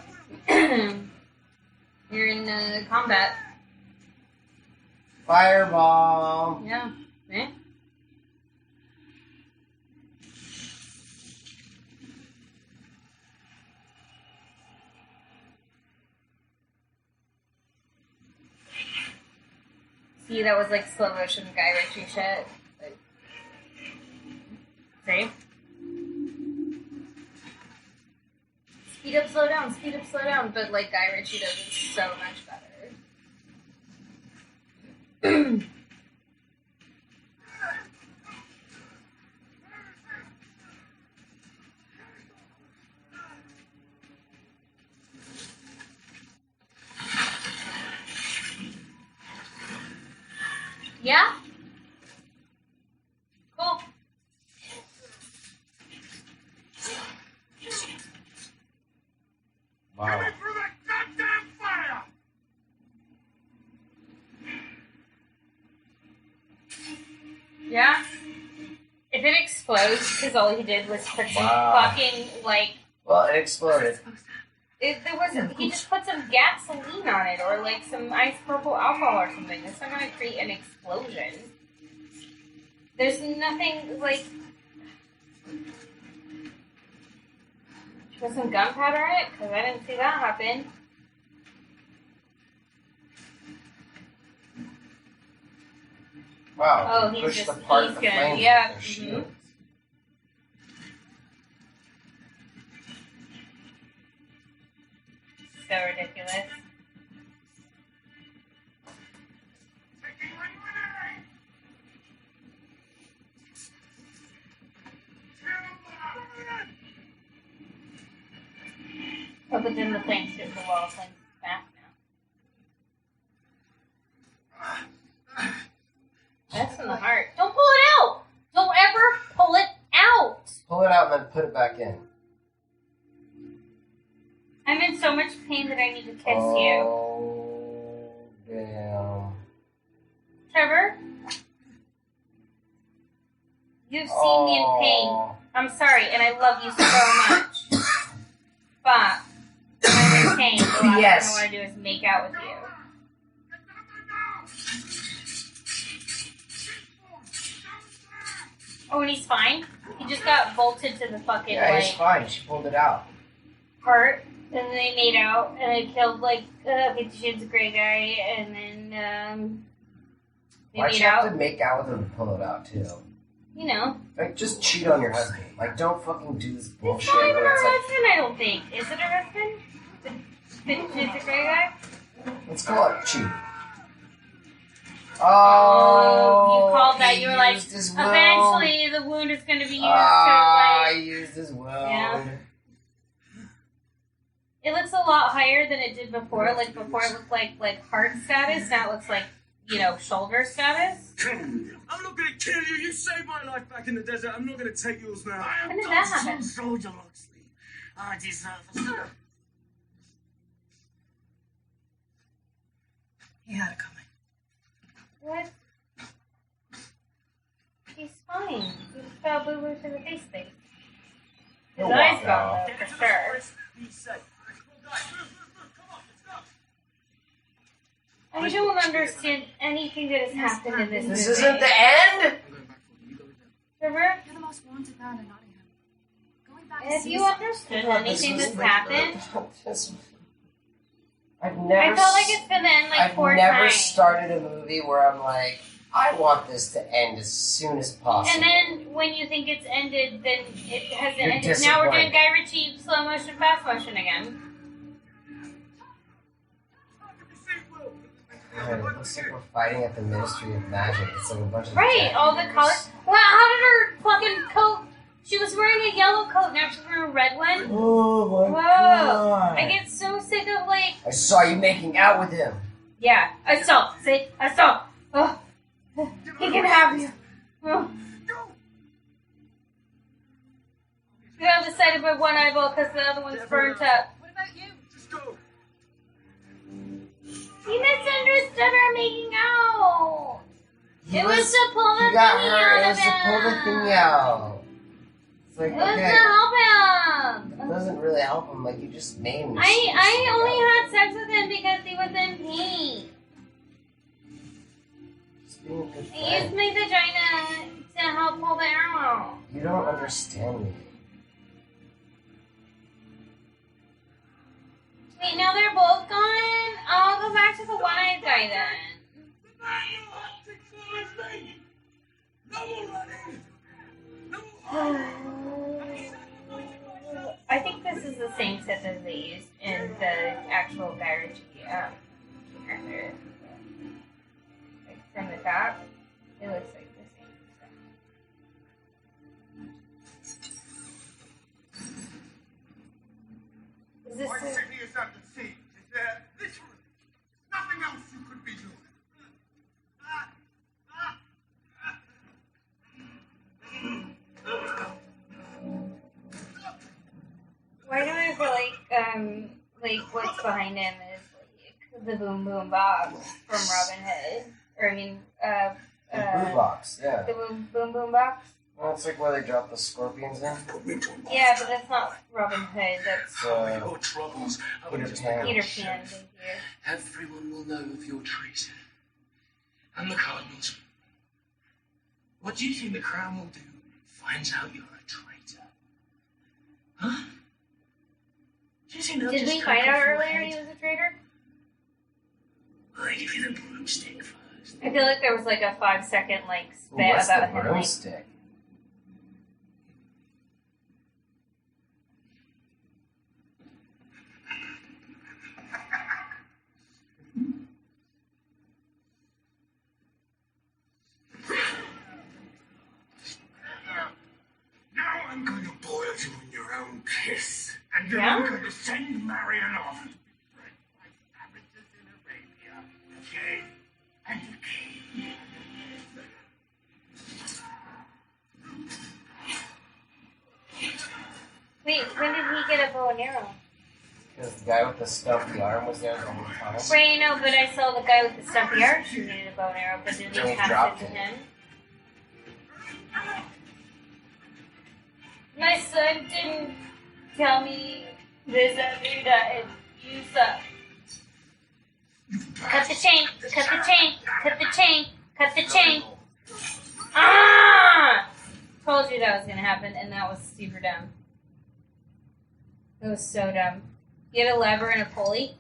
Speaker 2: You're in combat.
Speaker 3: Fireball.
Speaker 2: Yeah. Eh? See, that was like slow motion Guy Ritchie shit. Like, see? Speed up, slow down, but like Guy Ritchie does it so much better. Yeah? Cool.
Speaker 3: Wow.
Speaker 6: Coming through that goddamn fire!
Speaker 2: Yeah? If it explodes, because all he did was put some
Speaker 3: Wow.
Speaker 2: fucking, like...
Speaker 3: Well, it exploded.
Speaker 2: He just put some gasoline on it, or like some isopropyl alcohol or something. It's not gonna create an explosion. There's nothing like. Put some gunpowder in it, because I didn't see that happen.
Speaker 3: Wow.
Speaker 2: Oh, he's
Speaker 3: push
Speaker 2: just
Speaker 3: the part
Speaker 2: he's
Speaker 3: of the
Speaker 2: gonna
Speaker 3: flames
Speaker 2: yeah.
Speaker 3: with their shields.
Speaker 2: So ridiculous. Oh, but then the flames hit the wall. Flames back now. That's in the heart. Don't pull it out! Don't ever pull it out!
Speaker 3: Pull it out and then put it back in.
Speaker 2: I'm in so much pain that I need to kiss
Speaker 3: Oh, damn.
Speaker 2: you. Trevor? You've seen me in pain. I'm sorry, and I love you so much. But I'm in pain. The last thing I want to do is make out with you. Oh, and he's fine? He just got bolted to the fucking,
Speaker 3: Yeah, he's fine. She pulled it out.
Speaker 2: Part, and they made out, and they killed, 50 Shades of Grey guy, and then, they
Speaker 3: Why'd
Speaker 2: made
Speaker 3: you have
Speaker 2: out.
Speaker 3: to make out with him to pull it out, too?
Speaker 2: You know.
Speaker 3: Like, just cheat on your husband. Like, don't fucking do this
Speaker 2: It's
Speaker 3: bullshit
Speaker 2: not even her
Speaker 3: where it's like,
Speaker 2: husband, I don't think. Is it her husband? The 50 Shades of Grey guy?
Speaker 3: let's call it cheating.
Speaker 2: You called that.
Speaker 3: he
Speaker 2: You were like,
Speaker 3: used his wound.
Speaker 2: eventually the wound is going to be used
Speaker 3: I
Speaker 2: to,
Speaker 3: used his wound.
Speaker 2: Yeah. It looks a lot higher than it did before. Like, before it looked like heart status. Now it looks like, shoulder status.
Speaker 6: I'm not gonna kill you. You saved my life back in the desert. I'm not gonna take yours now. I
Speaker 2: When did that happen?
Speaker 6: soldier, Loxley. I deserve a
Speaker 5: He had it coming.
Speaker 2: What? He's fine. He just got boo-boo to the face thing. His
Speaker 3: He'll
Speaker 2: eyes
Speaker 3: walk
Speaker 2: gone,
Speaker 3: out.
Speaker 2: though, for sure.
Speaker 6: Be safe. Guys, move. Come on, let's go.
Speaker 2: I don't understand anything that has happened in this movie.
Speaker 3: This isn't the end?
Speaker 2: Trevor,
Speaker 7: You're the most wanted man in Nottingham. Going back to
Speaker 2: have
Speaker 7: see
Speaker 2: you
Speaker 7: something.
Speaker 2: understood
Speaker 3: God,
Speaker 2: anything
Speaker 3: this
Speaker 2: that's
Speaker 3: was
Speaker 2: happened?
Speaker 3: I've never.
Speaker 2: I felt like it's been in like
Speaker 3: I've
Speaker 2: 4
Speaker 3: never
Speaker 2: times.
Speaker 3: started a movie where I'm like, I want this to end as soon as possible.
Speaker 2: And then when you think it's ended, then it hasn't
Speaker 3: You're
Speaker 2: ended. Now we're doing
Speaker 3: disappointed.
Speaker 2: Guy Ritchie slow motion, fast motion again.
Speaker 3: God, it looks like we're fighting at the Ministry of Magic. It's like a bunch of
Speaker 2: Right, all the colors. Wow, how did her fucking coat? She was wearing a yellow coat, now she's wearing a red one.
Speaker 3: Oh my
Speaker 2: Whoa!
Speaker 3: god!
Speaker 2: I get so sick of like.
Speaker 3: I saw you making out with him.
Speaker 2: Yeah, I saw. See, I saw. Oh, he can have you. Oh. Get on the side of my one eyeball because the other one's burnt up.
Speaker 7: What about you?
Speaker 6: Just go.
Speaker 2: He misunderstood her making out.
Speaker 3: He
Speaker 2: It was to pull the
Speaker 3: He got
Speaker 2: thingy
Speaker 3: her.
Speaker 2: out
Speaker 3: It
Speaker 2: of
Speaker 3: was to pull the
Speaker 2: him.
Speaker 3: thing out. It's like,
Speaker 2: It was
Speaker 3: okay,
Speaker 2: to help him.
Speaker 3: it doesn't really help him. Like, you just made him.
Speaker 2: I only had sex with him because he was in pain.
Speaker 3: Just being a good
Speaker 2: I used
Speaker 3: friend.
Speaker 2: my vagina to help pull the arrow out.
Speaker 3: You don't understand me.
Speaker 2: Wait, now they're both gone? I'll go back to the one-eyed guy then. I think this is the same set that they used in the actual Guy Ritchie character. Like from the top, it looks like the same set. Is this
Speaker 6: Why
Speaker 2: the-
Speaker 6: Sydney is at the sea? Is there literally nothing else you could be doing?
Speaker 2: Why do I feel like what's behind him is like the boom boom box from Robin Hood? Or I mean,
Speaker 3: The blue box, yeah.
Speaker 2: the boom boom box.
Speaker 3: Well, it's like where they drop the scorpions in.
Speaker 2: Yeah, but that's not Robin Hood. That's
Speaker 6: Your troubles.
Speaker 3: Peter Pan.
Speaker 2: Peter Pan. Thank you.
Speaker 10: Everyone will know of your treason. And the Cardinals. What do you think the Crown will do? Finds out you're a traitor. Huh? Do you think they'll
Speaker 2: Did
Speaker 10: just
Speaker 2: we
Speaker 10: cut
Speaker 2: find
Speaker 10: off
Speaker 2: out
Speaker 10: your
Speaker 2: earlier
Speaker 10: head?
Speaker 2: he was a traitor?
Speaker 10: Well, they give you the broomstick first.
Speaker 2: I feel like there was like a 5-second like
Speaker 3: Ooh,
Speaker 2: spit
Speaker 3: what's
Speaker 2: about
Speaker 3: the
Speaker 2: him. Like,
Speaker 3: broomstick?
Speaker 6: Now I'm going to boil you in your own piss. And then
Speaker 2: Yeah?
Speaker 6: I'm going to send Marion off to be bred like amateurs in Arabia. Okay? And okay.
Speaker 2: wait, when did he get a bow and arrow?
Speaker 3: Because the guy with the stumpy arm was there the whole time.
Speaker 2: Right, no, but I saw the guy with the stumpy arm shooting a bow and arrow, but did
Speaker 3: Then
Speaker 2: he
Speaker 3: he
Speaker 2: pass
Speaker 3: dropped
Speaker 2: it to
Speaker 3: it.
Speaker 2: him? My son didn't tell me this after that, and you suck. Cut the chain, cut the chain, cut the chain, cut the chain. Ah! Told you that was gonna happen, and that was super dumb. It was so dumb. You had a lever and a pulley,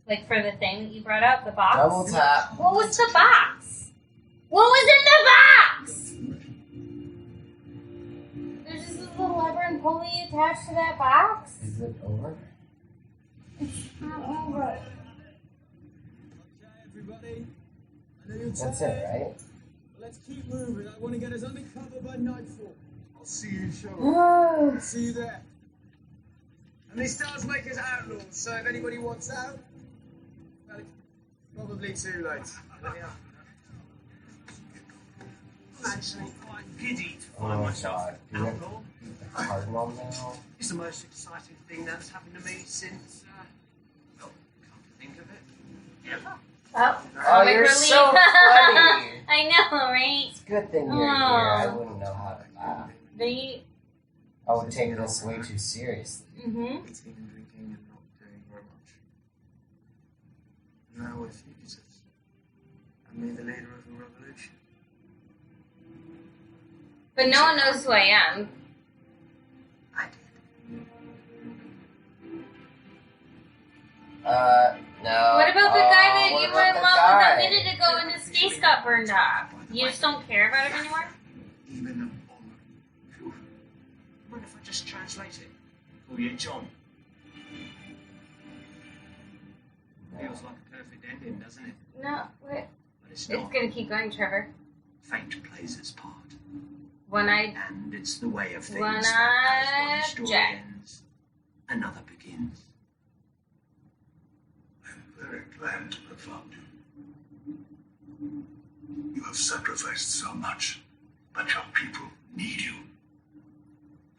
Speaker 2: like for the thing that you brought out, the box.
Speaker 3: Double tap.
Speaker 2: What was the box? What was in the box? There's just this little lever and pulley attached to that box.
Speaker 3: Is it over?
Speaker 2: Not over.
Speaker 10: Everybody, I know you're
Speaker 3: That's
Speaker 10: tired.
Speaker 3: it, right?
Speaker 10: But let's keep moving. I want to get us undercover by nightfall.
Speaker 6: I'll see you in show.
Speaker 10: I'll see you there. And these stars make us outlaws, so if anybody wants out, well, it's probably too late.
Speaker 4: I'm actually quite giddy to
Speaker 3: Oh
Speaker 4: find
Speaker 3: my
Speaker 4: myself
Speaker 3: god. Do you have
Speaker 4: outlaw.
Speaker 3: the cardinal now?
Speaker 4: It's the most exciting thing that's happened to me since, well, come to think of it, ever.
Speaker 2: Oh,
Speaker 3: Oh,
Speaker 2: comic
Speaker 3: you're
Speaker 2: relief.
Speaker 3: so funny.
Speaker 2: I know, right?
Speaker 3: It's a good thing you're here. I wouldn't know how to laugh.
Speaker 2: They.
Speaker 3: I would take this way too seriously.
Speaker 2: Mm-hmm.
Speaker 4: Eating and drinking and not doing very much. Now we're fugitives. And me the leader of a revolution.
Speaker 2: But no one knows who I am.
Speaker 4: I did.
Speaker 3: No.
Speaker 2: What about the guy that
Speaker 3: what
Speaker 2: you
Speaker 3: about
Speaker 2: were in
Speaker 3: the
Speaker 2: love with a
Speaker 3: guy?
Speaker 2: minute ago and his face got burned off? You just don't care about him anymore?
Speaker 4: Even an honor. Phew. Mind if I just translate it? Call you John. Feels like a perfect ending, doesn't it?
Speaker 2: No, what?
Speaker 4: But it's
Speaker 2: It's
Speaker 4: not.
Speaker 2: gonna keep going, Trevor.
Speaker 4: Fate plays its part.
Speaker 2: One-eyed.
Speaker 4: And it's the way of things.
Speaker 2: One-eyed
Speaker 4: that as one story
Speaker 2: Jack.
Speaker 4: ends, another begins.
Speaker 6: I'm very glad to have found you. You have sacrificed so much, but your people need you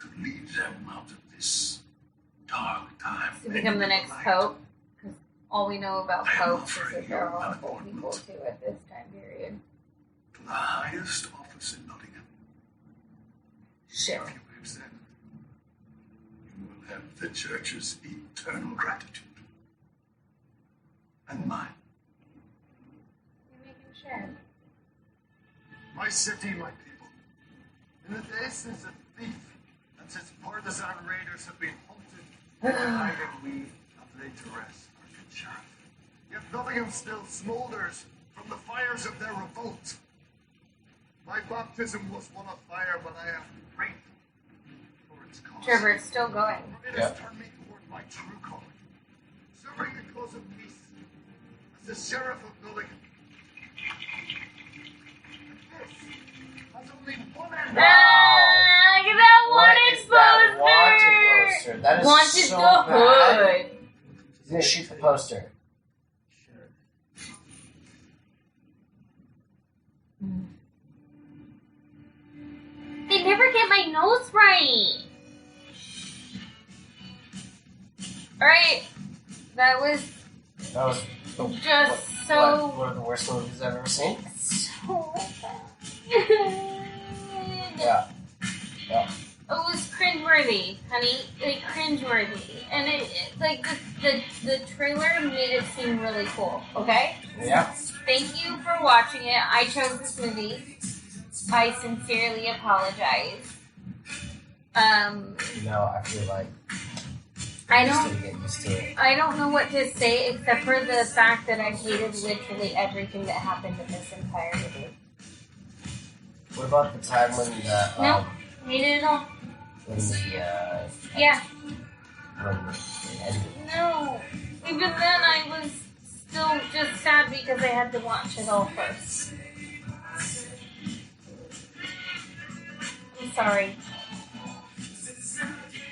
Speaker 6: to lead them out of this dark time.
Speaker 2: To become the next pope. Because all we know about
Speaker 6: I am
Speaker 2: popes is
Speaker 6: offering
Speaker 2: that they're
Speaker 6: you
Speaker 2: all
Speaker 6: an
Speaker 2: old people too at this time period.
Speaker 6: To the highest office in Nottingham.
Speaker 2: Shit.
Speaker 6: If you accept, you will have the church's eternal gratitude. And mine.
Speaker 2: You're making sure.
Speaker 6: My city, my people. In the days since the thief and since partisan raiders have been hunted, hide and we have laid to rest our good sheriff. Yet Nottingham still smolders from the fires of their revolt. My baptism was one of fire, but I am grateful for its cause.
Speaker 2: Trevor, it's still going.
Speaker 6: It has turned me toward my true calling, serving the cause of peace as the sheriff of Nottingham. And this has only one end.
Speaker 2: Ah, look at that
Speaker 3: What
Speaker 2: wanted
Speaker 3: is that wanted
Speaker 2: poster!
Speaker 3: poster? That is
Speaker 2: Wanted
Speaker 3: so
Speaker 2: the
Speaker 3: bad.
Speaker 2: hood.
Speaker 3: He's gonna shoot the poster.
Speaker 2: They never get my nose right. Alright. That was
Speaker 3: That was
Speaker 2: just so.
Speaker 3: one of the worst movies I've ever seen.
Speaker 2: So bad.
Speaker 3: Yeah.
Speaker 2: cringeworthy, honey. Like, cringeworthy. And like, the trailer made it seem really cool, okay?
Speaker 3: Yeah.
Speaker 2: Thank you for watching it. I chose this movie. I sincerely apologize.
Speaker 3: I feel like
Speaker 2: I
Speaker 3: just
Speaker 2: don't.
Speaker 3: didn't get used to it.
Speaker 2: I don't know what to say except for the fact that I hated literally everything that happened in this entire movie.
Speaker 3: What about the time when the
Speaker 2: Nope, hated it all.
Speaker 3: when the
Speaker 2: Yeah.
Speaker 3: when it ended?
Speaker 2: No. Even then, I was still just sad because I had to watch it all first. I'm sorry.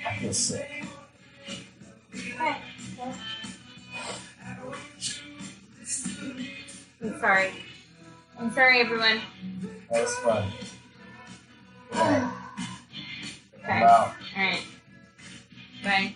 Speaker 3: I feel sick.
Speaker 2: Okay. Well, I'm sorry. I'm sorry, everyone.
Speaker 3: That was fun.
Speaker 2: Okay.
Speaker 3: I'm out.
Speaker 2: Alright. Bye.